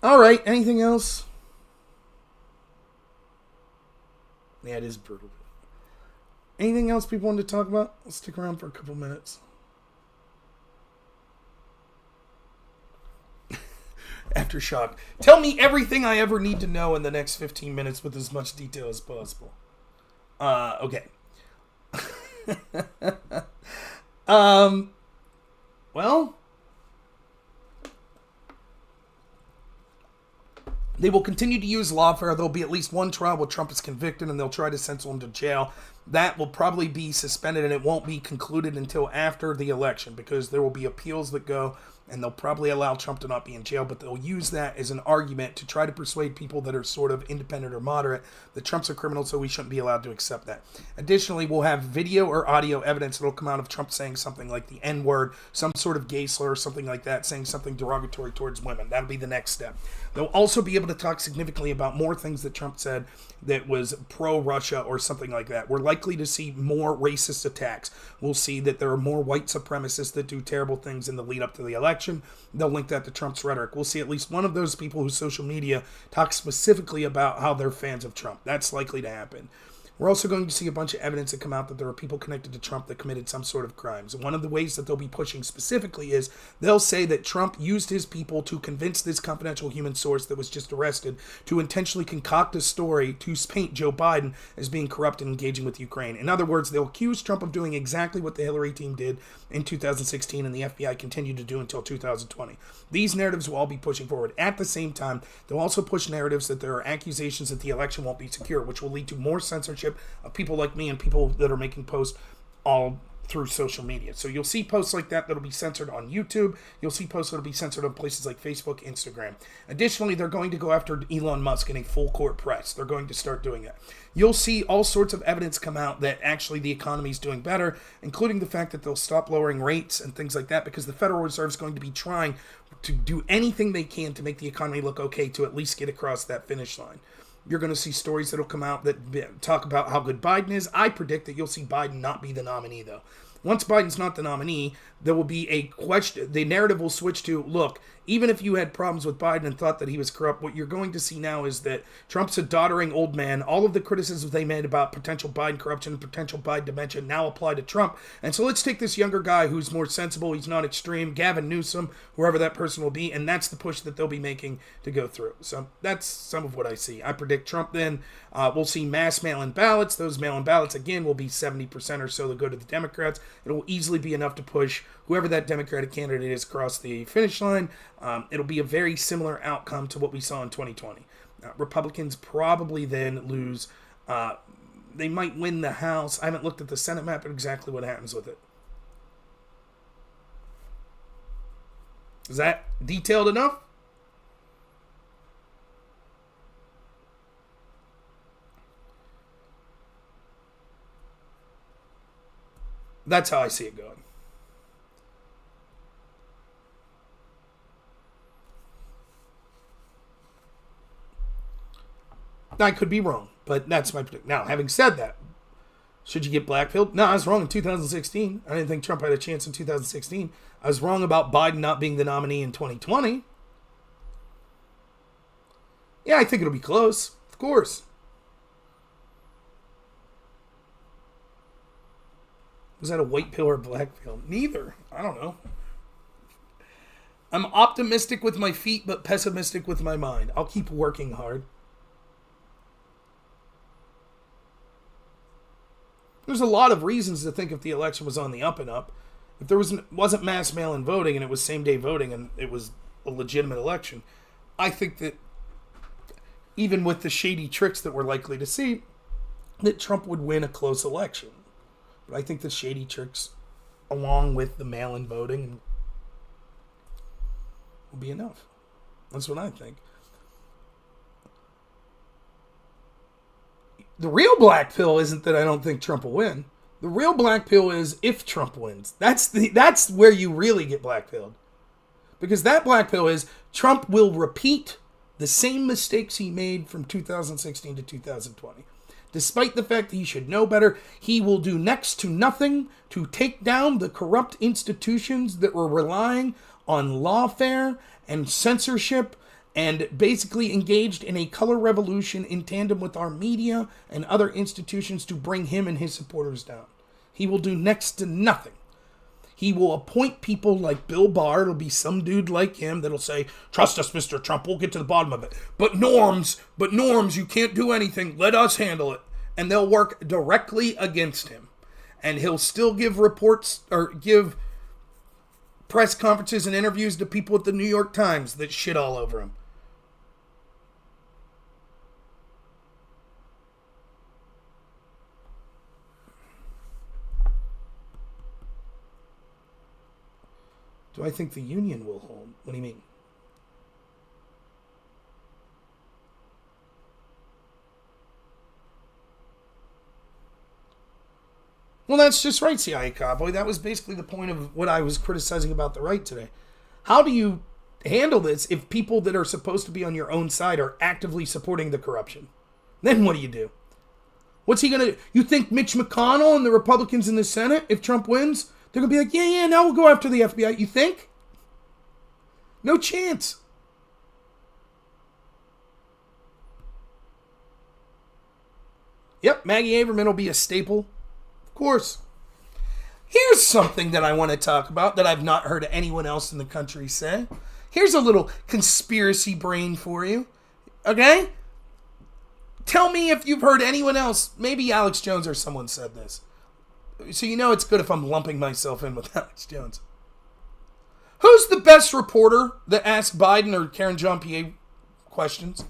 All right, anything else? Yeah, it is brutal. Anything else people want to talk about? Let's stick around for a couple minutes. Aftershock. Tell me everything I ever need to know in the next 15 minutes with as much detail as possible. Okay. Well, They will continue to use lawfare. There'll be at least one trial where Trump is convicted, and they'll try to sentence him to jail. That will probably be suspended, and it won't be concluded until after the election, because there will be appeals that go, and they'll probably allow Trump to not be in jail, but they'll use that as an argument to try to persuade people that are sort of independent or moderate that Trump's a criminal, so we shouldn't be allowed to accept that. Additionally, we'll have video or audio evidence that'll come out of Trump saying something like the N-word, some sort of gay slur or something like that, saying something derogatory towards women. That'll be the next step. They'll also be able to talk significantly about more things that Trump said that was pro-Russia or something like that. We're likely to see more racist attacks. We'll see that there are more white supremacists that do terrible things in the lead up to the election. They'll link that to Trump's rhetoric. We'll see at least one of those people whose social media talks specifically about how they're fans of Trump. That's likely to happen. We're also going to see a bunch of evidence that come out that there are people connected to Trump that committed some sort of crimes. And one of the ways that they'll be pushing specifically is they'll say that Trump used his people to convince this confidential human source that was just arrested to intentionally concoct a story to paint Joe Biden as being corrupt and engaging with Ukraine. In other words, they'll accuse Trump of doing exactly what the Hillary team did in 2016 and the FBI continued to do until 2020. These narratives will all be pushing forward. At the same time, they'll also push narratives that there are accusations that the election won't be secure, which will lead to more censorship of people like me and people that are making posts all through social media. So you'll see posts like that that'll be censored on YouTube. You'll see posts that'll be censored on places like Facebook, Instagram. Additionally, they're going to go after Elon Musk in a full court press. They're going to start doing that. You'll see all sorts of evidence come out that actually the economy is doing better, including the fact that they'll stop lowering rates and things like that, because the Federal Reserve is going to be trying to do anything they can to make the economy look okay to at least get across that finish line. You're going to see stories that'll come out that talk about how good Biden is. I predict that you'll see Biden not be the nominee, though. Once Biden's not the nominee, there will be a question. The narrative will switch to, look, even if you had problems with Biden and thought that he was corrupt, what you're going to see now is that Trump's a doddering old man. All of the criticisms they made about potential Biden corruption, potential Biden dementia now apply to Trump. And so let's take this younger guy who's more sensible, he's not extreme, Gavin Newsom, whoever that person will be, and that's the push that they'll be making to go through. So that's some of what I see. I predict Trump then. We'll see mass mail-in ballots. Those mail-in ballots, again, will be 70% or so that go to the Democrats. It will easily be enough to push whoever that Democratic candidate is across the finish line. It'll be a very similar outcome to what we saw in 2020. Republicans probably then lose. They might win the House. I haven't looked at the Senate map and exactly what happens with it. Is that detailed enough? That's how I see it going. I could be wrong, but that's my prediction. Now, having said that, should you get blackpilled? No, I was wrong in 2016. I didn't think Trump had a chance in 2016. I was wrong about Biden not being the nominee in 2020. Yeah, I think it'll be close. Of course. Was that a white pill or a black pill? Neither. I don't know. I'm optimistic with my feet, but pessimistic with my mind. I'll keep working hard. There's a lot of reasons to think if the election was on the up and up, if there wasn't mass mail-in voting and it was same-day voting and it was a legitimate election, I think that even with the shady tricks that we're likely to see, that Trump would win a close election. But I think the shady tricks, along with the mail-in voting, will be enough. That's what I think. The real black pill isn't that I don't think Trump will win. The real black pill is if Trump wins. That's where you really get black pilled. Because that black pill is Trump will repeat the same mistakes he made from 2016 to 2020. Despite the fact that he should know better, he will do next to nothing to take down the corrupt institutions that were relying on lawfare and censorship and basically engaged in a color revolution in tandem with our media and other institutions to bring him and his supporters down. He will do next to nothing. He will appoint people like Bill Barr. It'll be some dude like him that'll say, trust us, Mr. Trump, we'll get to the bottom of it. But norms, you can't do anything. Let us handle it. And they'll work directly against him. And he'll still give reports or give press conferences and interviews to people at the New York Times that shit all over him. Do I think the union will hold? What do you mean? Well, that's just right, CIA Cowboy. That was basically the point of what I was criticizing about the right today. How do you handle this if people that are supposed to be on your own side are actively supporting the corruption? Then what do you do? What's he going to do? You think Mitch McConnell and the Republicans in the Senate, if Trump wins, they're going to be like, yeah, now we'll go after the FBI. You think? No chance. Yep, Maggie Haberman will be a staple. Of course. Here's something that I want to talk about that I've not heard anyone else in the country say. Here's a little conspiracy brain for you. Okay? Tell me if you've heard anyone else. Maybe Alex Jones or someone said this. So you know it's good if I'm lumping myself in with Alex Jones. Who's the best reporter that asked Biden or Karen Jean-Pierre questions?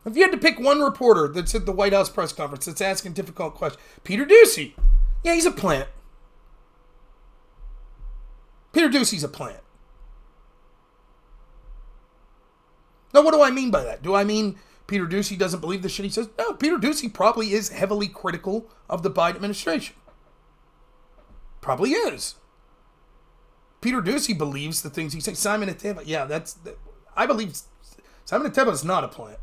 If you had to pick one reporter that's at the White House press conference that's asking difficult questions, Peter Doocy. Yeah, he's a plant. Peter Doocy's a plant. Now, what do I mean by that? Do I mean Peter Doocy doesn't believe the shit he says? No, Peter Doocy probably is heavily critical of the Biden administration. Probably is. Peter Doocy believes the things he says. Simon Ateba, yeah, I believe Simon Ateba is not a plant.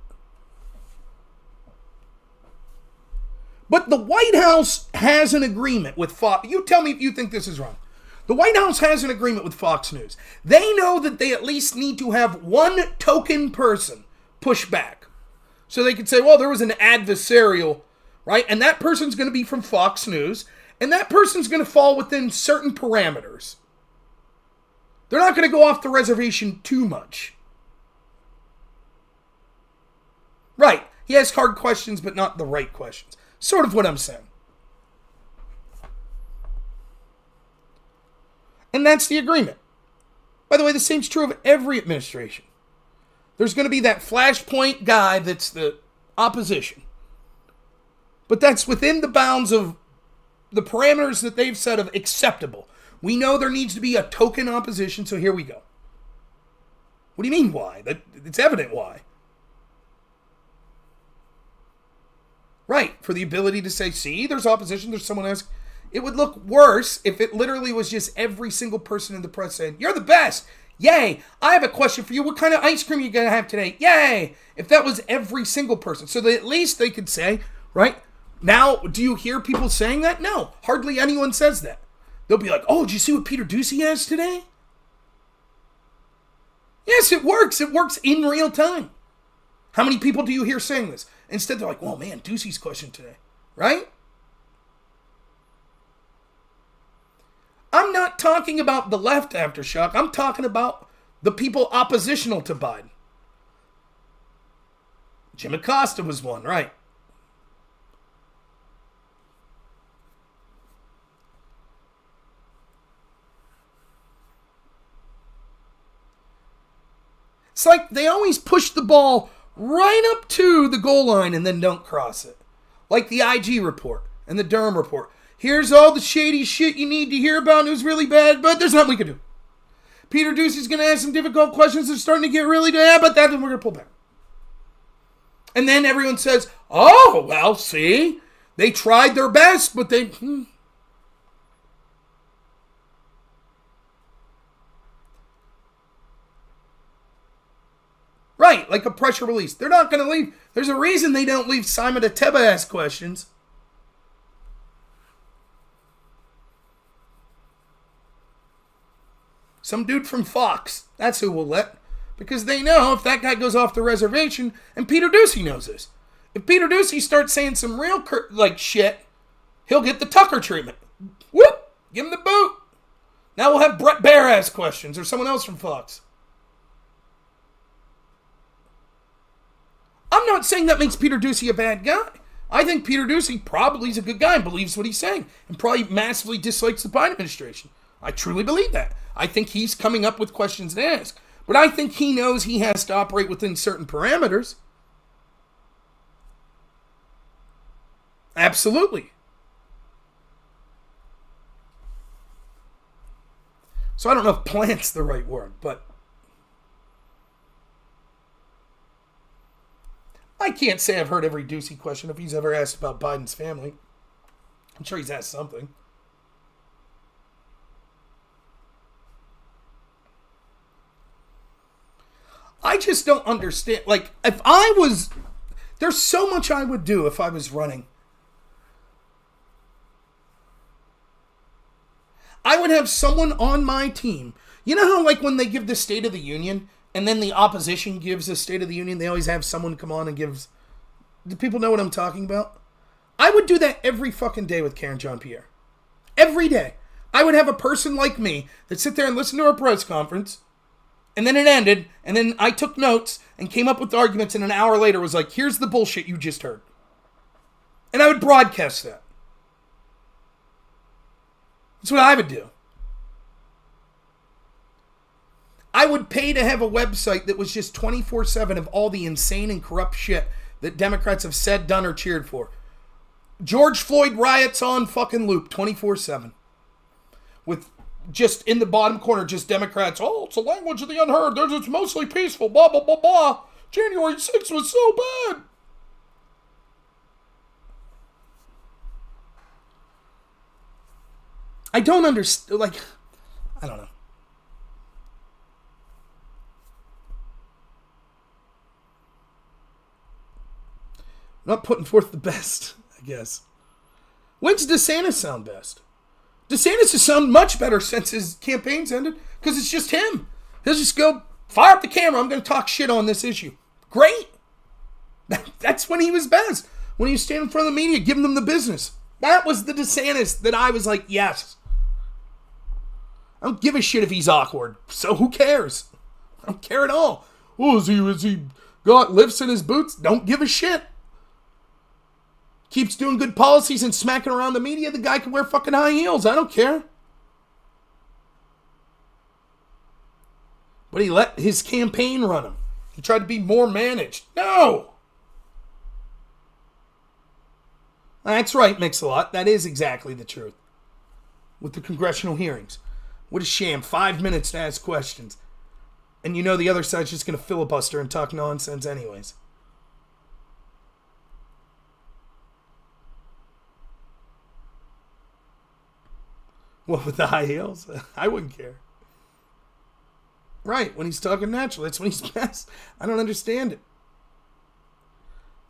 But the White House has an agreement with Fox. You tell me if you think this is wrong. The White House has an agreement with Fox News. They know that they at least need to have one token person push back. So they could say, well, there was an adversarial, right? And that person's going to be from Fox News. And that person's going to fall within certain parameters. They're not going to go off the reservation too much. Right. He asks hard questions, but not the right questions. Sort of what I'm saying. And that's the agreement. By the way, the same's true of every administration. There's going to be that flashpoint guy that's the opposition. But that's within the bounds of the parameters that they've set of acceptable. We know there needs to be a token opposition, so here we go. What do you mean why? It's evident why. Right, for the ability to say, see, there's opposition, there's someone else. It would look worse if it literally was just every single person in the press saying, you're the best. Yay. I have a question for you. What kind of ice cream are you going to have today? Yay. If that was every single person. So that at least they could say, right? Now, do you hear people saying that? No. Hardly anyone says that. They'll be like, oh, did you see what Peter Doocy has today? Yes, it works. It works in real time. How many people do you hear saying this? Instead, they're like, well, man, Doocy's question today. Right? I'm not talking about the left aftershock. I'm talking about the people oppositional to Biden. Jim Acosta was one, right? It's like they always push the ball right up to the goal line and then don't cross it. Like the IG report and the Durham report. Here's all the shady shit you need to hear about. It was really bad, but there's nothing we can do. Peter Doocy's going to ask some difficult questions. They're starting to get really bad, but that's when we're going to pull back. And then everyone says, oh, well, see, they tried their best, but they... Right, like a pressure release. They're not going to leave. There's a reason they don't leave Simon Ateba ask questions. Some dude from Fox. That's who we'll let. Because they know if that guy goes off the reservation, and Peter Doocy knows this. If Peter Doocy starts saying some real shit, he'll get the Tucker treatment. Whoop! Give him the boot. Now we'll have Brett Baer ask questions, or someone else from Fox. I'm not saying that makes Peter Doocy a bad guy. I think Peter Doocy probably is a good guy and believes what he's saying, and probably massively dislikes the Biden administration. I truly believe that. I think he's coming up with questions to ask. But I think he knows he has to operate within certain parameters. Absolutely. So I don't know if plant's the right word, but I can't say I've heard every Doocy question if he's ever asked about Biden's family. I'm sure he's asked something. I just don't understand. Like, if I was... There's so much I would do if I was running. I would have someone on my team. You know how, like, when they give the State of the Union, and then the opposition gives a State of the Union, they always have someone come on and gives... Do people know what I'm talking about? I would do that every fucking day with Karen Jean-Pierre. Every day. I would have a person like me that sit there and listen to our press conference, and then it ended, and then I took notes and came up with arguments, and an hour later was like, here's the bullshit you just heard. And I would broadcast that. That's what I would do. I would pay to have a website that was just 24/7 of all the insane and corrupt shit that Democrats have said, done, or cheered for. George Floyd riots on fucking loop 24/7. With just in the bottom corner, just Democrats, oh, it's the language of the unheard. It's mostly peaceful, blah, blah, blah, blah. January 6th was so bad. I don't understand, like, I don't know. I'm not putting forth the best, I guess. When's DeSantis sound best? DeSantis has sounded much better since his campaign's ended, because it's just him. He'll just go, fire up the camera, I'm going to talk shit on this issue. Great. That's when he was best. When he was standing in front of the media, giving them the business. That was the DeSantis that I was like, yes. I don't give a shit if he's awkward. So who cares? I don't care at all. Oh, is he got lifts in his boots? Don't give a shit. Keeps doing good policies and smacking around the media. The guy can wear fucking high heels. I don't care. But he let his campaign run him. He tried to be more managed. No! That's right, Mix-a-Lot. That is exactly the truth. With the congressional hearings. What a sham. 5 minutes to ask questions. And you know the other side's just going to filibuster and talk nonsense anyways. What, with the high heels? I wouldn't care. Right, when he's talking natural. That's when he's best. I don't understand it.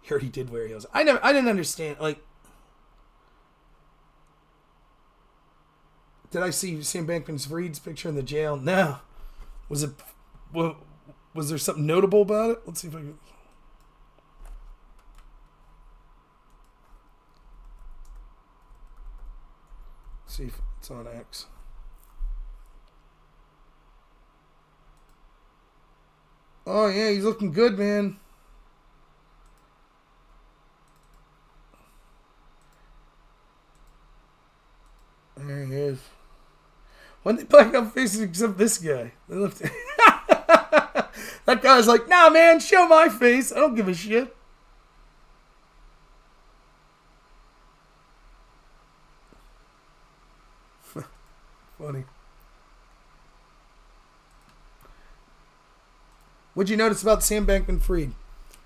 He already did wear heels. I didn't understand, like... Did I see Sam Bankman-Fried's picture in the jail? No. Was there something notable about it? Let's see if I can... See if it's on X. Oh yeah, he's looking good, man. There he is. When they black out faces except this guy. They left that guy's like, nah man, show my face. I don't give a shit. Funny. What'd you notice about Sam Bankman-Fried?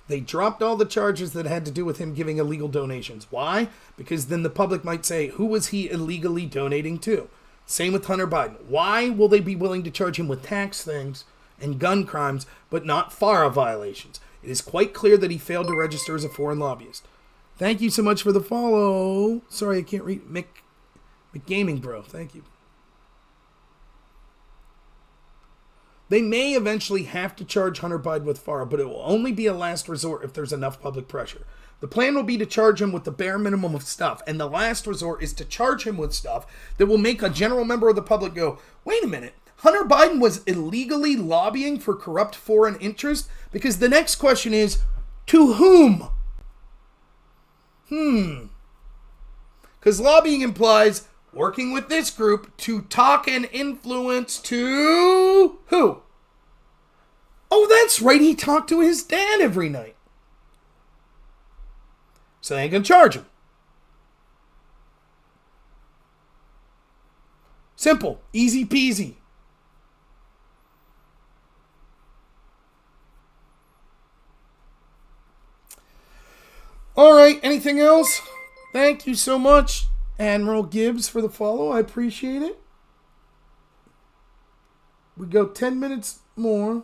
They dropped all the charges that had to do with him giving illegal donations. Why? Because then the public might say, who was he illegally donating to? Same with Hunter Biden. Why will they be willing to charge him with tax things and gun crimes, but not FARA violations? It is quite clear that he failed to register as a foreign lobbyist. Thank you so much for the follow. Sorry, I can't read. McGaming, bro. Thank you. They may eventually have to charge Hunter Biden with FARA, but it will only be a last resort if there's enough public pressure. The plan will be to charge him with the bare minimum of stuff, and the last resort is to charge him with stuff that will make a general member of the public go, wait a minute, Hunter Biden was illegally lobbying for corrupt foreign interest? Because the next question is, to whom? Because lobbying implies working with this group to talk and influence to who? Oh, that's right. He talked to his dad every night. So they ain't gonna charge him. Simple. Easy peasy. right, anything else? Thank you so much, Admiral Gibbs, for the follow. I appreciate it. We go 10 minutes more.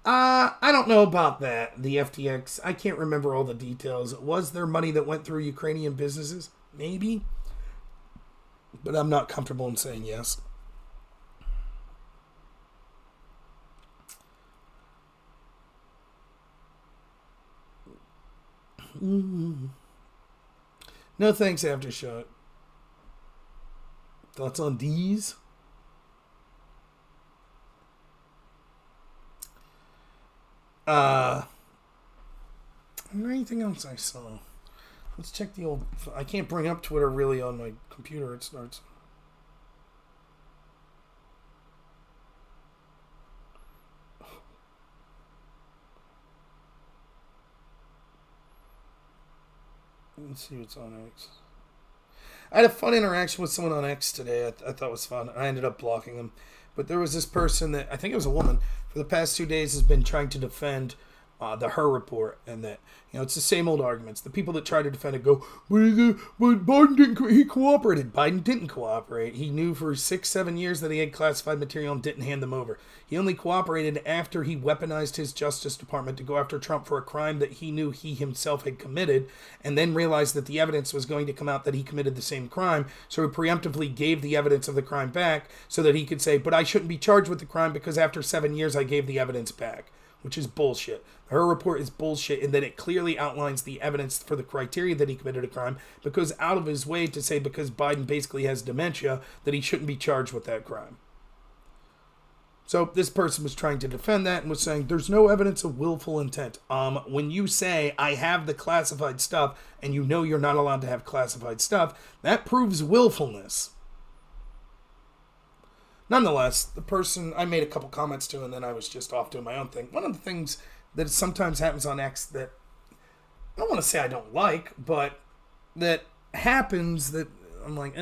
I don't know about that, the FTX. I can't remember all the details. Was there money that went through Ukrainian businesses? Maybe. But I'm not comfortable in saying yes. No thanks, Aftershock. Thoughts on these? Anything else I saw? Let's check the old... I can't bring up Twitter really on my computer. It starts... Let's see what's on X. I had a fun interaction with someone on X today. I thought was fun. I ended up blocking them. But there was this person that, I think it was a woman, for the past 2 days has been trying to defend the Her report, and that, it's the same old arguments. The people that try to defend it go, but Biden didn't, he cooperated. Biden didn't cooperate. He knew for 6-7 years that he had classified material and didn't hand them over. He only cooperated after he weaponized his Justice Department to go after Trump for a crime that he knew he himself had committed, and then realized that the evidence was going to come out that he committed the same crime, so he preemptively gave the evidence of the crime back so that he could say, but I shouldn't be charged with the crime because after 7 years I gave the evidence back. Which is bullshit. Her report is bullshit in that it clearly outlines the evidence for the criteria that he committed a crime, but goes out of his way to say because Biden basically has dementia that he shouldn't be charged with that crime. So this person was trying to defend that and was saying there's no evidence of willful intent. When you say I have the classified stuff and you know you're not allowed to have classified stuff, that proves willfulness. Nonetheless, the person, I made a couple comments to, and then I was just off doing my own thing. One of the things that sometimes happens on X that I don't want to say I don't like, but that happens that I'm like,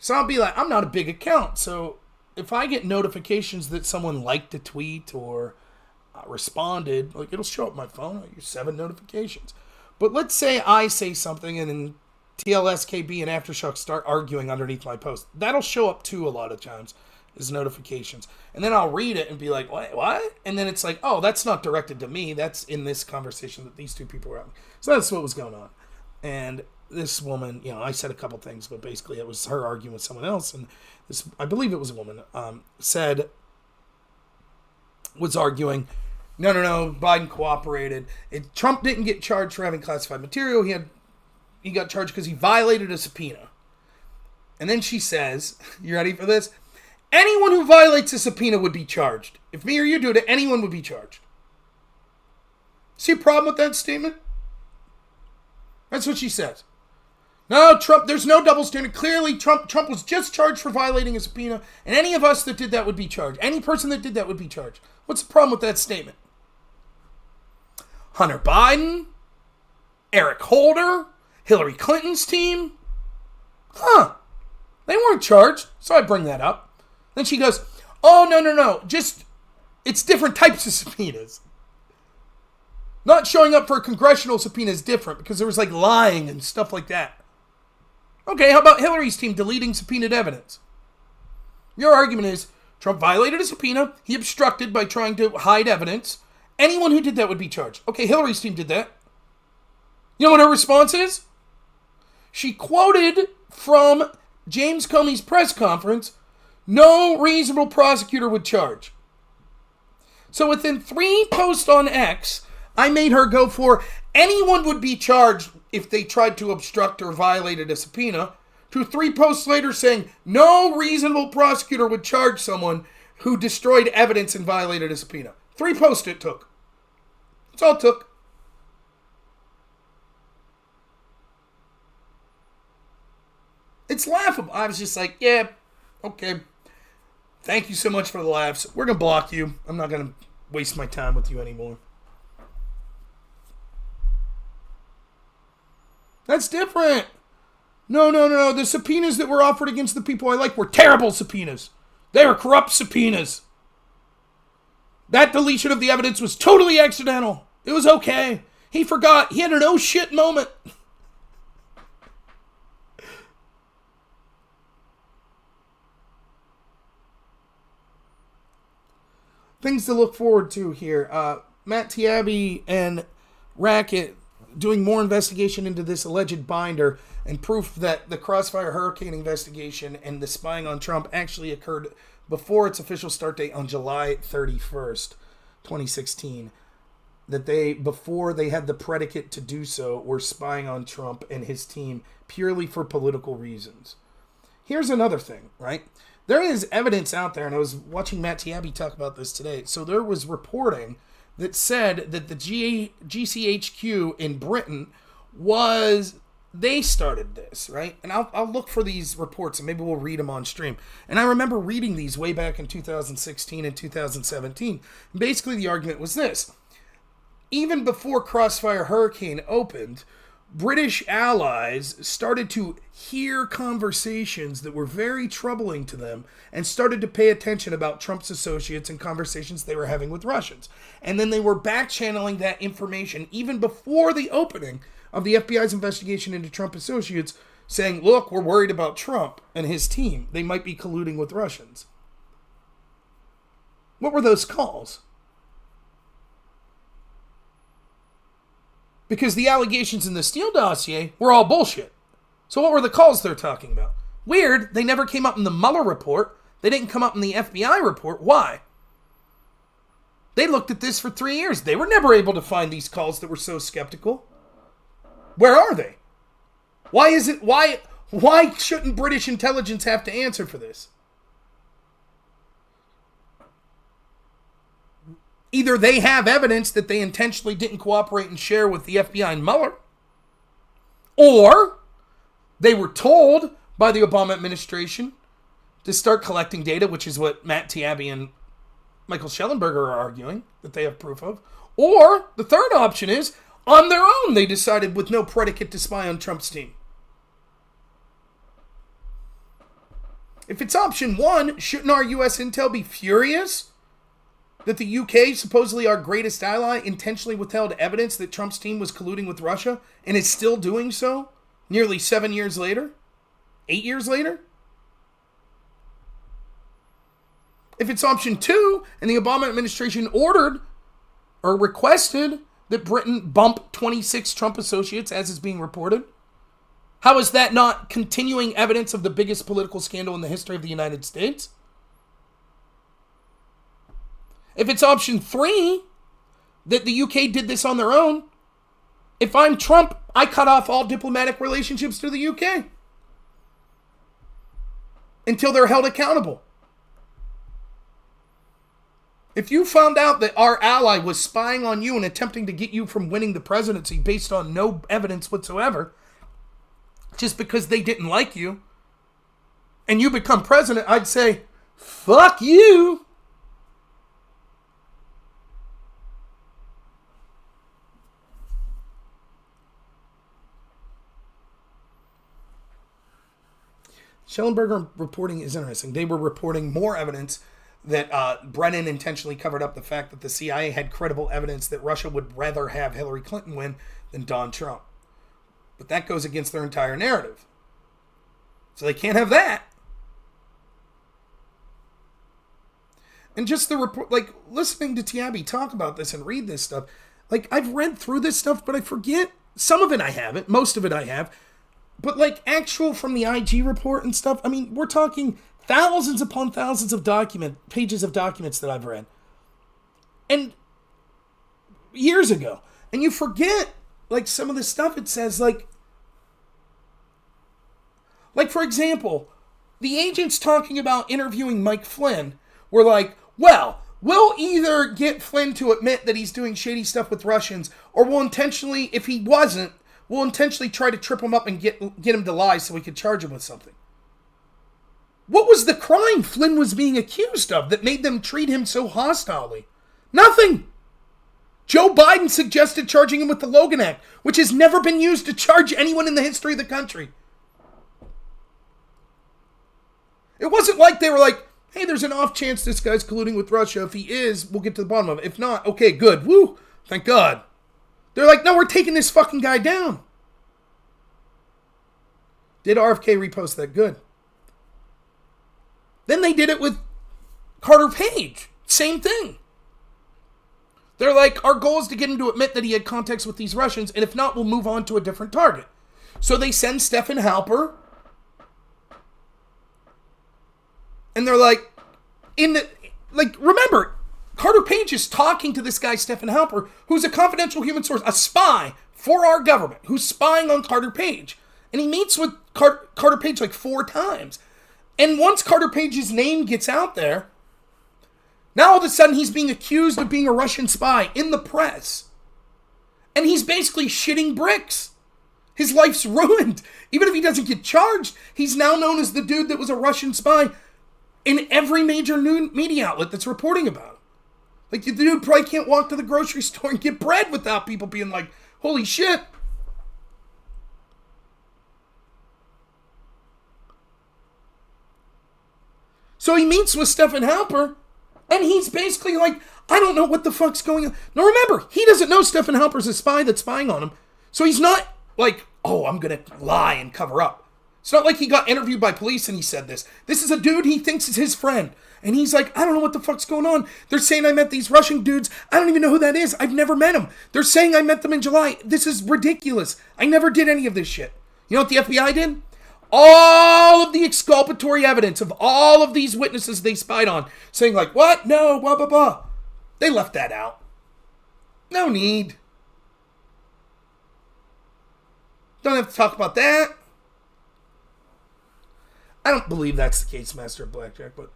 So I'll be like, I'm not a big account. So if I get notifications that someone liked a tweet or responded, like it'll show up on my phone. I use 7 notifications. But let's say I say something and then TLSKB and Aftershock start arguing underneath my post. That'll show up too a lot of times. Is notifications. And then I'll read it and be like, what? And then it's like, oh, that's not directed to me. That's in this conversation that these two people were having. So that's what was going on. And this woman, I said a couple things, but basically it was her arguing with someone else. And this, I believe it was a woman, was arguing, no, Biden cooperated. Trump didn't get charged for having classified material. He got charged because he violated a subpoena. And then she says, you ready for this? Anyone who violates a subpoena would be charged. If me or you do it, anyone would be charged. See a problem with that statement? That's what she says. No, Trump, there's no double standard. Clearly, Trump was just charged for violating a subpoena, and any of us that did that would be charged. Any person that did that would be charged. What's the problem with that statement? Hunter Biden, Eric Holder, Hillary Clinton's team. They weren't charged, so I bring that up. Then she goes, oh, no. Just, it's different types of subpoenas. Not showing up for a congressional subpoena is different because there was like lying and stuff like that. Okay, how about Hillary's team deleting subpoenaed evidence? Your argument is Trump violated a subpoena. He obstructed by trying to hide evidence. Anyone who did that would be charged. Okay, Hillary's team did that. You know what her response is? She quoted from James Comey's press conference, no reasonable prosecutor would charge. So within 3 posts on X, I made her go for anyone would be charged if they tried to obstruct or violated a subpoena, to 3 posts later saying no reasonable prosecutor would charge someone who destroyed evidence and violated a subpoena. 3 posts it took. That's all it took. It's laughable. I was just like, yeah, okay. Thank you so much for the laughs. We're going to block you. I'm not going to waste my time with you anymore. That's different. No. The subpoenas that were offered against the people I like were terrible subpoenas. They were corrupt subpoenas. That deletion of the evidence was totally accidental. It was okay. He forgot. He had an oh shit moment. Things to look forward to here. Matt Taibbi and Racket doing more investigation into this alleged binder and proof that the Crossfire hurricane investigation and the spying on Trump actually occurred before its official start date on July 31st, 2016. That before they had the predicate to do so, were spying on Trump and his team purely for political reasons. Here's another thing, right? There is evidence out there, and I was watching Matt Taibbi talk about this today. So there was reporting that said that the GCHQ in Britain they started this, right? And I'll look for these reports and maybe we'll read them on stream. And I remember reading these way back in 2016 and 2017. Basically, the argument was this. Even before Crossfire Hurricane opened, British allies started to hear conversations that were very troubling to them and started to pay attention about Trump's associates and conversations they were having with Russians. And then they were back-channeling that information even before the opening of the FBI's investigation into Trump associates, saying, look, we're worried about Trump and his team. They might be colluding with Russians. What were those calls? Because the allegations in the Steele dossier were all bullshit. So what were the calls they're talking about? Weird, they never came up in the Mueller report. They didn't come up in the FBI report. Why? They looked at this for 3 years. They were never able to find these calls that were so skeptical. Where are they? Why shouldn't British intelligence have to answer for this? Either they have evidence that they intentionally didn't cooperate and share with the FBI and Mueller, or they were told by the Obama administration to start collecting data, which is what Matt Taibbi and Michael Schellenberger are arguing that they have proof of. Or the third option is, on their own, they decided with no predicate to spy on Trump's team. If it's option one, shouldn't our U.S. intel be furious that the UK, supposedly our greatest ally, intentionally withheld evidence that Trump's team was colluding with Russia and is still doing so nearly 7 years later? 8 years later? If it's option two, and the Obama administration ordered or requested that Britain bump 26 Trump associates, as is being reported, how is that not continuing evidence of the biggest political scandal in the history of the United States? If it's option three, that the UK did this on their own, if I'm Trump, I cut off all diplomatic relationships to the UK until they're held accountable. If you found out that our ally was spying on you and attempting to get you from winning the presidency based on no evidence whatsoever, just because they didn't like you, and you become president, I'd say, fuck you. Schellenberger reporting is interesting. They were reporting more evidence that Brennan intentionally covered up the fact that the CIA had credible evidence that Russia would rather have Hillary Clinton win than Donald Trump. But that goes against their entire narrative. So they can't have that. And just the report, like listening to Taibbi talk about this and read this stuff, like I've read through this stuff, but I forget. Some of it I haven't. Most of it I have. But like actual from the IG report and stuff, I mean, we're talking thousands upon thousands of pages of documents that I've read. And years ago. And you forget, like, some of the stuff it says, like for example, the agents talking about interviewing Mike Flynn were like, well, we'll either get Flynn to admit that he's doing shady stuff with Russians, or we'll intentionally, if he wasn't, we'll intentionally try to trip him up and get him to lie so we could charge him with something. What was the crime Flynn was being accused of that made them treat him so hostilely? Nothing. Joe Biden suggested charging him with the Logan Act, which has never been used to charge anyone in the history of the country. It wasn't like they were like, hey, there's an off chance this guy's colluding with Russia. If he is, we'll get to the bottom of it. If not, okay, good. Woo, thank God. They're like, no, we're taking this fucking guy down. Did RFK repost that? Good. Then they did it with Carter Page. Same thing. They're like, our goal is to get him to admit that he had contacts with these Russians, and if not, we'll move on to a different target. So they send Stephen Halper, and they're like, remember, Carter Page is talking to this guy, Stephen Halper, who's a confidential human source, a spy for our government, who's spying on Carter Page. And he meets with Carter Page like 4 times. And once Carter Page's name gets out there, now all of a sudden he's being accused of being a Russian spy in the press. And he's basically shitting bricks. His life's ruined. Even if he doesn't get charged, he's now known as the dude that was a Russian spy in every major new media outlet that's reporting about him. Like, the dude probably can't walk to the grocery store and get bread without people being like, holy shit. So he meets with Stephen Halper, and he's basically like, I don't know what the fuck's going on. Now remember, he doesn't know Stephen Halper's a spy that's spying on him. So he's not like, oh, I'm going to lie and cover up. It's not like he got interviewed by police and he said this. This is a dude he thinks is his friend. And he's like, I don't know what the fuck's going on. They're saying I met these Russian dudes. I don't even know who that is. I've never met them. They're saying I met them in July. This is ridiculous. I never did any of this shit. You know what the FBI did? All of the exculpatory evidence of all of these witnesses they spied on, saying like, what? No, blah, blah, blah. They left that out. No need. Don't have to talk about that. I don't believe that's the case, Master of Blackjack, but...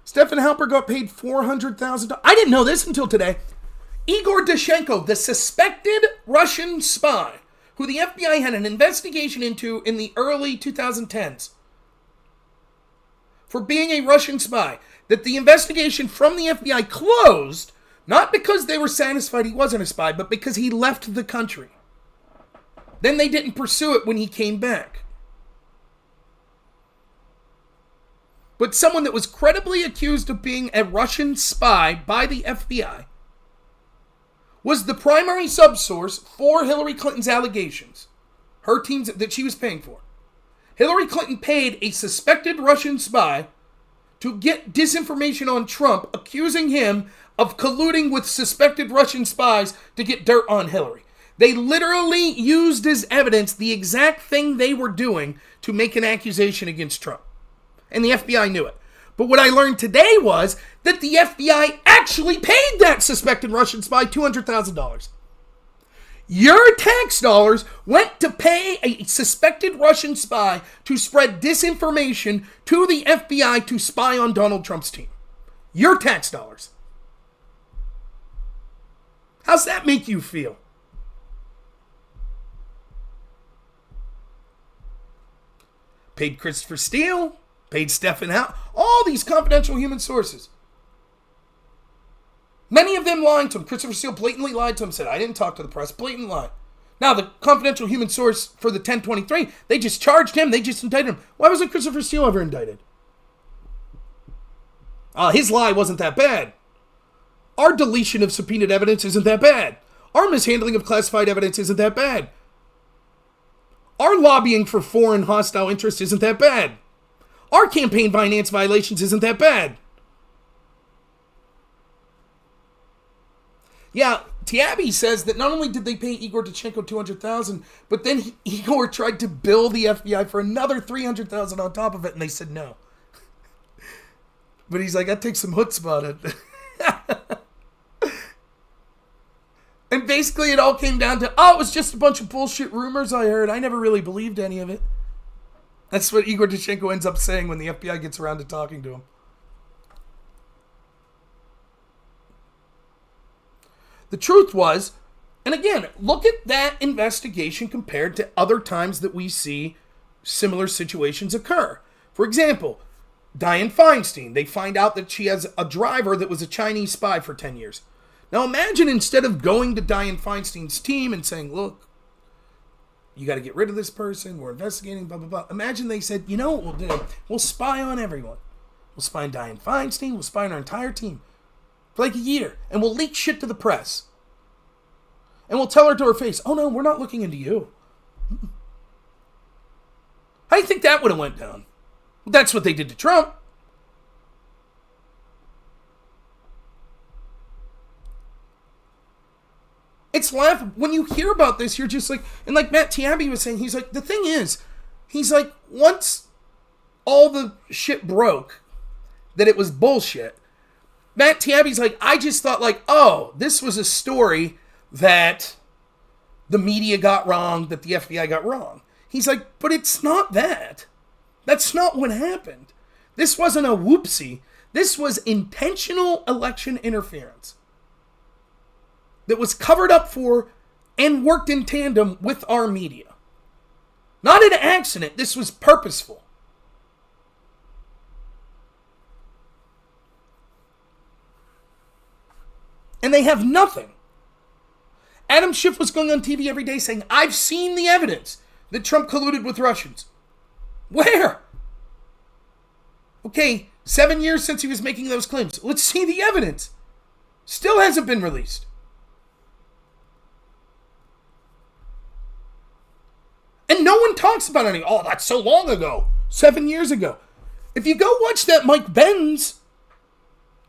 Stephen Halper got paid $400,000. I didn't know this until today. Igor Danchenko, the suspected Russian spy, who the FBI had an investigation into in the early 2010s for being a Russian spy, that the investigation from the FBI closed, not because they were satisfied he wasn't a spy, but because he left the country. Then they didn't pursue it when he came back. But someone that was credibly accused of being a Russian spy by the FBI was the primary subsource for Hillary Clinton's allegations. Her teams that she was paying for. Hillary Clinton paid a suspected Russian spy to get disinformation on Trump, accusing him of colluding with suspected Russian spies to get dirt on Hillary. They literally used as evidence the exact thing they were doing to make an accusation against Trump. And the FBI knew it. But what I learned today was that the FBI actually paid that suspected Russian spy $200,000. Your tax dollars went to pay a suspected Russian spy to spread disinformation to the FBI to spy on Donald Trump's team. Your tax dollars. How's that make you feel? Paid Christopher Steele. Paid Stephen Halper. All these confidential human sources. Many of them lying to him. Christopher Steele blatantly lied to him. Said, I didn't talk to the press. Blatant lie. Now, the confidential human source for the 1023, they just charged him. They just indicted him. Why wasn't Christopher Steele ever indicted? His lie wasn't that bad. Our deletion of subpoenaed evidence isn't that bad. Our mishandling of classified evidence isn't that bad. Our lobbying for foreign hostile interests isn't that bad. Our campaign finance violations isn't that bad. Yeah, Tiabi says that not only did they pay Igor Danchenko $200,000, but then Igor tried to bill the FBI for another $300,000 on top of it, and they said no. But he's like, that takes some chutzpah. And basically it all came down to, it was just a bunch of bullshit rumors I heard. I never really believed any of it. That's what Igor Danchenko ends up saying when the FBI gets around to talking to him. The truth was, and again, look at that investigation compared to other times that we see similar situations occur. For example, Dianne Feinstein. They find out that she has a driver that was a Chinese spy for 10 years. Now imagine instead of going to Dianne Feinstein's team and saying, look, You got to get rid of this person. We're investigating, blah, blah, blah. Imagine they said, you know what we'll do? We'll spy on everyone. We'll spy on Dianne Feinstein. We'll spy on our entire team for like a year. And we'll leak shit to the press. And we'll tell her to her face, oh no, we're not looking into you. How do you think that would have went down? Well, that's what they did to Trump. It's laughable. When you hear about this, you're just like, and like Matt Taibbi was saying, he's like, the thing is, he's like, once all the shit broke, that it was bullshit, Matt Taibbi's like, I just thought like, oh, this was a story that the media got wrong, that the FBI got wrong. He's like, but it's not that. That's not what happened. This wasn't a whoopsie. This was intentional election interference that was covered up for and worked in tandem with our media. Not an accident. This was purposeful. And they have nothing. Adam Schiff was going on TV every day saying, I've seen the evidence that Trump colluded with Russians. Where? Okay, 7 years since he was making those claims. Let's see the evidence. Still hasn't been released. And no one talks about anything. Oh, that's so long ago. 7 years ago. If you go watch that Mike Benz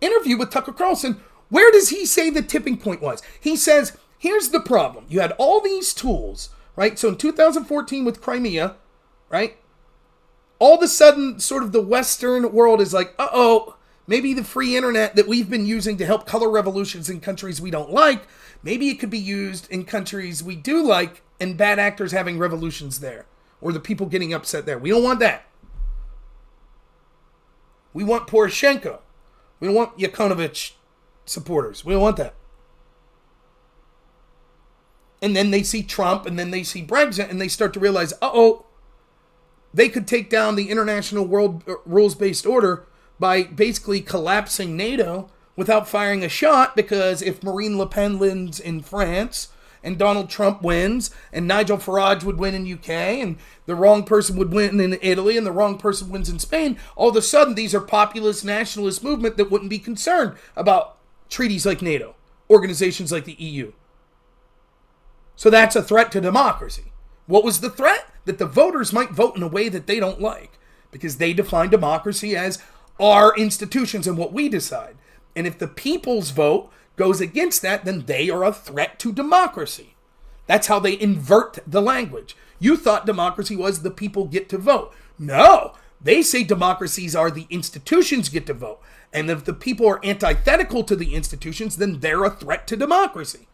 interview with Tucker Carlson, where does he say the tipping point was? He says, here's the problem. You had all these tools, right? So in 2014 with Crimea, right? All of a sudden, sort of the Western world is like, uh-oh, maybe the free internet that we've been using to help color revolutions in countries we don't like, maybe it could be used in countries we do like, and bad actors having revolutions there. Or the people getting upset there. We don't want that. We want Poroshenko. We don't want Yanukovych supporters. We don't want that. And then they see Trump, and then they see Brexit, and they start to realize, uh-oh, they could take down the international world rules-based order by basically collapsing NATO without firing a shot, because if Marine Le Pen wins in France, and Donald Trump wins, and Nigel Farage would win in UK, and the wrong person would win in Italy, and the wrong person wins in Spain, all of a sudden these are populist nationalist movement that wouldn't be concerned about treaties like NATO, organizations like the EU. So that's a threat to democracy. What was the threat? That the voters might vote in a way that they don't like, because they define democracy as our institutions and what we decide. And if the people's vote goes against that, then they are a threat to democracy. That's how they invert the language. You thought democracy was the people get to vote. No, they say democracies are the institutions get to vote. And if the people are antithetical to the institutions, then they're a threat to democracy.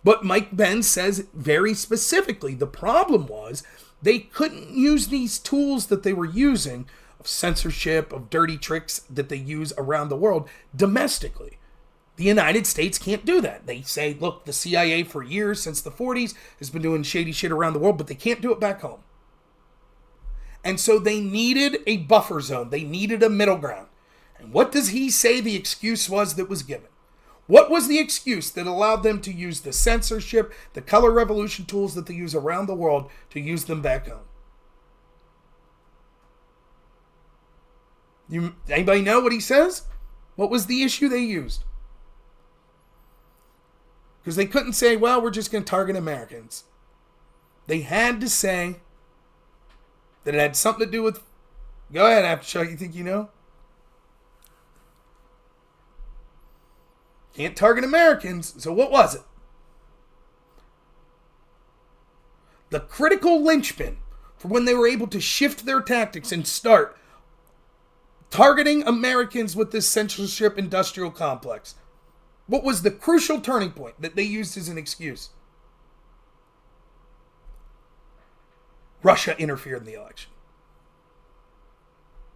But Mike Benz says very specifically, the problem was they couldn't use these tools that they were using of censorship, of dirty tricks that they use around the world domestically. The United States can't do that. They say, look, the CIA for years, since the 40s, has been doing shady shit around the world, but they can't do it back home. And so they needed a buffer zone. They needed a middle ground. And what does he say the excuse was that was given? What was the excuse that allowed them to use the censorship, the color revolution tools that they use around the world, to use them back home? Anybody know what he says? What was the issue they used? Because they couldn't say, well, we're just going to target Americans. They had to say that it had something to do with... Go ahead, Aftershock, you think you know? Can't target Americans, so what was it? The critical linchpin for when they were able to shift their tactics and start targeting Americans with this censorship industrial complex. What was the crucial turning point that they used as an excuse? Russia interfered in the election.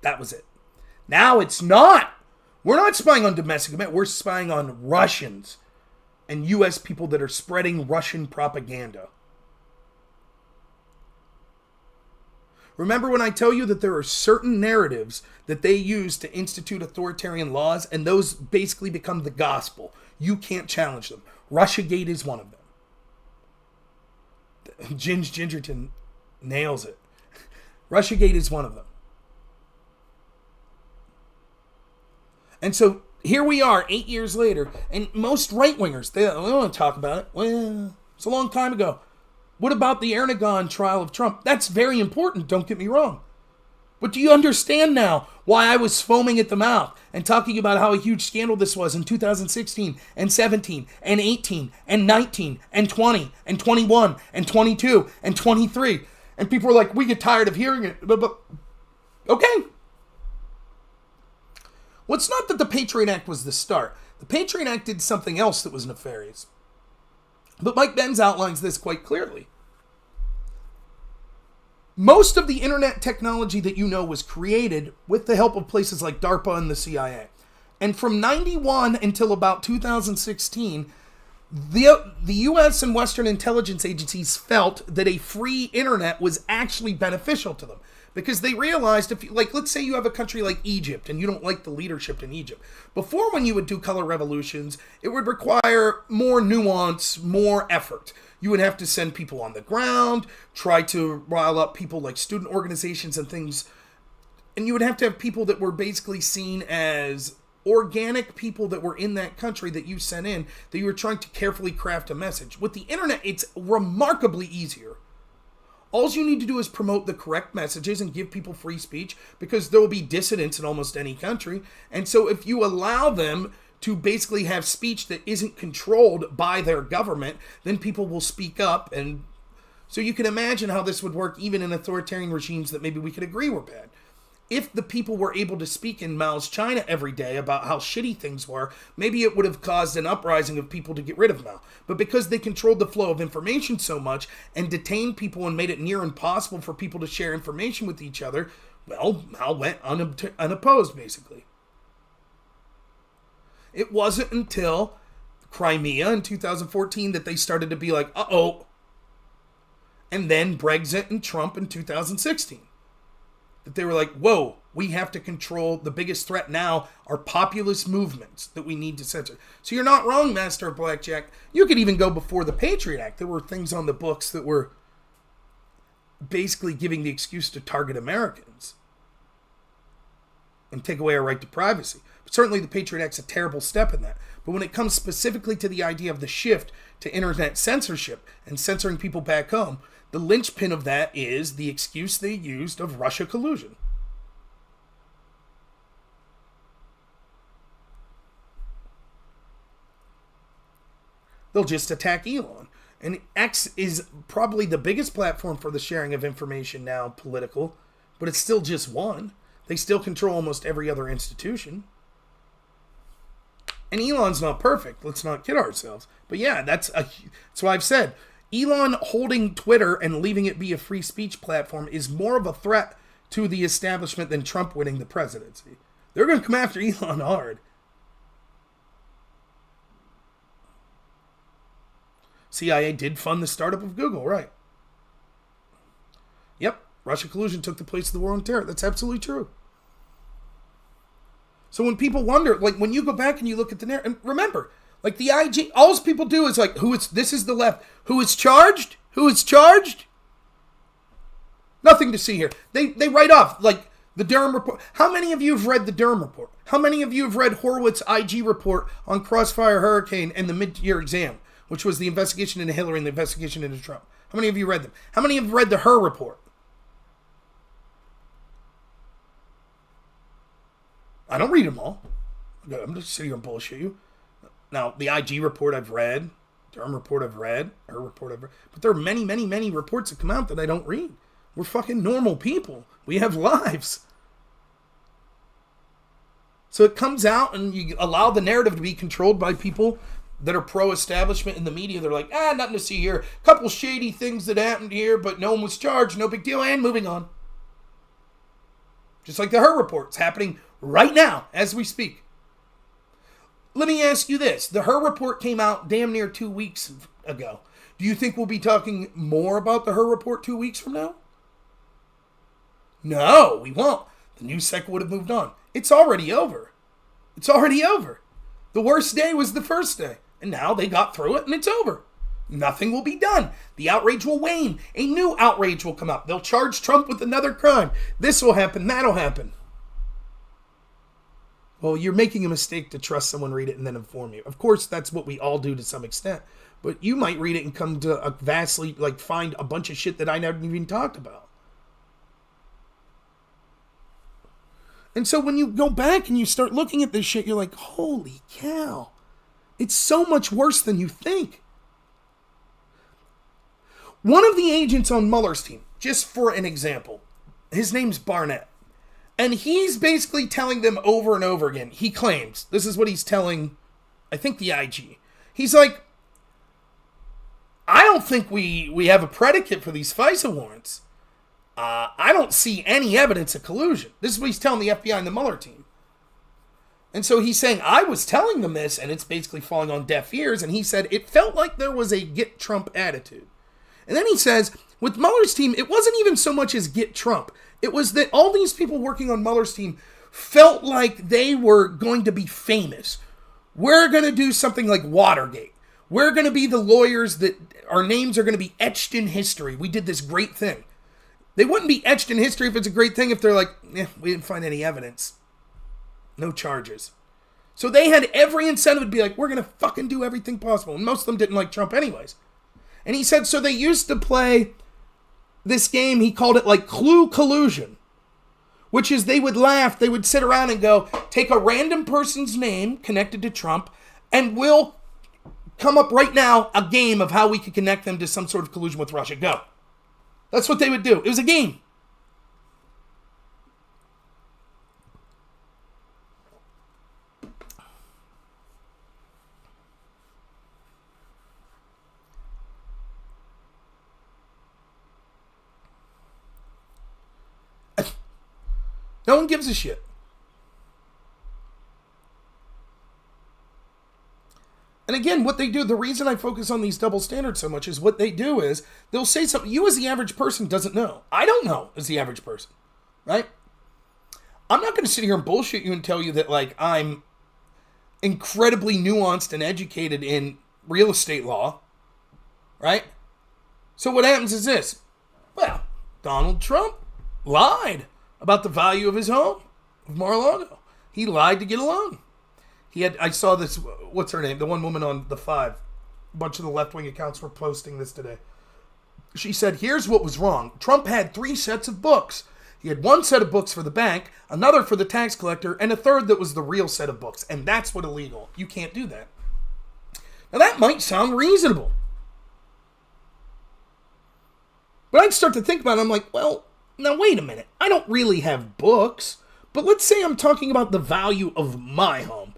That was it. Now it's not. We're not spying on domestic America. We're spying on Russians and U.S. people that are spreading Russian propaganda. Remember when I tell you that there are certain narratives that they use to institute authoritarian laws, and those basically become the gospel. You can't challenge them. Russiagate is one of them. Gingerton nails it. Russiagate is one of them. And so here we are 8 years later, and most right-wingers, they don't want to talk about it. Well, it's a long time ago. What about the Erdogan trial of Trump? That's very important, don't get me wrong. But do you understand now why I was foaming at the mouth and talking about how a huge scandal this was in 2016 and 17 and 18 and 19 and 20 and 21 and 22 and 23? And people were like, we get tired of hearing it. But okay. Well, it's not that the Patriot Act was the start. The Patriot Act did something else that was nefarious. But Mike Benz outlines this quite clearly. Most of the internet technology that you know was created with the help of places like DARPA and the CIA. And from 91 until about 2016, the U.S. and Western intelligence agencies felt that a free internet was actually beneficial to them. Because they realized, if you, like, let's say you have a country like Egypt and you don't like the leadership in Egypt. Before, when you would do color revolutions, it would require more nuance, more effort. You would have to send people on the ground, try to rile up people like student organizations and things. And you would have to have people that were basically seen as organic people that were in that country that you sent in, that you were trying to carefully craft a message. With the internet, it's remarkably easier. All you need to do is promote the correct messages and give people free speech, because there will be dissidents in almost any country. And so if you allow them to basically have speech that isn't controlled by their government, then people will speak up. And so you can imagine how this would work even in authoritarian regimes that maybe we could agree were bad. If the people were able to speak in Mao's China every day about how shitty things were, maybe it would have caused an uprising of people to get rid of Mao. But because they controlled the flow of information so much and detained people and made it near impossible for people to share information with each other, well, Mao went unopposed, basically. It wasn't until Crimea in 2014 that they started to be like, uh-oh. And then Brexit and Trump in 2016. That they were like, whoa, we have to control the biggest threat now are populist movements that we need to censor. So you're not wrong, Master of Blackjack. You could even go before the Patriot Act. There were things on the books that were basically giving the excuse to target Americans and take away our right to privacy. But certainly the Patriot Act's a terrible step in that. But when it comes specifically to the idea of the shift to internet censorship and censoring people back home, the linchpin of that is the excuse they used of Russia collusion. They'll just attack Elon. And X is probably the biggest platform for the sharing of information now, political, but it's still just one. They still control almost every other institution. And Elon's not perfect. Let's not kid ourselves. But yeah, that's why I've said Elon holding Twitter and leaving it be a free speech platform is more of a threat to the establishment than Trump winning the presidency. They're going to come after Elon hard. CIA did fund the startup of Google, right? Yep, Russia collusion took the place of the war on terror. That's absolutely true. So when people wonder, like when you go back and you look at the narrative, and remember, like the IG, all people do is like, this is the left. Who is charged? Who is charged? Nothing to see here. They write off, like, the Durham report. How many of you have read the Durham report? How many of you have read Horwitz's IG report on Crossfire Hurricane and the mid-year exam, which was the investigation into Hillary and the investigation into Trump? How many of you read them? How many have read the Her report? I don't read them all. I'm just sitting here and bullshit you. Now, the IG report I've read, Durham report I've read, Her report I've read, but there are many, many, many reports that come out that I don't read. We're fucking normal people. We have lives. So it comes out and you allow the narrative to be controlled by people that are pro-establishment in the media. They're like, nothing to see here. A couple shady things that happened here, but no one was charged. No big deal. And moving on. Just like the Her report's happening right now as we speak. Let me ask you this. The Her report came out damn near 2 weeks ago. Do you think we'll be talking more about the Her report 2 weeks from now? No, we won't. The news cycle would have moved on. It's already over. It's already over. The worst day was the first day. And now they got through it and it's over. Nothing will be done. The outrage will wane. A new outrage will come up. They'll charge Trump with another crime. This will happen. That'll happen. Well, you're making a mistake to trust someone, read it, and then inform you. Of course, that's what we all do to some extent. But you might read it and come to a vastly, find a bunch of shit that I never even talked about. And so when you go back and you start looking at this shit, you're like, holy cow. It's so much worse than you think. One of the agents on Mueller's team, just for an example, his name's Barnett. And he's basically telling them over and over again, he claims, this is what he's telling, I think, the IG. He's like, I don't think we have a predicate for these FISA warrants. I don't see any evidence of collusion. This is what he's telling the FBI and the Mueller team. And so he's saying, I was telling them this, and it's basically falling on deaf ears. And he said, it felt like there was a get Trump attitude. And then he says, with Mueller's team, it wasn't even so much as get Trump. It was that all these people working on Mueller's team felt like they were going to be famous. We're going to do something like Watergate. We're going to be the lawyers that our names are going to be etched in history. We did this great thing. They wouldn't be etched in history if it's a great thing if they're like, we didn't find any evidence. No charges. So they had every incentive to be like, we're going to fucking do everything possible. And most of them didn't like Trump anyways. And he said, so they used to play this game, he called it like clue collusion, which is they would laugh, they would sit around and go, take a random person's name connected to Trump, and we'll come up right now a game of how we could connect them to some sort of collusion with Russia. Go. That's what they would do. It was a game. No one gives a shit. And again, what they do, the reason I focus on these double standards so much is what they do is they'll say something you as the average person doesn't know. I don't know as the average person, right? I'm not going to sit here and bullshit you and tell you that I'm incredibly nuanced and educated in real estate law, right? So what happens is this. Well, Donald Trump lied about the value of his home of Mar-a-Lago. He lied to get a loan. I saw this, what's her name? The one woman on The Five. A bunch of the left-wing accounts were posting this today. She said, here's what was wrong. Trump had 3 sets of books. He had 1 set of books for the bank, another for the tax collector, and a third that was the real set of books. And that's what illegal. You can't do that. Now that might sound reasonable. But I'd start to think about it. I'm like, well, now wait a minute. I don't really have books. But let's say I'm talking about the value of my home.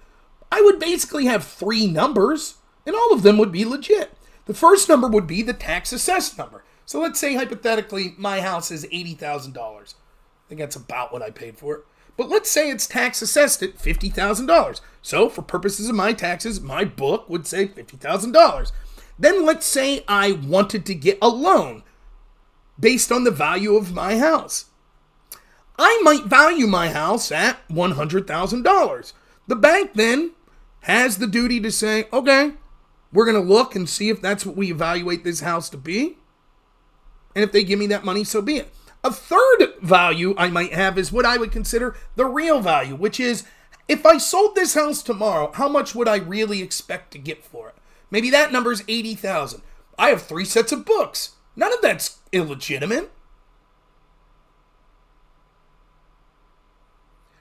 I would basically have 3 numbers, and all of them would be legit. The first number would be the tax assessed number. So let's say, hypothetically, my house is $80,000. I think that's about what I paid for it. But let's say it's tax assessed at $50,000. So for purposes of my taxes, my book would say $50,000. Then let's say I wanted to get a loan based on the value of my house. I might value my house at $100,000. The bank then has the duty to say, okay, we're going to look and see if that's what we evaluate this house to be. And if they give me that money, so be it. A third value I might have is what I would consider the real value, which is if I sold this house tomorrow, how much would I really expect to get for it? Maybe that number is $80,000. I have 3 sets of books. None of that's illegitimate.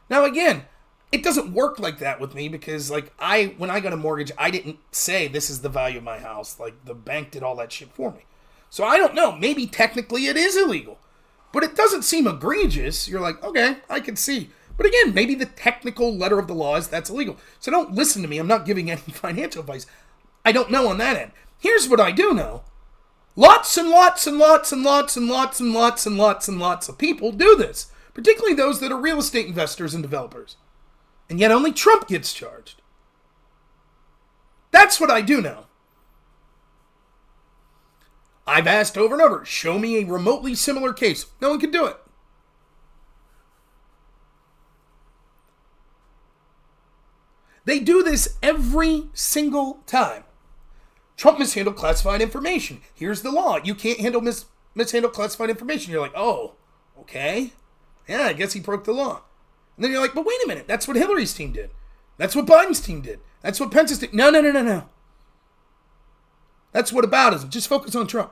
Now again, it doesn't work like that with me because when I got a mortgage, I didn't say this is the value of my house. The bank did all that shit for me. So I don't know. Maybe technically it is illegal. But it doesn't seem egregious. You're like, okay, I can see. But again, maybe the technical letter of the law is that's illegal. So don't listen to me. I'm not giving any financial advice. I don't know on that end. Here's what I do know. Lots and lots and lots and lots and lots and lots and lots and lots of people do this. Particularly those that are real estate investors and developers. And yet only Trump gets charged. That's what I do know. I've asked over and over, show me a remotely similar case. No one can do it. They do this every single time. Trump mishandled classified information. Here's the law. You can't mishandle classified information. You're like, oh, okay. Yeah, I guess he broke the law. And then you're like, but wait a minute. That's what Hillary's team did. That's what Biden's team did. That's what Pence's did. No. That's whataboutism. Just focus on Trump.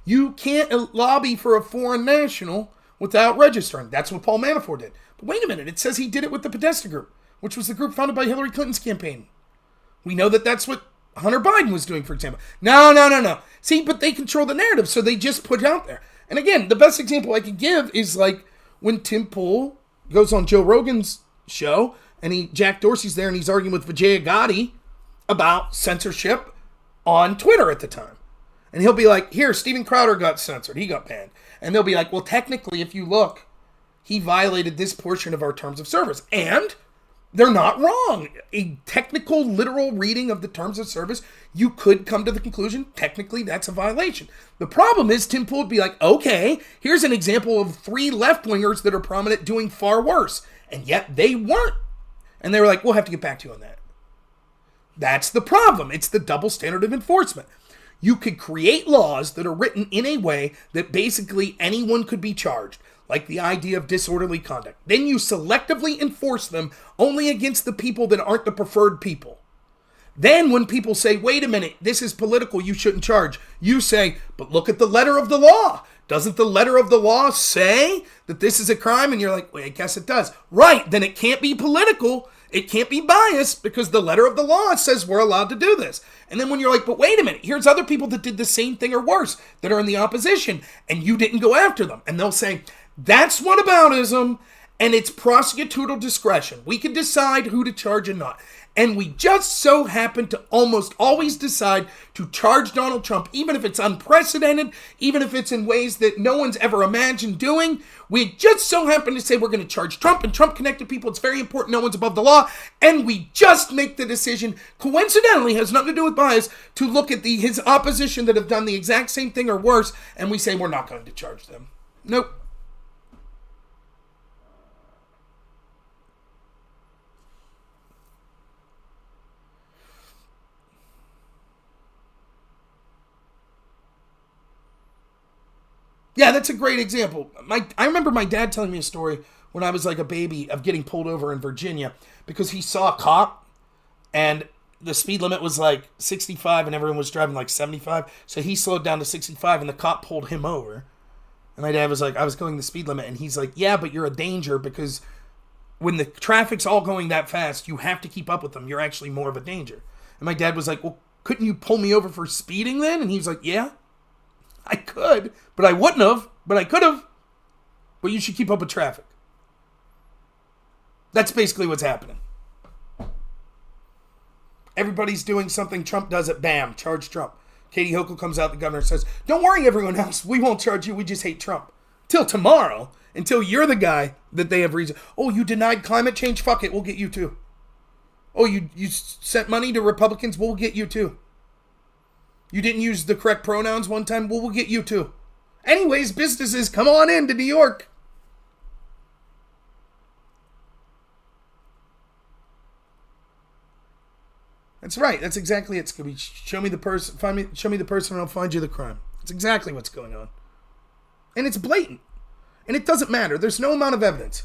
You can't lobby for a foreign national without registering. That's what Paul Manafort did. But wait a minute. It says he did it with the Podesta Group, which was the group founded by Hillary Clinton's campaign. We know that that's what Hunter Biden was doing, for example. No. See, but they control the narrative, so they just put it out there. And again, the best example I could give is like when Tim Pool goes on Joe Rogan's show, and Jack Dorsey's there, and he's arguing with Vijaya Gotti about censorship on Twitter at the time. And he'll be like, here, Steven Crowder got censored. He got banned. And they'll be like, well, technically, if you look, he violated this portion of our terms of service. And they're not wrong. A technical, literal reading of the terms of service, you could come to the conclusion, technically, that's a violation. The problem is Tim Pool would be like, okay, here's an example of 3 left-wingers that are prominent doing far worse. And yet they weren't. And they were like, we'll have to get back to you on that. That's the problem. It's the double standard of enforcement. You could create laws that are written in a way that basically anyone could be charged, like the idea of disorderly conduct. Then you selectively enforce them only against the people that aren't the preferred people. Then when people say, wait a minute, this is political, you shouldn't charge, you say, but look at the letter of the law. Doesn't the letter of the law say that this is a crime? And you're like, well, I guess it does. Right, then it can't be political. It can't be biased because the letter of the law says we're allowed to do this. And then when you're like, but wait a minute, here's other people that did the same thing or worse that are in the opposition and you didn't go after them. And they'll say, that's whataboutism and it's prosecutorial discretion. We can decide who to charge and not. And we just so happen to almost always decide to charge Donald Trump, even if it's unprecedented, even if it's in ways that no one's ever imagined doing. We just so happen to say we're going to charge Trump and Trump-connected people. It's very important. No one's above the law. And we just make the decision, coincidentally, has nothing to do with bias, to look at his opposition that have done the exact same thing or worse, and we say we're not going to charge them. Nope. Yeah, that's a great example. I remember my dad telling me a story when I was like a baby of getting pulled over in Virginia because he saw a cop and the speed limit was like 65 and everyone was driving like 75. So he slowed down to 65 and the cop pulled him over. And my dad was like, I was going the speed limit. And he's like, yeah, but you're a danger because when the traffic's all going that fast, you have to keep up with them. You're actually more of a danger. And my dad was like, well, couldn't you pull me over for speeding then? And he's like, yeah. I could, but I wouldn't have, but I could have. But you should keep up with traffic. That's basically what's happening. Everybody's doing something, Trump does it, bam, charge Trump. Katie Hochul comes out, the governor says, don't worry everyone else, we won't charge you, we just hate Trump. Till tomorrow, until you're the guy that they have reason. Oh, you denied climate change? Fuck it, we'll get you too. Oh, you sent money to Republicans? We'll get you too. You didn't use the correct pronouns one time? Well, we'll get you too. Anyways, businesses, come on in to New York. That's right. That's exactly it. It's gonna be show me the person, show me the person, and I'll find you the crime. That's exactly what's going on. And it's blatant. And it doesn't matter. There's no amount of evidence.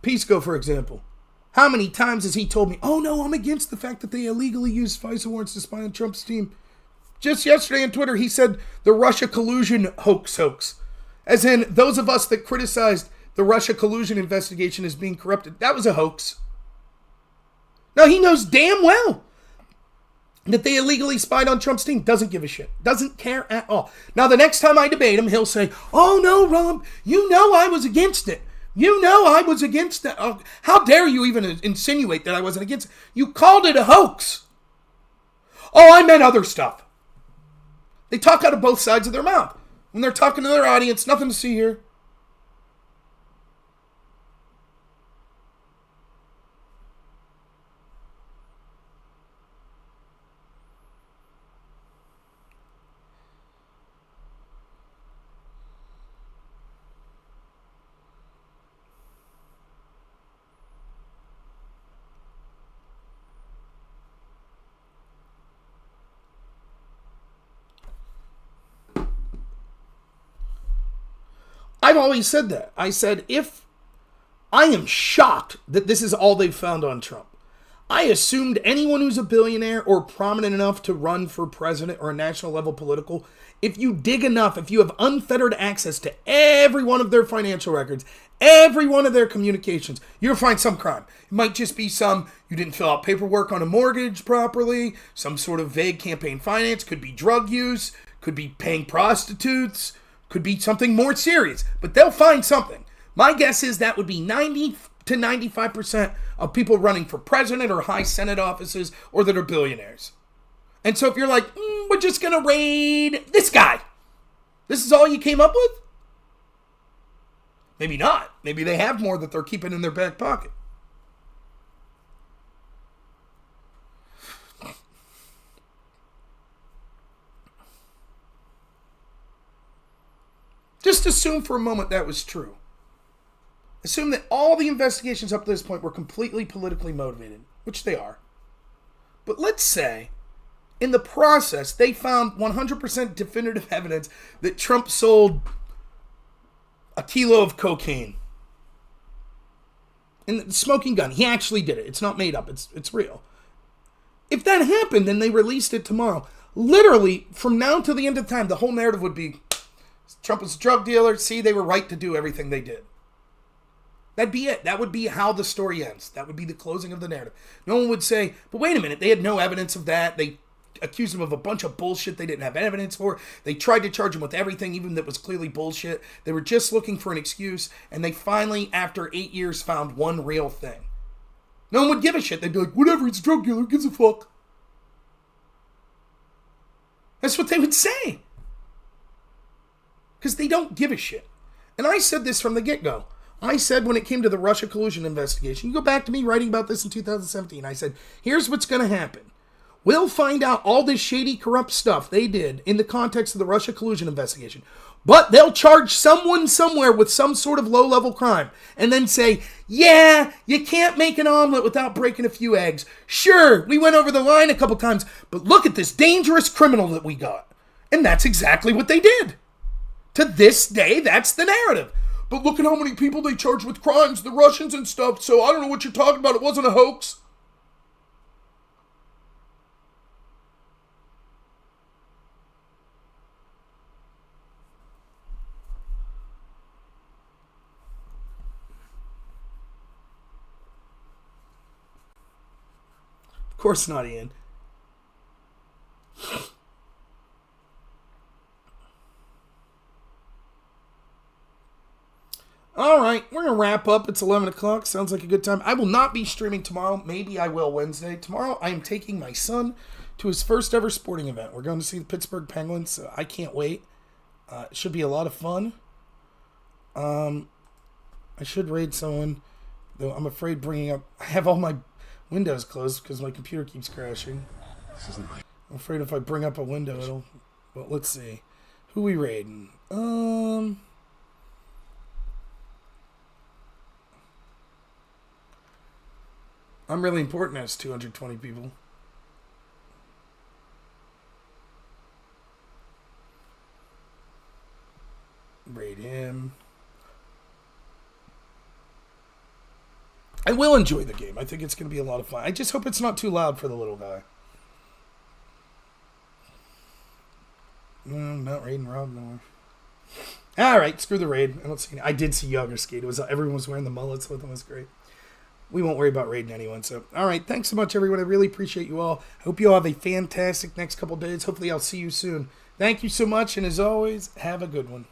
Pisco, for example. How many times has he told me, oh no, I'm against the fact that they illegally used FISA warrants to spy on Trump's team? Just yesterday on Twitter, he said the Russia collusion hoax. As in, those of us that criticized the Russia collusion investigation as being corrupted, that was a hoax. Now, he knows damn well that they illegally spied on Trump's team. Doesn't give a shit. Doesn't care at all. Now, the next time I debate him, he'll say, oh no, Rob, you know I was against it. You know I was against that. Oh, how dare you even insinuate that I wasn't against it? You called it a hoax. Oh, I meant other stuff. They talk out of both sides of their mouth. When they're talking to their audience, nothing to see here. I've always said that. I said, I am shocked that this is all they've found on Trump. I assumed anyone who's a billionaire or prominent enough to run for president or a national level political, if you dig enough, if you have unfettered access to every one of their financial records, every one of their communications, you'll find some crime. It might just be you didn't fill out paperwork on a mortgage properly, some sort of vague campaign finance, could be drug use, could be paying prostitutes, could be something more serious, but they'll find something. My guess is that would be 90 to 95% of people running for president or high Senate offices or that are billionaires. And so if you're like, we're just going to raid this guy, this is all you came up with? Maybe not. Maybe they have more that they're keeping in their back pocket. Just assume for a moment that was true. Assume that all the investigations up to this point were completely politically motivated, which they are. But let's say, in the process, they found 100% definitive evidence that Trump sold a kilo of cocaine. And the smoking gun, he actually did it. It's not made up, it's real. If that happened and they released it tomorrow, literally, from now to the end of time, the whole narrative would be, Trump was a drug dealer, see, they were right to do everything they did. That'd be it. That would be how the story ends. That would be the closing of the narrative. No one would say, but wait a minute, they had no evidence of that. They accused him of a bunch of bullshit they didn't have evidence for. They tried to charge him with everything, even that was clearly bullshit. They were just looking for an excuse, and they finally, after 8 years, found one real thing. No one would give a shit. They'd be like, whatever, it's a drug dealer, who gives a fuck? That's what they would say. Because they don't give a shit. And I said this from the get-go. I said when it came to the Russia collusion investigation, you go back to me writing about this in 2017, I said, here's what's going to happen. We'll find out all this shady, corrupt stuff they did in the context of the Russia collusion investigation. But they'll charge someone somewhere with some sort of low-level crime and then say, yeah, you can't make an omelet without breaking a few eggs. Sure, we went over the line a couple times, but look at this dangerous criminal that we got. And that's exactly what they did. To this day, that's the narrative. But look at how many people they charged with crimes, the Russians and stuff, so I don't know what you're talking about. It wasn't a hoax. Of course not, Ian. All right, we're going to wrap up. It's 11 o'clock. Sounds like a good time. I will not be streaming tomorrow. Maybe I will Wednesday. Tomorrow, I am taking my son to his first ever sporting event. We're going to see the Pittsburgh Penguins. So I can't wait. It should be a lot of fun. I should raid someone, though I'm afraid bringing up... I have all my windows closed because my computer keeps crashing. I'm afraid if I bring up a window, it'll... Well, let's see. Who we raiding? I'm really important as 220 people. Raid him. I will enjoy the game. I think it's going to be a lot of fun. I just hope it's not too loud for the little guy. No, I'm not raiding robnoerr. All right, screw the raid. I don't see. I did see Yager skate. It was everyone was wearing the mullets with them. It was great. We won't worry about raiding anyone. So, all right. Thanks so much, everyone. I really appreciate you all. Hope you all have a fantastic next couple days. Hopefully, I'll see you soon. Thank you so much. And as always, have a good one.